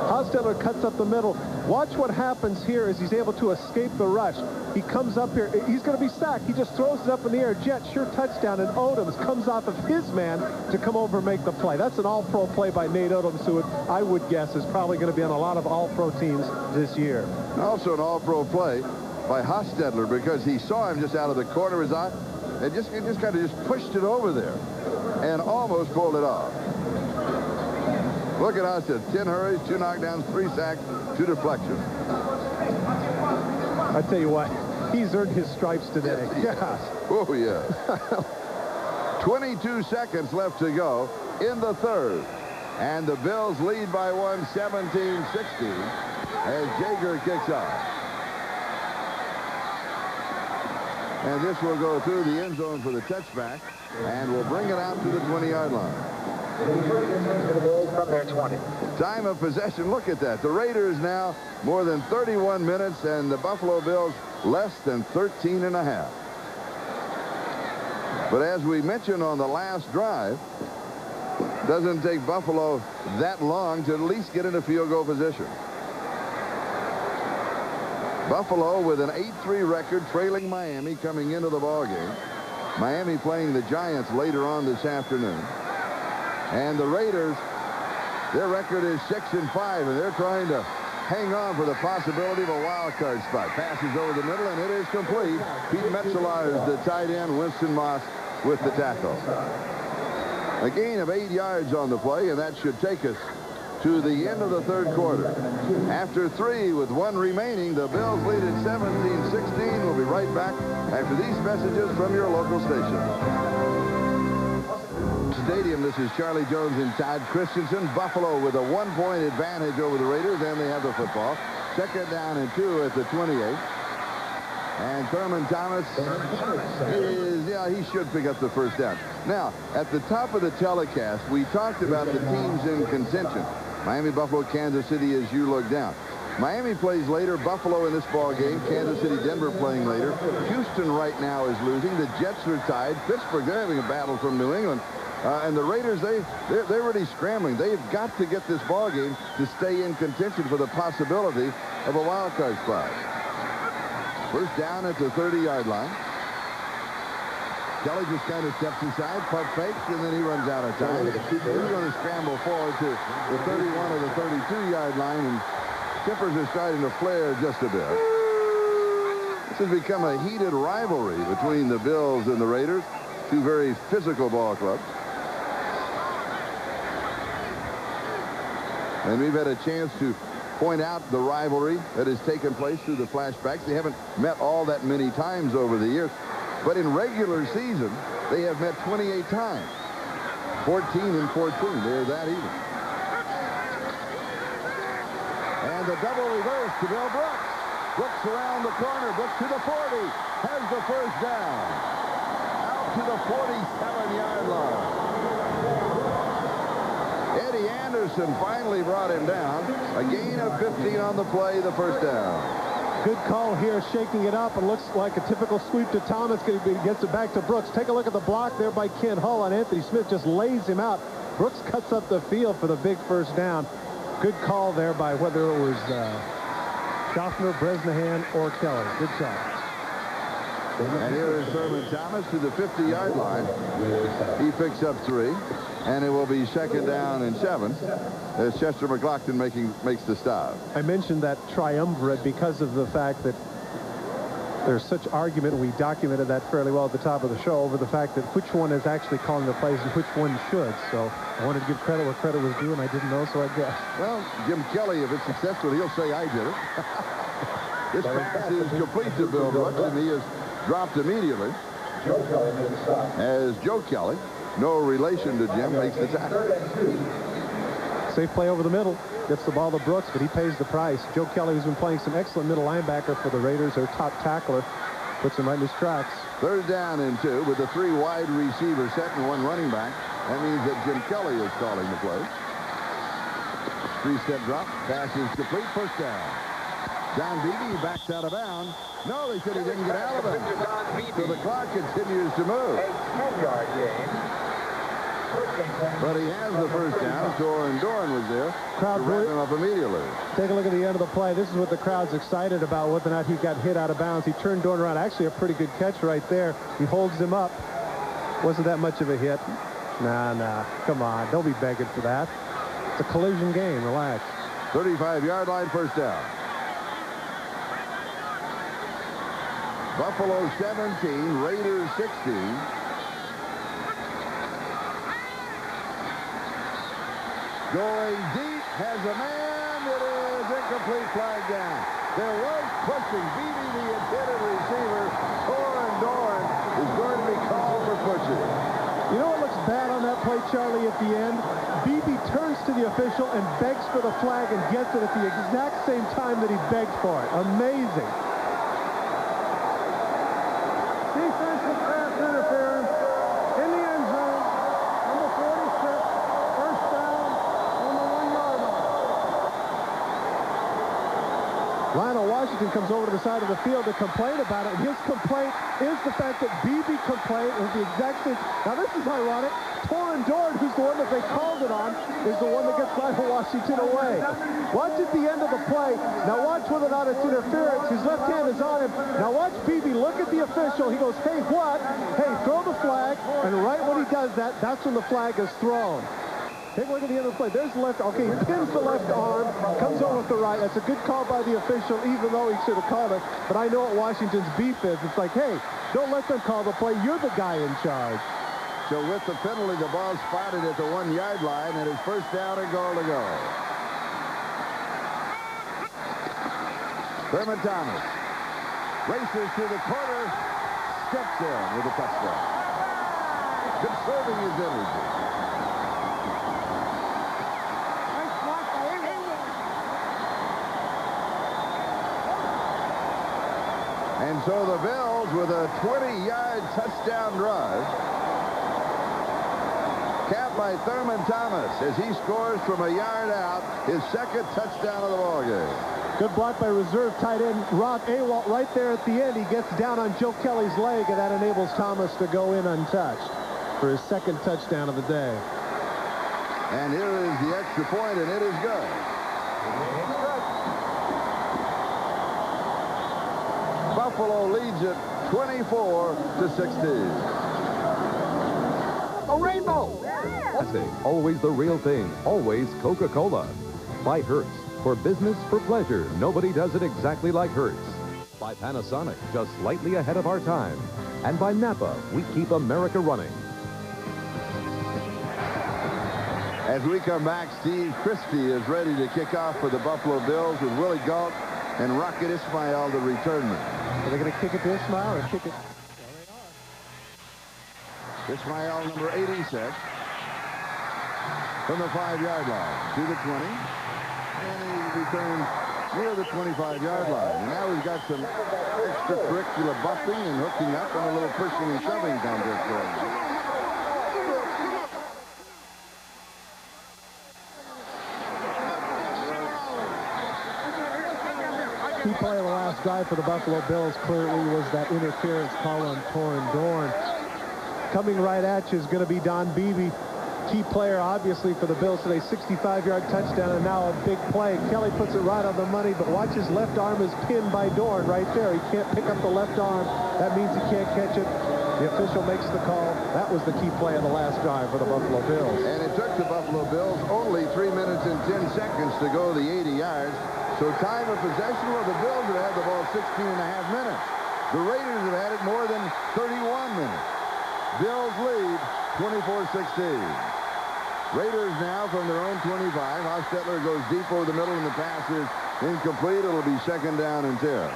Hostetler cuts up the middle. Watch what happens here as he's able to escape the rush. He comes up here. He's going to be sacked. He just throws it up in the air. Jett, sure touchdown, and Odoms comes off of his man to come over and make the play. That's an all-pro play by Nate Odoms, who I would guess is probably going to be on a lot of all-pro teams this year. Also an all-pro play by Hostetler because he saw him just out of the corner of his eye and just kind of just pushed it over there and almost pulled it off. Look at us at 10 hurries, 2 knockdowns, 3 sacks, 2 deflections. I tell you what, he's earned his stripes today. Yes. Oh, yeah. 22 seconds left to go in the third. And the Bills lead by one, 17-16, as Jaeger kicks off. And this will go through the end zone for the touchback, and will bring it out to the 20-yard line. From their 20. Time of possession, look at that. The Raiders now more than 31 minutes, and the Buffalo Bills less than 13 and a half. But as we mentioned on the last drive, doesn't take Buffalo that long to at least get into field goal position. Buffalo with an 8-3 record, trailing Miami coming into the ball game. Miami playing the Giants later on this afternoon. And the Raiders, their record is 6-5, and they're trying to hang on for the possibility of a wild card spot. Passes over the middle, and it is complete. Pete Metzeler is the tight end. Winston Moss with the tackle. A gain of 8 yards on the play, and that should take us to the end of the third quarter. After 3 with 1 remaining, the Bills lead at 17-16. We'll be right back after these messages from your local station. Stadium, this is Charlie Jones and Todd Christensen. Buffalo with a 1-point advantage over the Raiders, and they have the football. 2nd down and 2 at the 28. And Thurman Thomas is, he should pick up the first down. Now, at the top of the telecast, we talked about the teams in contention. Miami, Buffalo, Kansas City as you look down. Miami plays later. Buffalo in this ball game. Kansas City, Denver playing later. Houston right now is losing. The Jets are tied. Pittsburgh, they're having a battle from New England. And the Raiders, they're really scrambling. They've got to get this ball game to stay in contention for the possibility of a wild card spot. First down at the 30-yard line. Kelly just kind of steps aside, punt fakes, and then he runs out of time. He's going to scramble forward to the 31 or the 32-yard line, and Tippers are starting to flare just a bit. This has become a heated rivalry between the Bills and the Raiders, two very physical ball clubs. And we've had a chance to point out the rivalry that has taken place through the flashbacks. They haven't met all that many times over the years. But in regular season, they have met 28 times. 14 and 14. They're that even. And the double reverse to Bill Brooks. Brooks around the corner. Brooks to the 40. Has the first down. Out to the 47-yard line. Eddie Anderson finally brought him down. A gain of 15 on the play, the first down. Good call here, shaking it up, and looks like a typical sweep to Thomas. Gets it back to Brooks. Take a look at the block there by Ken Hull on Anthony Smith. Just lays him out. Brooks cuts up the field for the big first down. Good call there by whether it was Schaffner, Bresnahan, or Kelly. Good job. And here is Thurman Thomas to the 50-yard line. He picks up 3, and it will be second down and 7 as Chester McLaughlin makes the stop. I mentioned that triumvirate because of the fact that there's such argument, and we documented that fairly well at the top of the show, over the fact that which one is actually calling the plays and which one should. So I wanted to give credit where credit was due, and I didn't know, so I guess. Well, Jim Kelly, if it's successful, he'll say I did it. This pass is complete to Bill Brooks, and he is dropped immediately as Joe Kelly, no relation to Jim, makes the tackle. Safe play over the middle. Gets the ball to Brooks, but he pays the price. Joe Kelly, who's been playing some excellent middle linebacker for the Raiders, their top tackler, puts him right in his tracks. Third down and 2 with the 3 wide receivers set and 1 running back. That means that Jim Kelly is calling the play. 3-step drop. Pass is complete. First down. John Beebe backs out of bounds. No, they said he didn't get out of it. So the clock continues to move. A 10-yard gain. But he has the first down. Torin Doran was there to wrap him up immediately. Take a look at the end of the play. This is what the crowd's excited about, whether or not he got hit out of bounds. He turned Doran around. Actually, a pretty good catch right there. He holds him up. Wasn't that much of a hit. Nah. Come on. Don't be begging for that. It's a collision game. Relax. 35-yard line, first down. Buffalo 17, Raiders 16. Going deep, has a man. It is incomplete, flag down. There was pushing. Beebe, the intended receiver. Torin Doran is going to be called for pushing. You know what looks bad on that play, Charlie, at the end? Beebe turns to the official and begs for the flag and gets it at the exact same time that he begged for it. Amazing. Defensive pass interference in the end zone. Number 46, first down on the 1-yard line. Lionel Washington comes over to the side of the field to complain about it. And his complaint is the fact that Beebe complained with the exact same. Now, this is ironic. Torin Doran, who's the one that they called it on, is the one that gets Lionel Washington away. Watch at the end of the play. Now watch whether or not it's interference. His left hand is on him. Now watch Beebe look at the official. He goes, hey, what? Hey, throw the flag. And right when he does that, that's when the flag is thrown. Take a look at the end of the play. There's the left. Okay, he pins the left arm, comes over with the right. That's a good call by the official, even though he should have called it. But I know what Washington's beef is. It's like, hey, don't let them call the play. You're the guy in charge. So with the penalty, the ball spotted at the 1-yard line, and it's first down and goal to go. Thurman Thomas races to the corner, steps in with a touchdown. Conserving his energy. And so the Bills with a 20-yard touchdown drive, capped by Thurman Thomas as he scores from a yard out, his second touchdown of the ballgame. Good block by reserve tight end Rob Awalt right there at the end. He gets down on Joe Kelly's leg, and that enables Thomas to go in untouched for his second touchdown of the day. And here is the extra point, and it is good. Buffalo leads it 24-16. A rainbow! Always the real thing. Always Coca-Cola. By Hertz. For business, for pleasure. Nobody does it exactly like Hertz. By Panasonic. Just slightly ahead of our time. And by Napa. We keep America running. As we come back, Steve Christie is ready to kick off for the Buffalo Bills with Willie Gault and Rocket Ismail, the return man. Are they going to kick it to Ismail or kick it? Ismail, number 86. from the 5-yard line to the 20. And he returns near the 25-yard line. And now we've got some extracurricular buffing and hooking up and a little pushing and shoving contest going on. Key play of the last drive for the Buffalo Bills clearly was that interference call on Torin Dorn. Coming right at you is going to be Don Beebe. Key player, obviously, for the Bills today. 65-yard touchdown, and now a big play. Kelly puts it right on the money, but watch his left arm is pinned by Dorn right there. He can't pick up the left arm. That means he can't catch it. The official makes the call. That was the key play of the last drive for the Buffalo Bills. And it took the Buffalo Bills only 3 minutes and 10 seconds to go the 80 yards. So time of possession, well, the Bills have had the ball 16 and a half minutes. The Raiders have had it more than 31 minutes. Bills lead 24-16. Raiders now from their own 25. Hostetler goes deep over the middle, and the pass is incomplete. It'll be 2nd down and 10.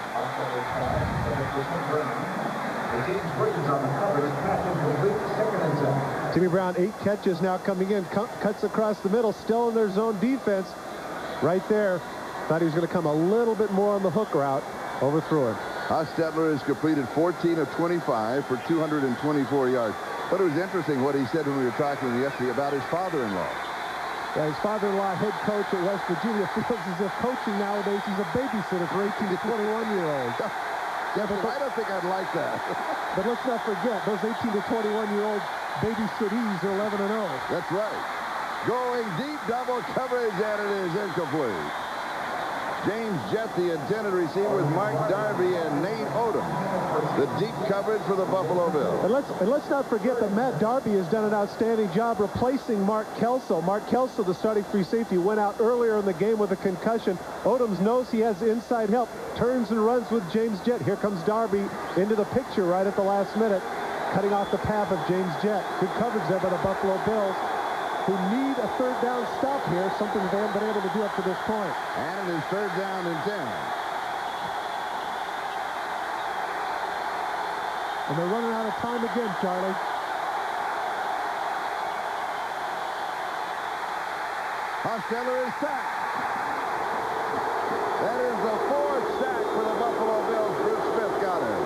Jimmy Brown, 8 catches now coming in. Cuts across the middle, still in their zone defense. Right there. Thought he was going to come a little bit more on the hook route. Overthrew him. Hostetler has completed 14 of 25 for 224 yards. But it was interesting what he said when we were talking yesterday about his father-in-law. Yeah, his father-in-law, head coach at West Virginia, feels as if coaching nowadays he's a babysitter for 18 to 21-year-olds. Yeah, but I don't think I'd like that. But let's not forget, those 18 to 21-year-olds babysittees are 11-0. That's right. Going deep, double coverage, and it is incomplete. James Jett, the intended receiver, with Mark Darby and Nate Odom. The deep coverage for the Buffalo Bills. And let's not forget that Matt Darby has done an outstanding job replacing Mark Kelso. Mark Kelso, the starting free safety, went out earlier in the game with a concussion. Odoms knows he has inside help. Turns and runs with James Jett. Here comes Darby into the picture right at the last minute, cutting off the path of James Jett. Good coverage there by the Buffalo Bills, who need a 3rd down stop here, something they haven't been able to do up to this point. And it is 3rd down and 10. And they're running out of time again, Charlie. Hostetler is sacked. That is the 4th sack for the Buffalo Bills. Bruce Smith got it.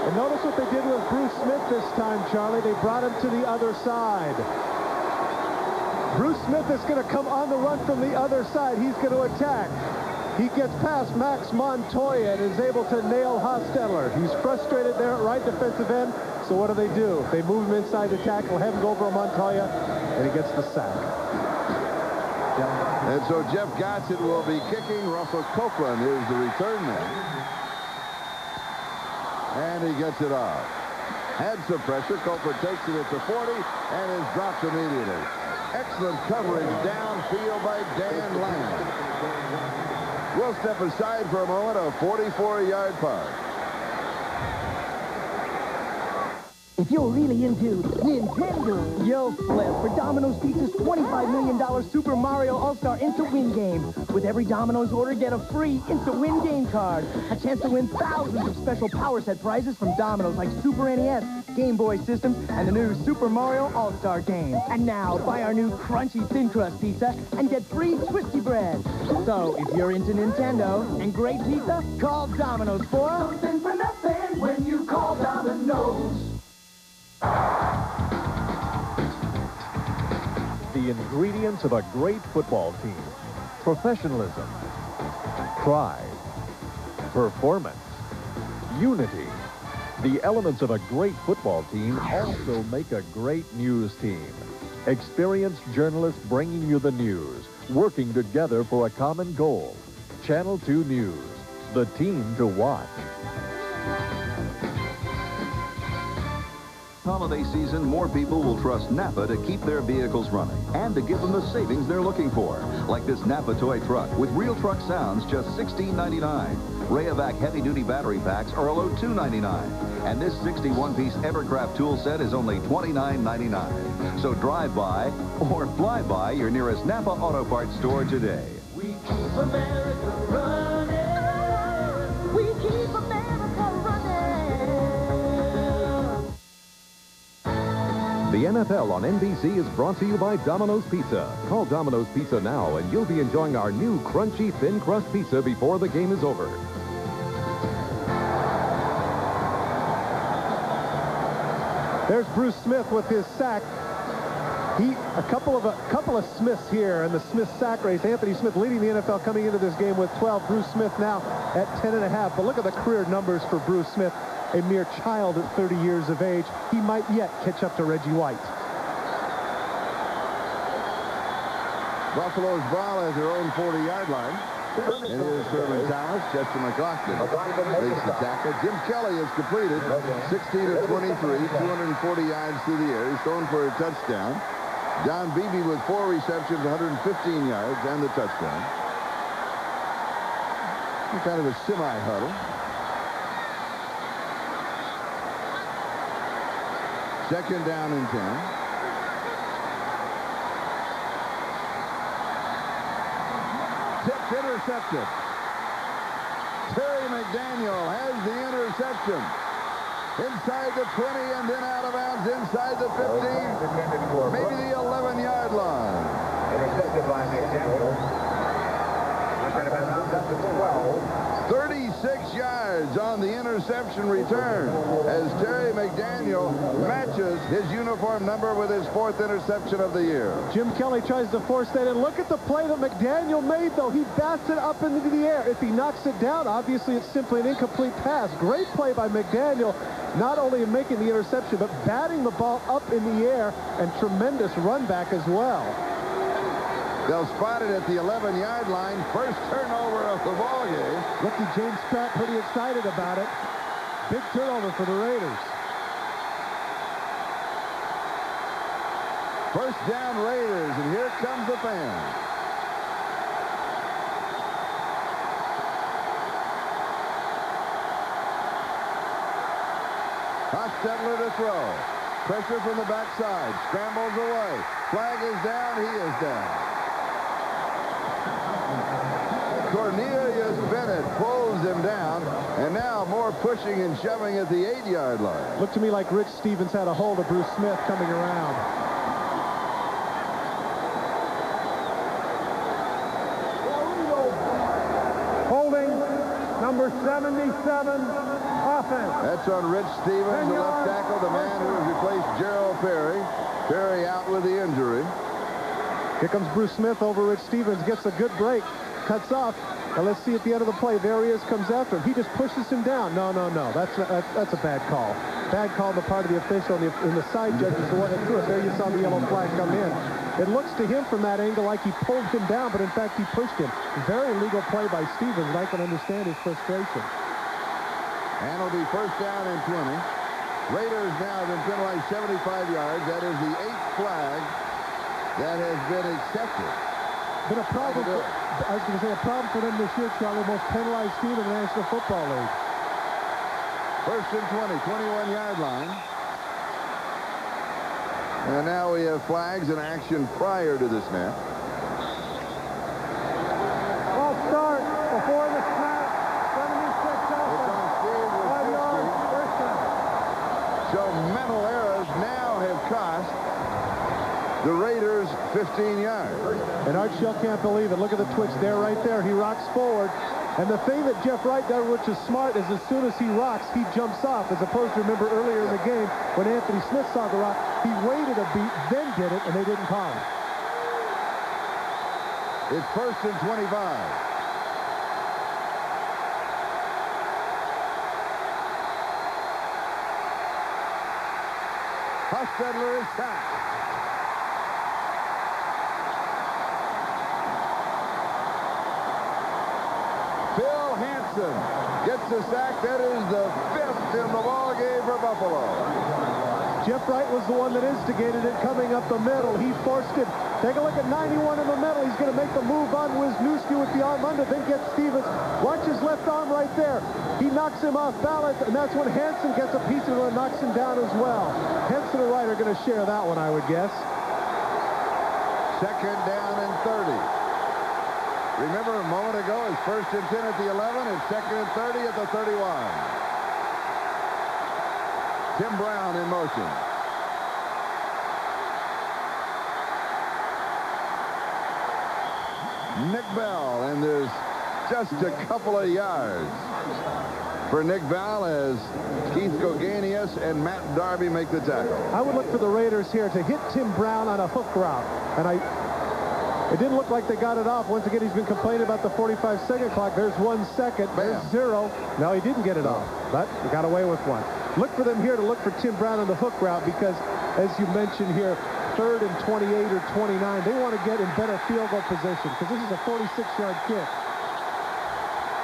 And notice what they did with Bruce Smith this time, Charlie. They brought him to the other side. Bruce Smith is going to come on the run from the other side. He's going to attack. He gets past Max Montoya and is able to nail Hostetler. He's frustrated there at right defensive end. So what do? They move him inside the tackle, have him go over Montoya, and he gets the sack. And so Jeff Gossett will be kicking. Russell Copeland is the return man. And he gets it off. Had some pressure. Copeland takes it at the 40 and is dropped immediately. Excellent coverage downfield by Dan Lamb. We'll step aside for a moment. A 44-yard punt. If you're really into Nintendo, you'll flip for Domino's Pizza's $25 million Super Mario All-Star Instant Win game. With every Domino's order, get a free Instant Win game card. A chance to win thousands of special Power Set prizes from Domino's like Super NES, Game Boy systems, and the new Super Mario All-Star game. And now, buy our new crunchy thin crust pizza and get free Twisty Bread. So, if you're into Nintendo and great pizza, call Domino's for something for nothing when you call Domino's. The ingredients of a great football team: professionalism, pride, performance, unity. The elements of a great football team also make a great news team. Experienced journalists bringing you the news, working together for a common goal. Channel 2 News, the team to watch. Holiday season, more people will trust Napa to keep their vehicles running and to give them the savings they're looking for. Like this Napa toy truck with real truck sounds, just $16.99. Rayovac heavy-duty battery packs are a low $2.99. And this 61-piece Evercraft tool set is only $29.99. So drive by or fly by your nearest Napa Auto Parts store today. We keep America running. We keep America running. The NFL on NBC is brought to you by Domino's Pizza. Call Domino's Pizza now and you'll be enjoying our new crunchy thin crust pizza before the game is over. There's Bruce Smith with his sack. A couple of Smiths here in the Smith sack race. Anthony Smith leading the NFL coming into this game with 12. Bruce Smith now at 10.5. But look at the career numbers for Bruce Smith, a mere child at 30 years of age. He might yet catch up to Reggie White. Buffalo's ball has their own 40-yard line. It is Thurman Thomas. Chester McLaughlin makes the tackle. Jim Kelly has completed 16 of 23, 240 yards through the air. He's thrown for a touchdown. Don Beebe with 4 receptions, 115 yards, and the touchdown. Kind of a semi-huddle. Second down and 10. Tipped, intercepted. Terry McDaniel has the interception. Inside the 20 and then out of bounds inside the 15. Maybe the 11-yard line. Intercepted by McDaniel. 36 yards on the interception return as Terry McDaniel matches his uniform number with his 4th interception of the year. Jim Kelly tries to force that in. Look at the play that McDaniel made, though. He bats it up into the air. If he knocks it down, obviously it's simply an incomplete pass. Great play by McDaniel, not only in making the interception, but batting the ball up in the air, and tremendous run back as well. They'll spot it at the 11-yard line. First turnover of the ball game. Rookie James Pratt pretty excited about it. Big turnover for the Raiders. First down Raiders, and here comes the fan. Hostetler to throw. Pressure from the backside. Scrambles away. Flag is down. He is down. Cornelius Bennett pulls him down, and now more pushing and shoving at the 8-yard line. Looked to me like Rich Stevens had a hold of Bruce Smith coming around. Holding number 77, offense. That's on Rich Stevens, the left tackle, the man who has replaced Gerald Perry. Perry out with the injury. Here comes Bruce Smith over Rich Stevens, gets a good break. Cuts off. Now let's see at the end of the play. There he is, comes after him. He just pushes him down. No. That's a bad call. Bad call on the part of the official. And the side judge is the one that threw it. There you saw the yellow flag come in. It looks to him from that angle like he pulled him down, but in fact he pushed him. Very legal play by Stevens, and I can understand his frustration. And it'll be first down and 20. Raiders now have been penalized 75 yards. That is the 8th flag that has been accepted. Been a problem. I was going to say a problem for them this year, Charlie. Most penalized team in the National Football League. First and 20, 21-yard line. And now we have flags in action prior to the snap. False start before the snap. 76 offense. 5 yards, first down. So mental errors now have cost the Raiders 15 yards. And Art Shell can't believe it. Look at the twitch there, right there. He rocks forward. And the thing that Jeff Wright does, which is smart, is as soon as he rocks, he jumps off. As opposed to, remember, earlier in the game, when Anthony Smith saw the rock, he waited a beat, then did it, and they didn't call it. It's first and 25. Hostetler is sacked. Phil Hansen gets the sack. That is the 5th in the ball game for Buffalo. Jeff Wright was the one that instigated it coming up the middle. He forced it. Take a look at 91 in the middle. He's going to make the move on Wisniewski with the arm under, then gets Stevens. Watch his left arm right there. He knocks him off balance, and that's when Hansen gets a piece of it and knocks him down as well. Hansen and Wright are going to share that one, I would guess. Second down and 30. Remember a moment ago, it's first and 10 at the 11, and second and 30 at the 31. Tim Brown in motion. Nick Bell, and there's just a couple of yards for Nick Bell as Keith Goganius and Matt Darby make the tackle. I would look for the Raiders here to hit Tim Brown on a hook route. And it didn't look like they got it off. Once again, he's been complaining about the 45-second clock. There's 1 second. There's 0. No, he didn't get it off, but he got away with one. Look for them here to look for Tim Brown on the hook route because, as you mentioned here, 3rd and 28 or 29, they want to get in better field goal position because this is a 46-yard kick.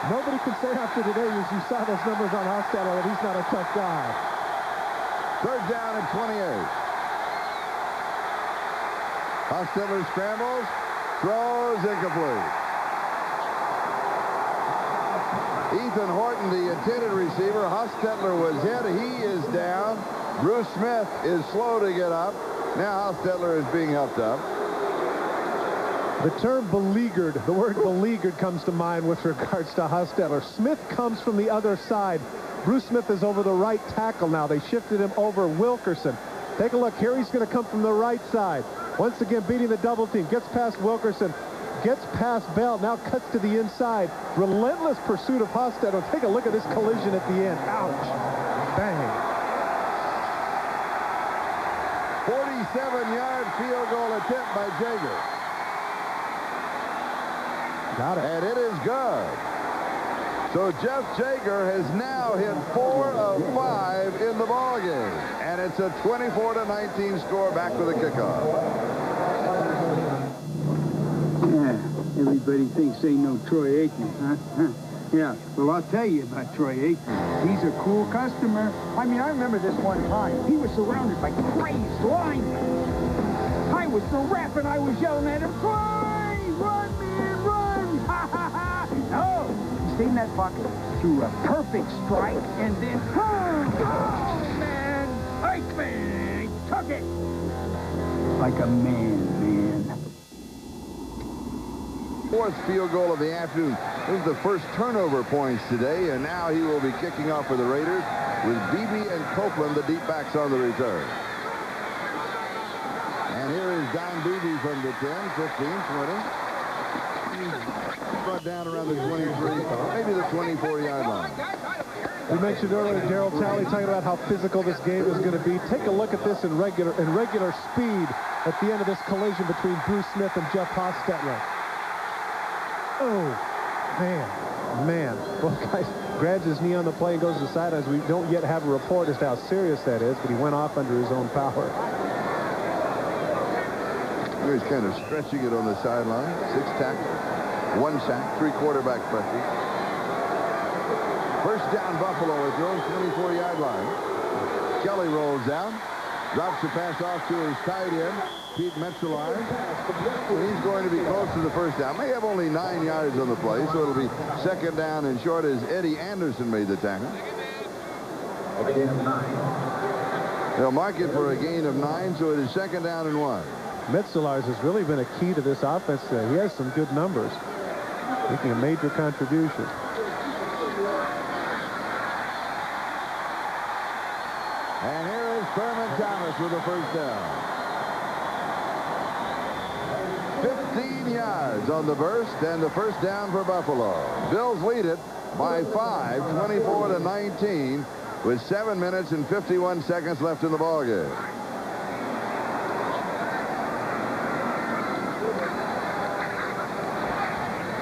Nobody can say after today, as you saw those numbers on Hostetler, that he's not a tough guy. 3rd down and 28. Hostetler scrambles, throws incomplete. Ethan Horton, the intended receiver. Hostetler was hit. He is down. Bruce Smith is slow to get up. Now Hostetler is being helped up. The term beleaguered, the word beleaguered comes to mind with regards to Hostetler. Smith comes from the other side. Bruce Smith is over the right tackle now. They shifted him over Wilkerson. Take a look. Here he's going to come from the right side. Once again, beating the double team. Gets past Wilkerson. Gets past Bell. Now cuts to the inside. Relentless pursuit of Hostetler. Take a look at this collision at the end. Ouch. Bang. 47-yard field goal attempt by Jaeger. Got it. And it is good. So Jeff Jaeger has now hit 4 of 5 in the ball game. And it's a 24-19 score back with the kickoff. Yeah, everybody thinks they know Troy Aikman, huh? Yeah, well, I'll tell you about Troy Aikman. He's a cool customer. I mean, I remember this one time. He was surrounded by crazed linemen. I was the ref, and I was yelling at him, Troy, run, man, run! Ha, ha, ha! No, he stayed in that pocket, threw a perfect strike, and then, oh, man, Aikman took it! Like a man. 4th field goal of the afternoon. This is the first turnover points today, and now he will be kicking off for the Raiders with Beebe and Copeland, the deep backs, on the return. And here is Don Beebe from the 10, 15, 20. Brought down around the 23, maybe the 24-yard line. We mentioned earlier Darryl Talley talking about how physical this game is going to be. Take a look at this in regular speed at the end of this collision between Bruce Smith and Jeff Hostetler. Oh, man. Well, guys, grabs his knee on the play and goes to the sidelines. We don't yet have a report as to how serious that is, but he went off under his own power. He's kind of stretching it on the sideline. 6 tackles, 1 sack, 3 quarterback pressures. First down, Buffalo at their own 24-yard line. Kelly rolls down, drops the pass off to his tight end, Pete Metzelaar. He's going to be close to the first down. May have only 9 yards on the play, so it'll be 2nd down and short as Eddie Anderson made the tackle. They'll mark it for a gain of 9, so it is 2nd down and 1. Metzelaar has really been a key to this offense today. He has some good numbers, making a major contribution. And here is Thurman Thomas with the first down. 15 yards on the burst, and the first down for Buffalo. Bills lead it by 5, 24-19, with 7 minutes and 51 seconds left in the ballgame.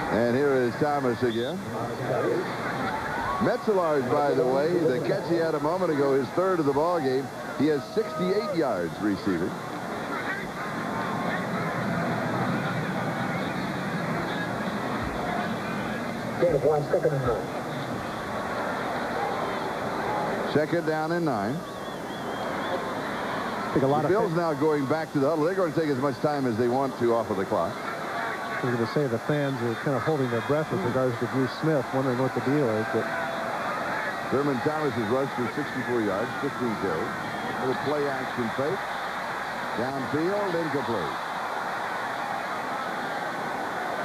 And here is Thomas again. Metzelaar, by the way, the catch he had a moment ago, his 3rd of the ball game. He has 68 yards receiving. Second down and 9. The Bills now going back to the huddle. They're going to take as much time as they want to off of the clock. I was going to say the fans are kind of holding their breath with regards to Bruce Smith, wondering what the deal is. But Thurman Thomas has rushed for 64 yards, 15 carries. Little play action fake. Downfield, incomplete.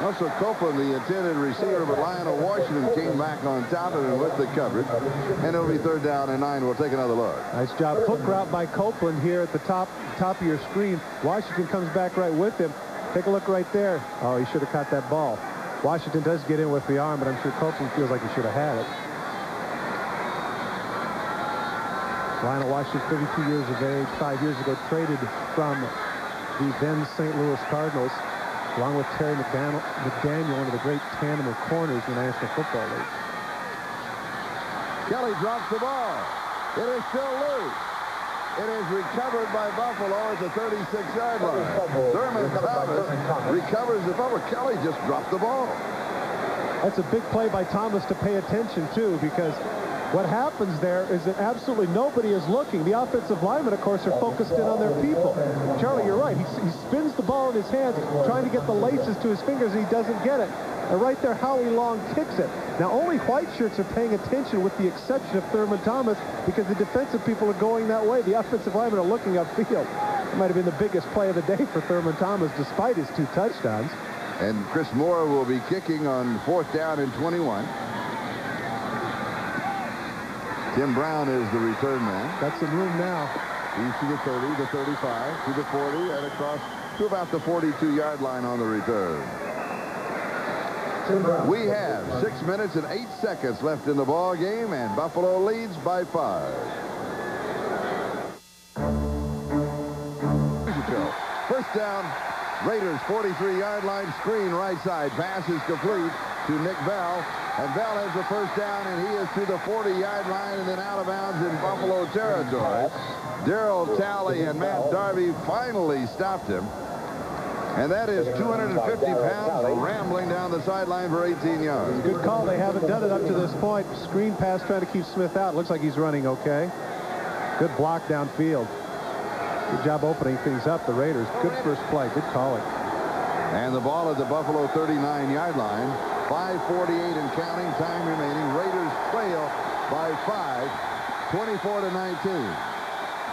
Also, Copeland, the intended receiver, but Lionel Washington came back on top of him with the coverage. And it'll be 3rd down and 9. We'll take another look. Nice job. Hook route by Copeland here at the top of your screen. Washington comes back right with him. Take a look right there. Oh, he should have caught that ball. Washington does get in with the arm, but I'm sure Copeland feels like he should have had it. Lionel Washington, 32 years of age, 5 years ago, traded from the then St. Louis Cardinals, along with Terry McDaniel, one of the great tandem of corners in the National Football League. Kelly drops the ball. It is still loose. It is recovered by Buffalo at the 36-yard line. Thurman Thomas recovers the ball. Kelly just dropped the ball. That's a big play by Thomas to pay attention to, because what happens there is that absolutely nobody is looking. The offensive linemen, of course, are focused in on their people. Charlie, you're right. He spins the ball in his hands, trying to get the laces to his fingers, and he doesn't get it. And right there, Howie Long kicks it. Now, only white shirts are paying attention, with the exception of Thurman Thomas, because the defensive people are going that way. The offensive linemen are looking upfield. It might have been the biggest play of the day for Thurman Thomas, despite his 2 touchdowns. And Chris Moore will be kicking on 4th down and 21. Tim Brown is the return man. Got some room now. He's to the 30, the 35, to the 40, and across to about the 42-yard line on the return. We have 6 minutes and 8 seconds left in the ball game, and Buffalo leads by 5. First down, Raiders 43-yard line, screen right side. Pass is complete to Nick Bell, and Bell has the first down, and he is to the 40-yard line and then out of bounds in Buffalo territory. Darryl Talley and Matt Darby finally stopped him. And that is 250 pounds rambling down the sideline for 18 yards. Good call. They haven't done it up to this point. Screen pass trying to keep Smith out. Looks like he's running okay. Good block downfield. Good job opening things up, the Raiders. Good first play. Good calling. And the ball at the Buffalo 39-yard line. 5:48 and counting. Time remaining. Raiders trail by 5, 24-19.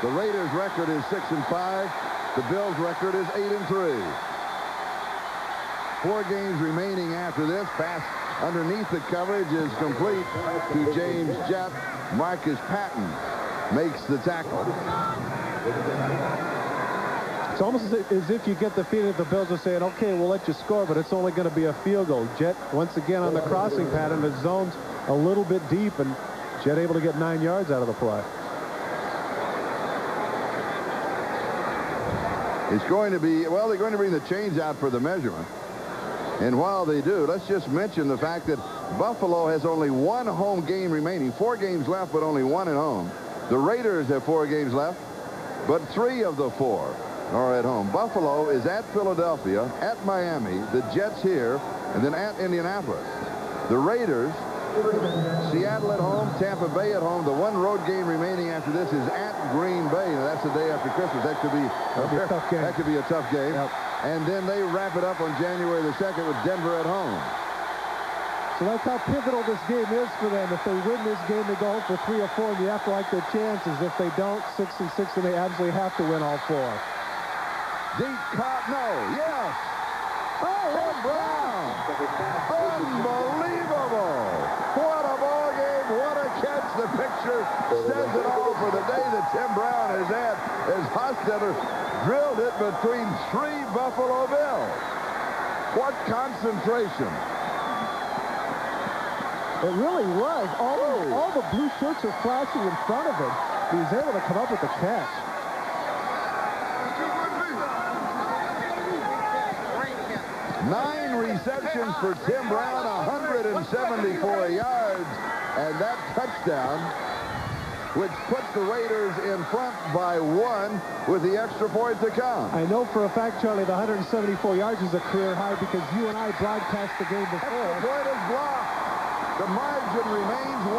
The Raiders' record is 6-5. The Bills' record is 8-3. 4 games remaining after this. Pass underneath the coverage is complete to James Jett. Marcus Patton makes the tackle. It's almost as if you get the feeling that the Bills are saying, okay, we'll let you score, but it's only going to be a field goal. Jett once again on the crossing pattern. The zone's a little bit deep, and Jett able to get 9 yards out of the play. It's going to be, well, they're going to bring the chains out for the measurement. And while they do, let's just mention the fact that Buffalo has only 1 home game remaining. 4 games left, but only 1 at home. The Raiders have 4 games left, but 3 of the 4 are at home. Buffalo is at Philadelphia, at Miami, the Jets here, and then at Indianapolis. The Raiders, Seattle at home, Tampa Bay at home. The 1 road game remaining after this is at Green Bay. Now, that's the day after Christmas. That could be a tough game. That could be a tough game. Yep. And then they wrap it up on January the 2nd with Denver at home. So that's how pivotal this game is for them. If they win this game, they go home for 3 or 4, and you have to like their chances. If they don't, 6-6, and they absolutely have to win all 4. Deep caught, no, yes. Oh, Tim Brown. Unbelievable. What a ball game. What a catch. The picture says it all for the day that Tim Brown has had as Hostetler drilled it between 3 Buffalo Bills. What concentration. It really was. All the blue shirts are flashing in front of him. He was able to come up with the catch. Nine receptions for Tim Brown, 174 yards, and that touchdown, which puts the Raiders in front by 1 with the extra point to come. I know for a fact, Charlie, the 174 yards is a career high because you and I broadcast the game before. Extra point is blocked. The margin remains 1.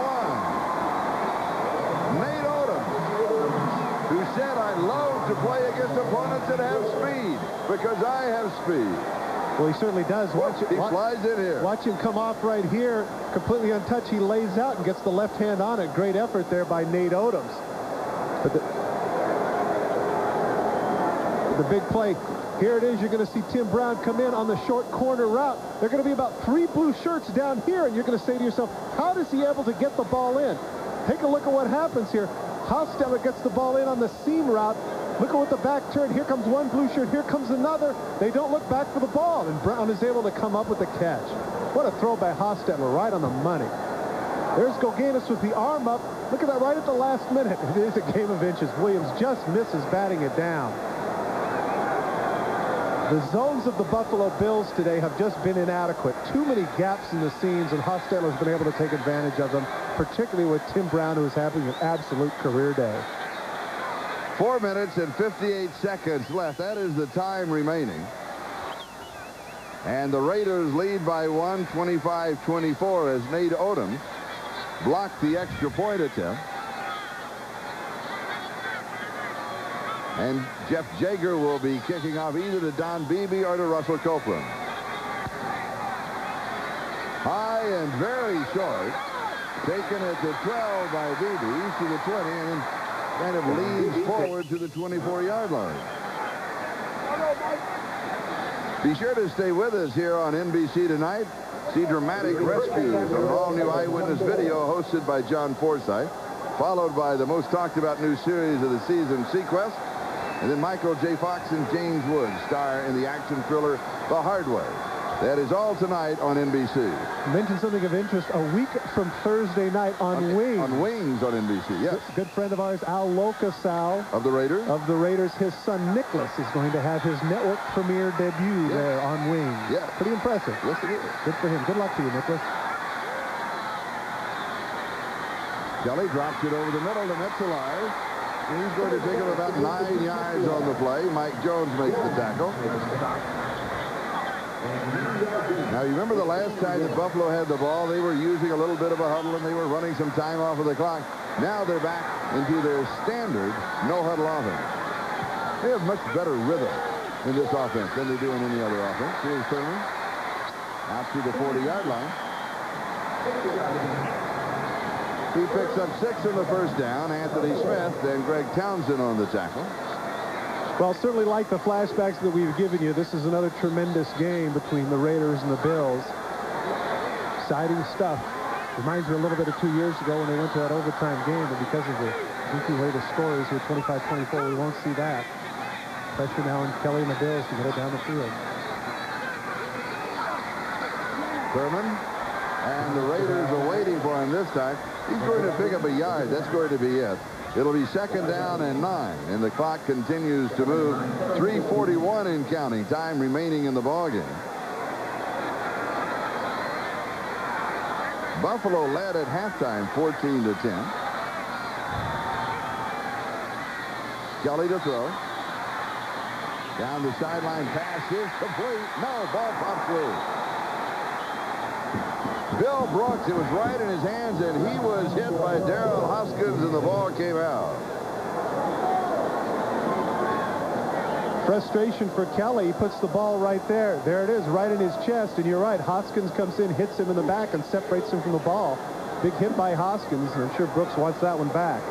Nate Odom, who said, I love to play against opponents that have speed because I have speed. Well, he certainly does. He slides in here. Watch him come off right here, completely untouched. He lays out and gets the left hand on it. Great effort there by Nate Odoms. But the big play, here it is. You're going to see Tim Brown come in on the short corner route. There are going to be about 3 blue shirts down here, and you're going to say to yourself, how is he able to get the ball in? Take a look at what happens here. Hostetler gets the ball in on the seam route. Look at what the back turned. Here comes one blue shirt. Here comes another. They don't look back for the ball, and Brown is able to come up with the catch. What a throw by Hostetler, right on the money. There's Goganis with the arm up. Look at that right at the last minute. It is a game of inches. Williams just misses batting it down. The zones of the Buffalo Bills today have just been inadequate. Too many gaps in the seams, and Hostetler's been able to take advantage of them, particularly with Tim Brown, who is having an absolute career day. 4 minutes and 58 seconds left. That is the time remaining. And the Raiders lead by 1, 25-24, as Nate Odom blocked the extra point attempt. And Jeff Jager will be kicking off either to Don Beebe or to Russell Copeland. High and very short. Taken at the 12 by Beebe to the 20, and then kind of leans forward to the 24-yard line. Be sure to stay with us here on NBC tonight. See dramatic rescues from an all-new eyewitness video hosted by John Forsythe, followed by the most talked about new series of the season, Sequest, and then Michael J. Fox and James Woods star in the action thriller The Hard Way. That is all tonight on NBC. You mentioned something of interest. A week from Thursday night on Wings. On Wings on NBC, yes. Good friend of ours, Al Locasal. Of the Raiders? Of the Raiders. His son, Nicholas, is going to have his network premiere debut there on Wings. Yeah. Pretty impressive. Yes, it is. Good for him. Good luck to you, Nicholas. Kelly drops it over the middle to Metzeler. He's going to pick up about 9 yards on the play. Mike Jones makes the tackle. Now, you remember the last time that Buffalo had the ball, they were using a little bit of a huddle, and they were running some time off of the clock. Now they're back into their standard no-huddle offense. They have much better rhythm in this offense than they do in any other offense. Here's Thurman out to the 40-yard line. He picks up 6 on the first down. Anthony Smith and Greg Townsend on the tackle. Well, certainly like the flashbacks that we've given you, this is another tremendous game between the Raiders and the Bills. Exciting stuff. Reminds me a little bit of 2 years ago when they went to that overtime game, but because of the goofy way the score is here, 25-24, we won't see that. Pressure now on Kelly and the Bills to get it down the field. Thurman, and the Raiders are waiting for him this time. He's going to pick up a yard. That's going to be it. It'll be 2nd down and 9, and the clock continues to move. 3:41 in counting, time remaining in the ballgame. Buffalo led at halftime, 14-10. Kelly to throw. Down the sideline, pass is complete. No, ball pops loose. Bill Brooks, it was right in his hands, and he was hit by Darrell Hoskins, and the ball came out. Frustration for Kelly. He puts the ball right there. There it is, right in his chest, and you're right. Hoskins comes in, hits him in the back, and separates him from the ball. Big hit by Hoskins, and I'm sure Brooks wants that one back.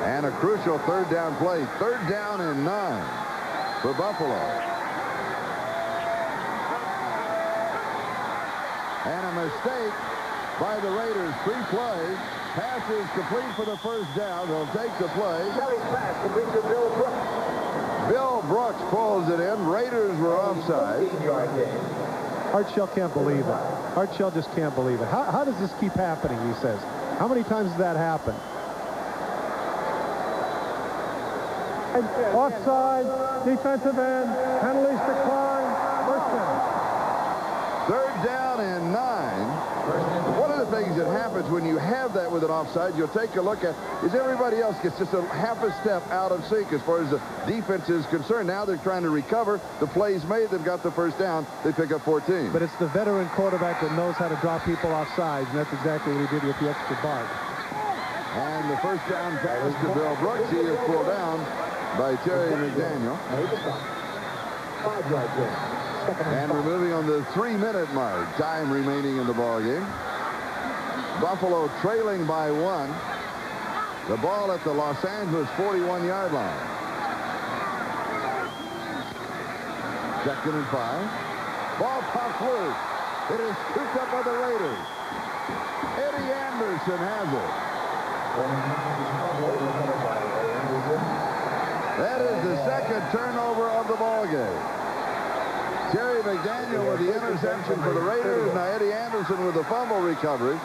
And a crucial 3rd down play. 3rd down and 9 for Buffalo. And a mistake by the Raiders. 3 plays. Pass is complete for the first down. They'll take the play. Kelly's pass complete to Bill Brooks. Bill Brooks pulls it in. Raiders were offside. Art Shell can't believe it. Art Shell just can't believe it. How does this keep happening, he says. How many times has that happened? Offside, defensive end, penalties decline, first down. 3rd down and 9. One of the things that happens when you have that with an offside, you'll take a look at, is everybody else gets just a half a step out of sync as far as the defense is concerned. Now they're trying to recover. The play's made. They've got the first down. They pick up 14. But it's the veteran quarterback that knows how to draw people off sides, and that's exactly what he did with the extra bark. And the first down pass to Bill Brooks. He is pulled down by Terry McDaniel. 5 yards in. And we're moving on the 3-minute mark. Time remaining in the ballgame. Buffalo trailing by 1. The ball at the Los Angeles 41-yard line. 2nd and 5. Ball pops loose. It is scooped up by the Raiders. Eddie Anderson has it. That is the second turnover of the ball game. Terry McDaniel with the interception for the Raiders. Now Eddie Anderson with the fumble recovery.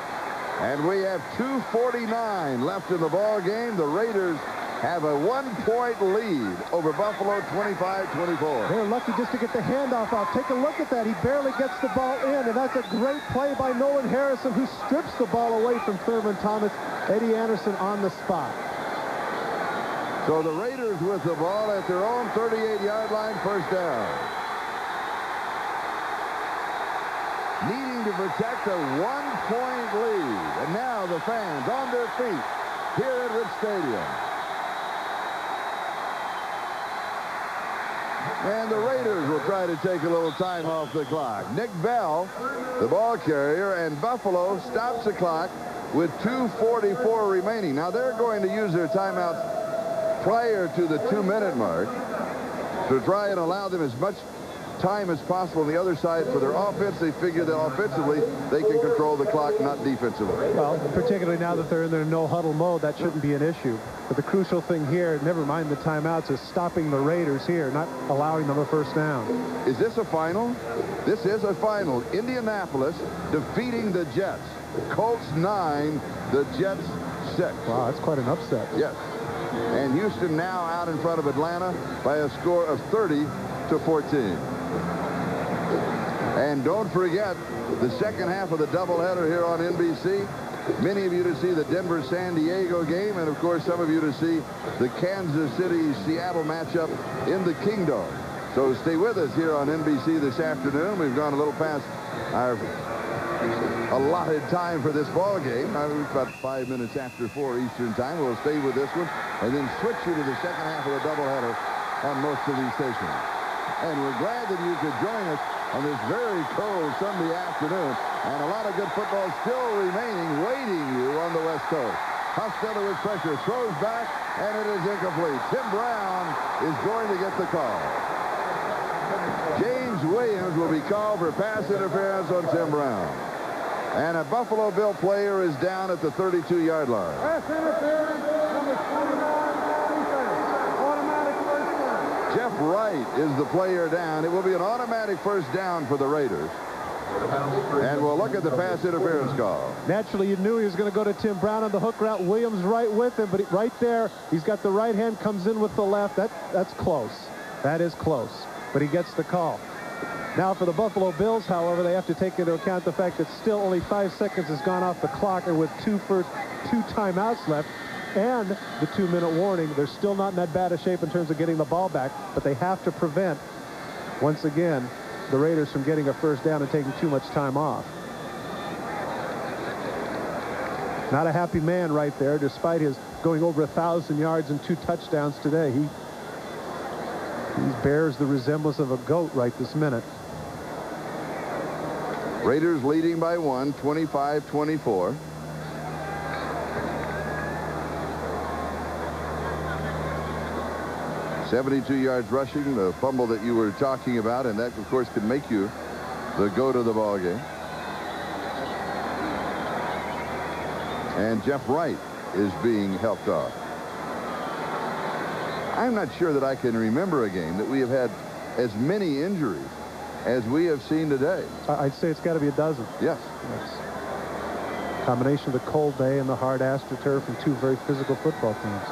And we have 2:49 left in the ball game. The Raiders have a 1-point lead over Buffalo, 25-24. They're lucky just to get the handoff out. Take a look at that. He barely gets the ball in, and that's a great play by Nolan Harrison, who strips the ball away from Thurman Thomas. Eddie Anderson on the spot. So the Raiders with the ball at their own 38-yard line, first down. Needing to protect a 1-point lead. And now the fans on their feet here at Rich Stadium. And the Raiders will try to take a little time off the clock. Nick Bell, the ball carrier, and Buffalo stops the clock with 2:44 remaining. Now they're going to use their timeouts prior to the 2-minute mark to try and allow them as much time as possible on the other side for their offense. They figure that offensively they can control the clock, not defensively. Well, particularly now that they're in their no-huddle mode, that shouldn't be an issue. But the crucial thing here, never mind the timeouts, is stopping the Raiders here, not allowing them a first down. Is this a final? This is a final. Indianapolis defeating the Jets. Colts 9, the Jets 6. Wow, that's quite an upset. Yes. And Houston now out in front of Atlanta by a score of 30-14. And don't forget the second half of the doubleheader here on NBC. Many of you to see the Denver-San Diego game, and of course some of you to see the Kansas City-Seattle matchup in the Kingdom. So stay with us here on NBC this afternoon. We've gone a little past our allotted time for this ball game. About 5 minutes after 4 Eastern time. We'll stay with this one and then switch you to the second half of the doubleheader on most of these stations. And we're glad that you could join us on this very cold Sunday afternoon. And a lot of good football still remaining, waiting you on the West Coast. Costello with pressure, throws back, and it is incomplete. Tim Brown is going to get the call. James Williams will be called for pass interference on Tim Brown. And a Buffalo Bill player is down at the 32-yard line. Pass interference, number 29, defense. Automatic first down. Jeff Wright is the player down. It will be an automatic first down for the Raiders. And we'll look at the pass interference call. Naturally, you knew he was going to go to Tim Brown on the hook route. Williams right with him, but right there, he's got the right hand, comes in with the left. That's close. That is close. But he gets the call. Now for the Buffalo Bills, however, they have to take into account the fact that still only 5 seconds has gone off the clock, and with two timeouts left and the 2-minute warning, they're still not in that bad a shape in terms of getting the ball back, but they have to prevent, once again, the Raiders from getting a first down and taking too much time off. Not a happy man right there, despite his going over 1,000 yards and 2 touchdowns today. He bears the resemblance of a goat right this minute. Raiders leading by 1, 25-24. .72 yards rushing, the fumble that you were talking about, and that, of course, could make you the goat of the ball game. And Jeff Wright is being helped off. I'm not sure that I can remember a game that we have had as many injuries as we have seen today. I'd say it's got to be a dozen. Yes. Combination of the cold day and the hard AstroTurf and 2 very physical football teams.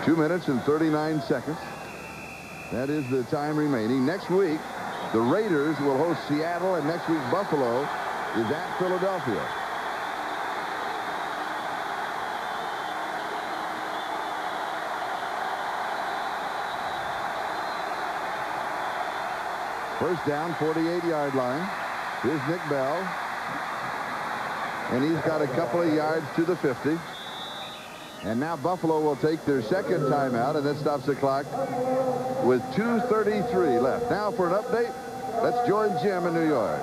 2 minutes and 39 seconds. That is the time remaining. Next week, the Raiders will host Seattle, and next week Buffalo is at Philadelphia. First down, 48-yard line. Here's Nick Bell. And he's got a couple of yards to the 50. And now Buffalo will take their second timeout, and that stops the clock with 2:33 left. Now for an update, let's join Jim in New York.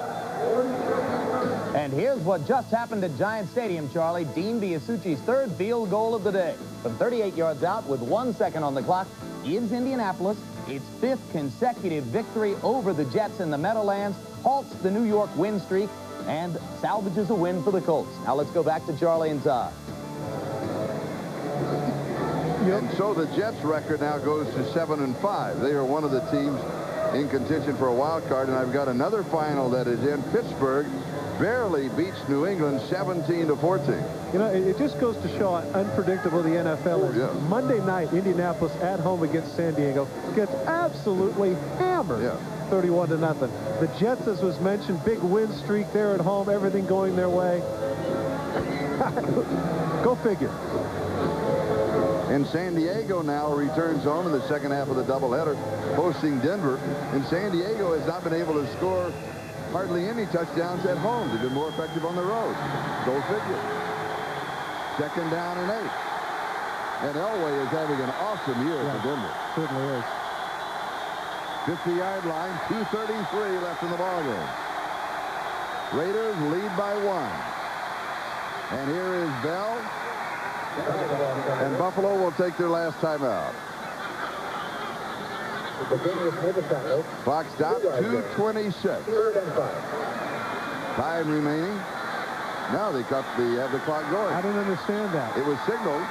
And here's what just happened at Giant Stadium, Charlie. Dean Biasucci's 3rd field goal of the day. From 38 yards out with 1 second on the clock gives Indianapolis its 5th consecutive victory over the Jets in the Meadowlands, halts the New York win streak, and salvages a win for the Colts. Now let's go back to Charlie and Todd. And so the Jets' record now goes to 7-5. They are one of the teams in contention for a wild card. And I've got another final that is in. Pittsburgh barely beats New England 17-14. You know, it just goes to show how unpredictable the NFL is. Yeah. Monday night, Indianapolis at home against San Diego gets absolutely hammered. Yeah. 31-0. The Jets, as was mentioned, big win streak there at home, everything going their way. Go figure. And San Diego now returns home in the second half of the doubleheader, hosting Denver. And San Diego has not been able to score hardly any touchdowns at home. They've been more effective on the road. Go figure. Second down and 8. And Elway is having an awesome year for Denver. Certainly is. 50-yard line, 2:33 left in the ballgame. Raiders lead by 1. And here is Bell. And Buffalo will take their last timeout. Clock stop, 2:26. Time remaining. Now they have the clock going. I didn't understand that. It was signaled.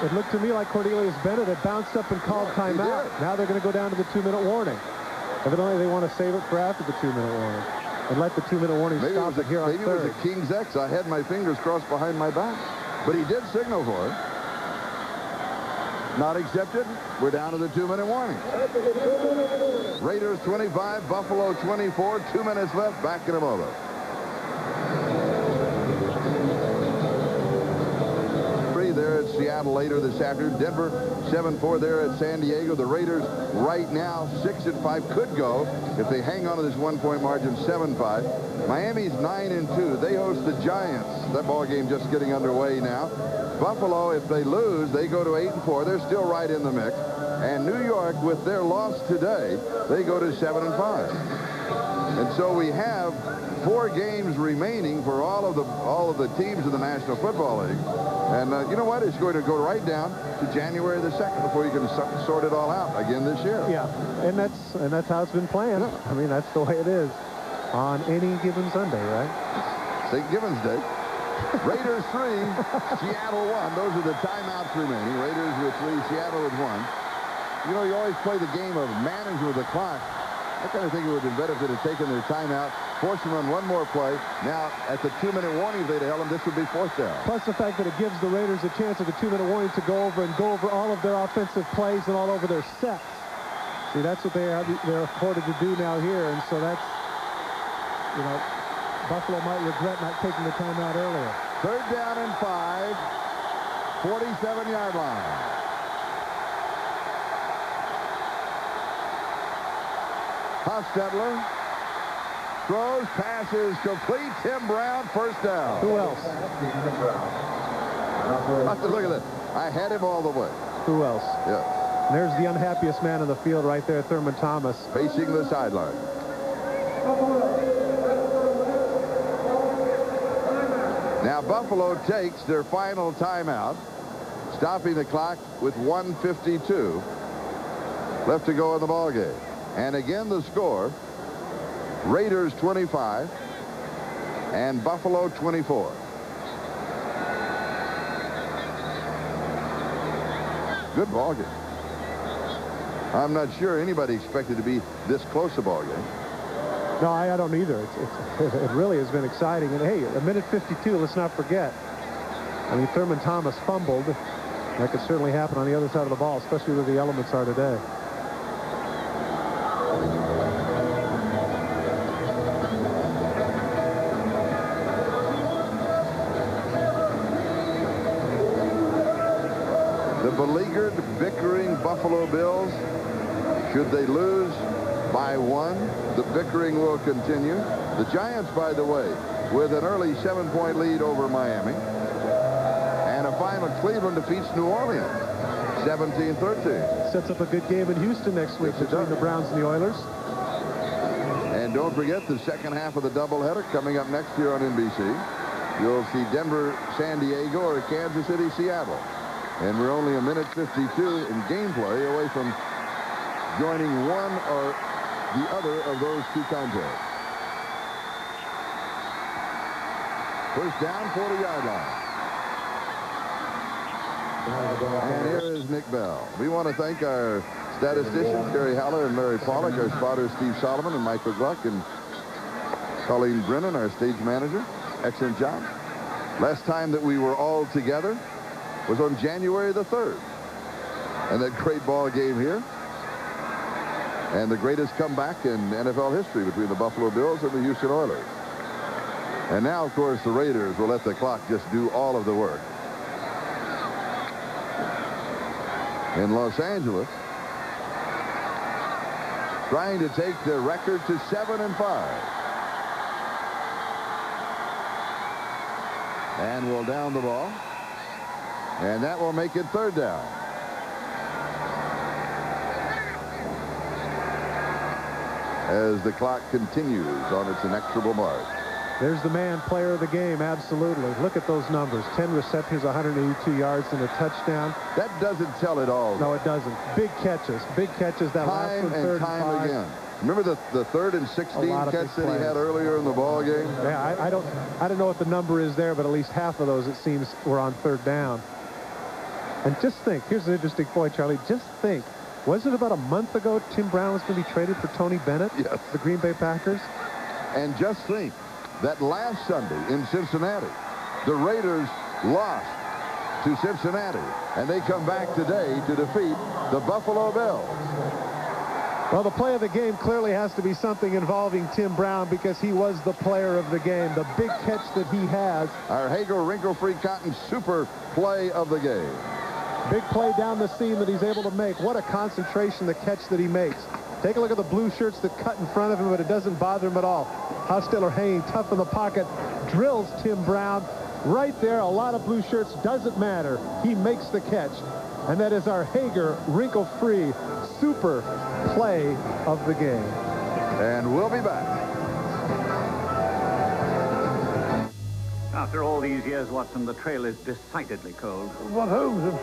It looked to me like Cornelius Bennett had bounced up and called timeout. Now they're going to go down to the 2-minute warning. Evidently, they want to save it for after the 2-minute warning and let the 2-minute warning stop it here on third. Maybe it was a King's X. I had my fingers crossed behind my back. But he did signal for it. Not accepted. We're down to the 2-minute warning. Raiders 25, Buffalo 24. 2 minutes left. Back in a moment. There at Seattle later this afternoon. Denver 7-4 there at San Diego. The Raiders right now 6-5, could go if they hang on to this 1-point margin, 7-5. Miami's 9-2. They host the Giants. That ball game just getting underway now. Buffalo, if they lose, they go to 8-4. They're still right in the mix. And New York, with their loss today, they go to 7-5. And so we have 4 games remaining for all of the teams in the National Football League. And you know what? It's going to go right down to January the 2nd before you can sort it all out again this year. Yeah, and that's how it's been playing. Yeah. I mean, that's the way it is on any given Sunday, right? St. Gibbons Day. Raiders 3, Seattle 1. Those are the timeouts remaining. Raiders with 3, Seattle with 1. You know, you always play the game of managing with the clock. I kind of think it would have been better if they'd have taken their timeout, forced them on one more play. Now, at the 2-minute warning, if they'd held them, this would be 4th down. Plus the fact that it gives the Raiders a chance at the 2-minute warning to go over all of their offensive plays and all over their sets. See, that's what they're afforded to do now here, and so that's, you know, Buffalo might regret not taking the timeout earlier. 3rd down and 5, 47-yard line. Hostetler throws, passes, complete. Tim Brown, 1st down. Who else? Look at that. I had him all the way. Who else? Yeah. There's the unhappiest man in the field right there, Thurman Thomas. Facing the sideline. Now Buffalo takes their final timeout, stopping the clock with 1:52 left to go in the ballgame. And again, the score, Raiders 25 and Buffalo 24. Good ball game. I'm not sure anybody expected to be this close a ball game. No, I don't either. It really has been exciting. And hey, a minute 52, let's not forget. I mean, Thurman Thomas fumbled. That could certainly happen on the other side of the ball, especially where the elements are today. The beleaguered, bickering Buffalo Bills, should they lose by 1, the bickering will continue. The Giants, by the way, with an early 7-point lead over Miami. And a final, Cleveland defeats New Orleans, 17-13. Sets up a good game in Houston next week between the Browns and the Oilers. And don't forget the second half of the doubleheader coming up next year on NBC. You'll see Denver, San Diego, or Kansas City, Seattle. And we're only a minute 52 in gameplay away from joining one or the other of those 2 contests. 1st down, 40-yard line. And here is Nick Bell. We want to thank our statisticians, Gary Haller and Larry Pollock, our spotters, Steve Solomon and Mike McGluck, and Colleen Brennan, our stage manager. Excellent job. Last time that we were all together was on January the 3rd. And that great ball game here. And the greatest comeback in NFL history between the Buffalo Bills and the Houston Oilers. And now, of course, the Raiders will let the clock just do all of the work. In Los Angeles, trying to take their record to 7-5. And will down the ball. And that will make it 3rd down. As the clock continues on its inexorable march. There's the man player of the game, absolutely. Look at those numbers. 10 receptions, 182 yards, and a touchdown. That doesn't tell it all. No, it doesn't. Big catches. Big catches. That last one, time and time again. Remember the 3rd and 16 catch that he had earlier in the ball game? Yeah, I don't know what the number is there, but at least half of those, it seems, were on 3rd down. And just think, here's an interesting point, Charlie. Just think, was it about a month ago Tim Brown was going to be traded for Tony Bennett? Yes. The Green Bay Packers? And just think that last Sunday in Cincinnati, the Raiders lost to Cincinnati, and they come back today to defeat the Buffalo Bills. Well, the play of the game clearly has to be something involving Tim Brown because he was the player of the game. The big catch that he has. Our Hager wrinkle-free cotton super play of the game. Big play down the seam that he's able to make. What a concentration, the catch that he makes. Take a look at the blue shirts that cut in front of him, but it doesn't bother him at all. Hostetler hanging tough in the pocket, drills Tim Brown. Right there, a lot of blue shirts, doesn't matter. He makes the catch. And that is our Hager wrinkle-free super play of the game. And we'll be back. After all these years, Watson, the trail is decidedly cold. What hooves him?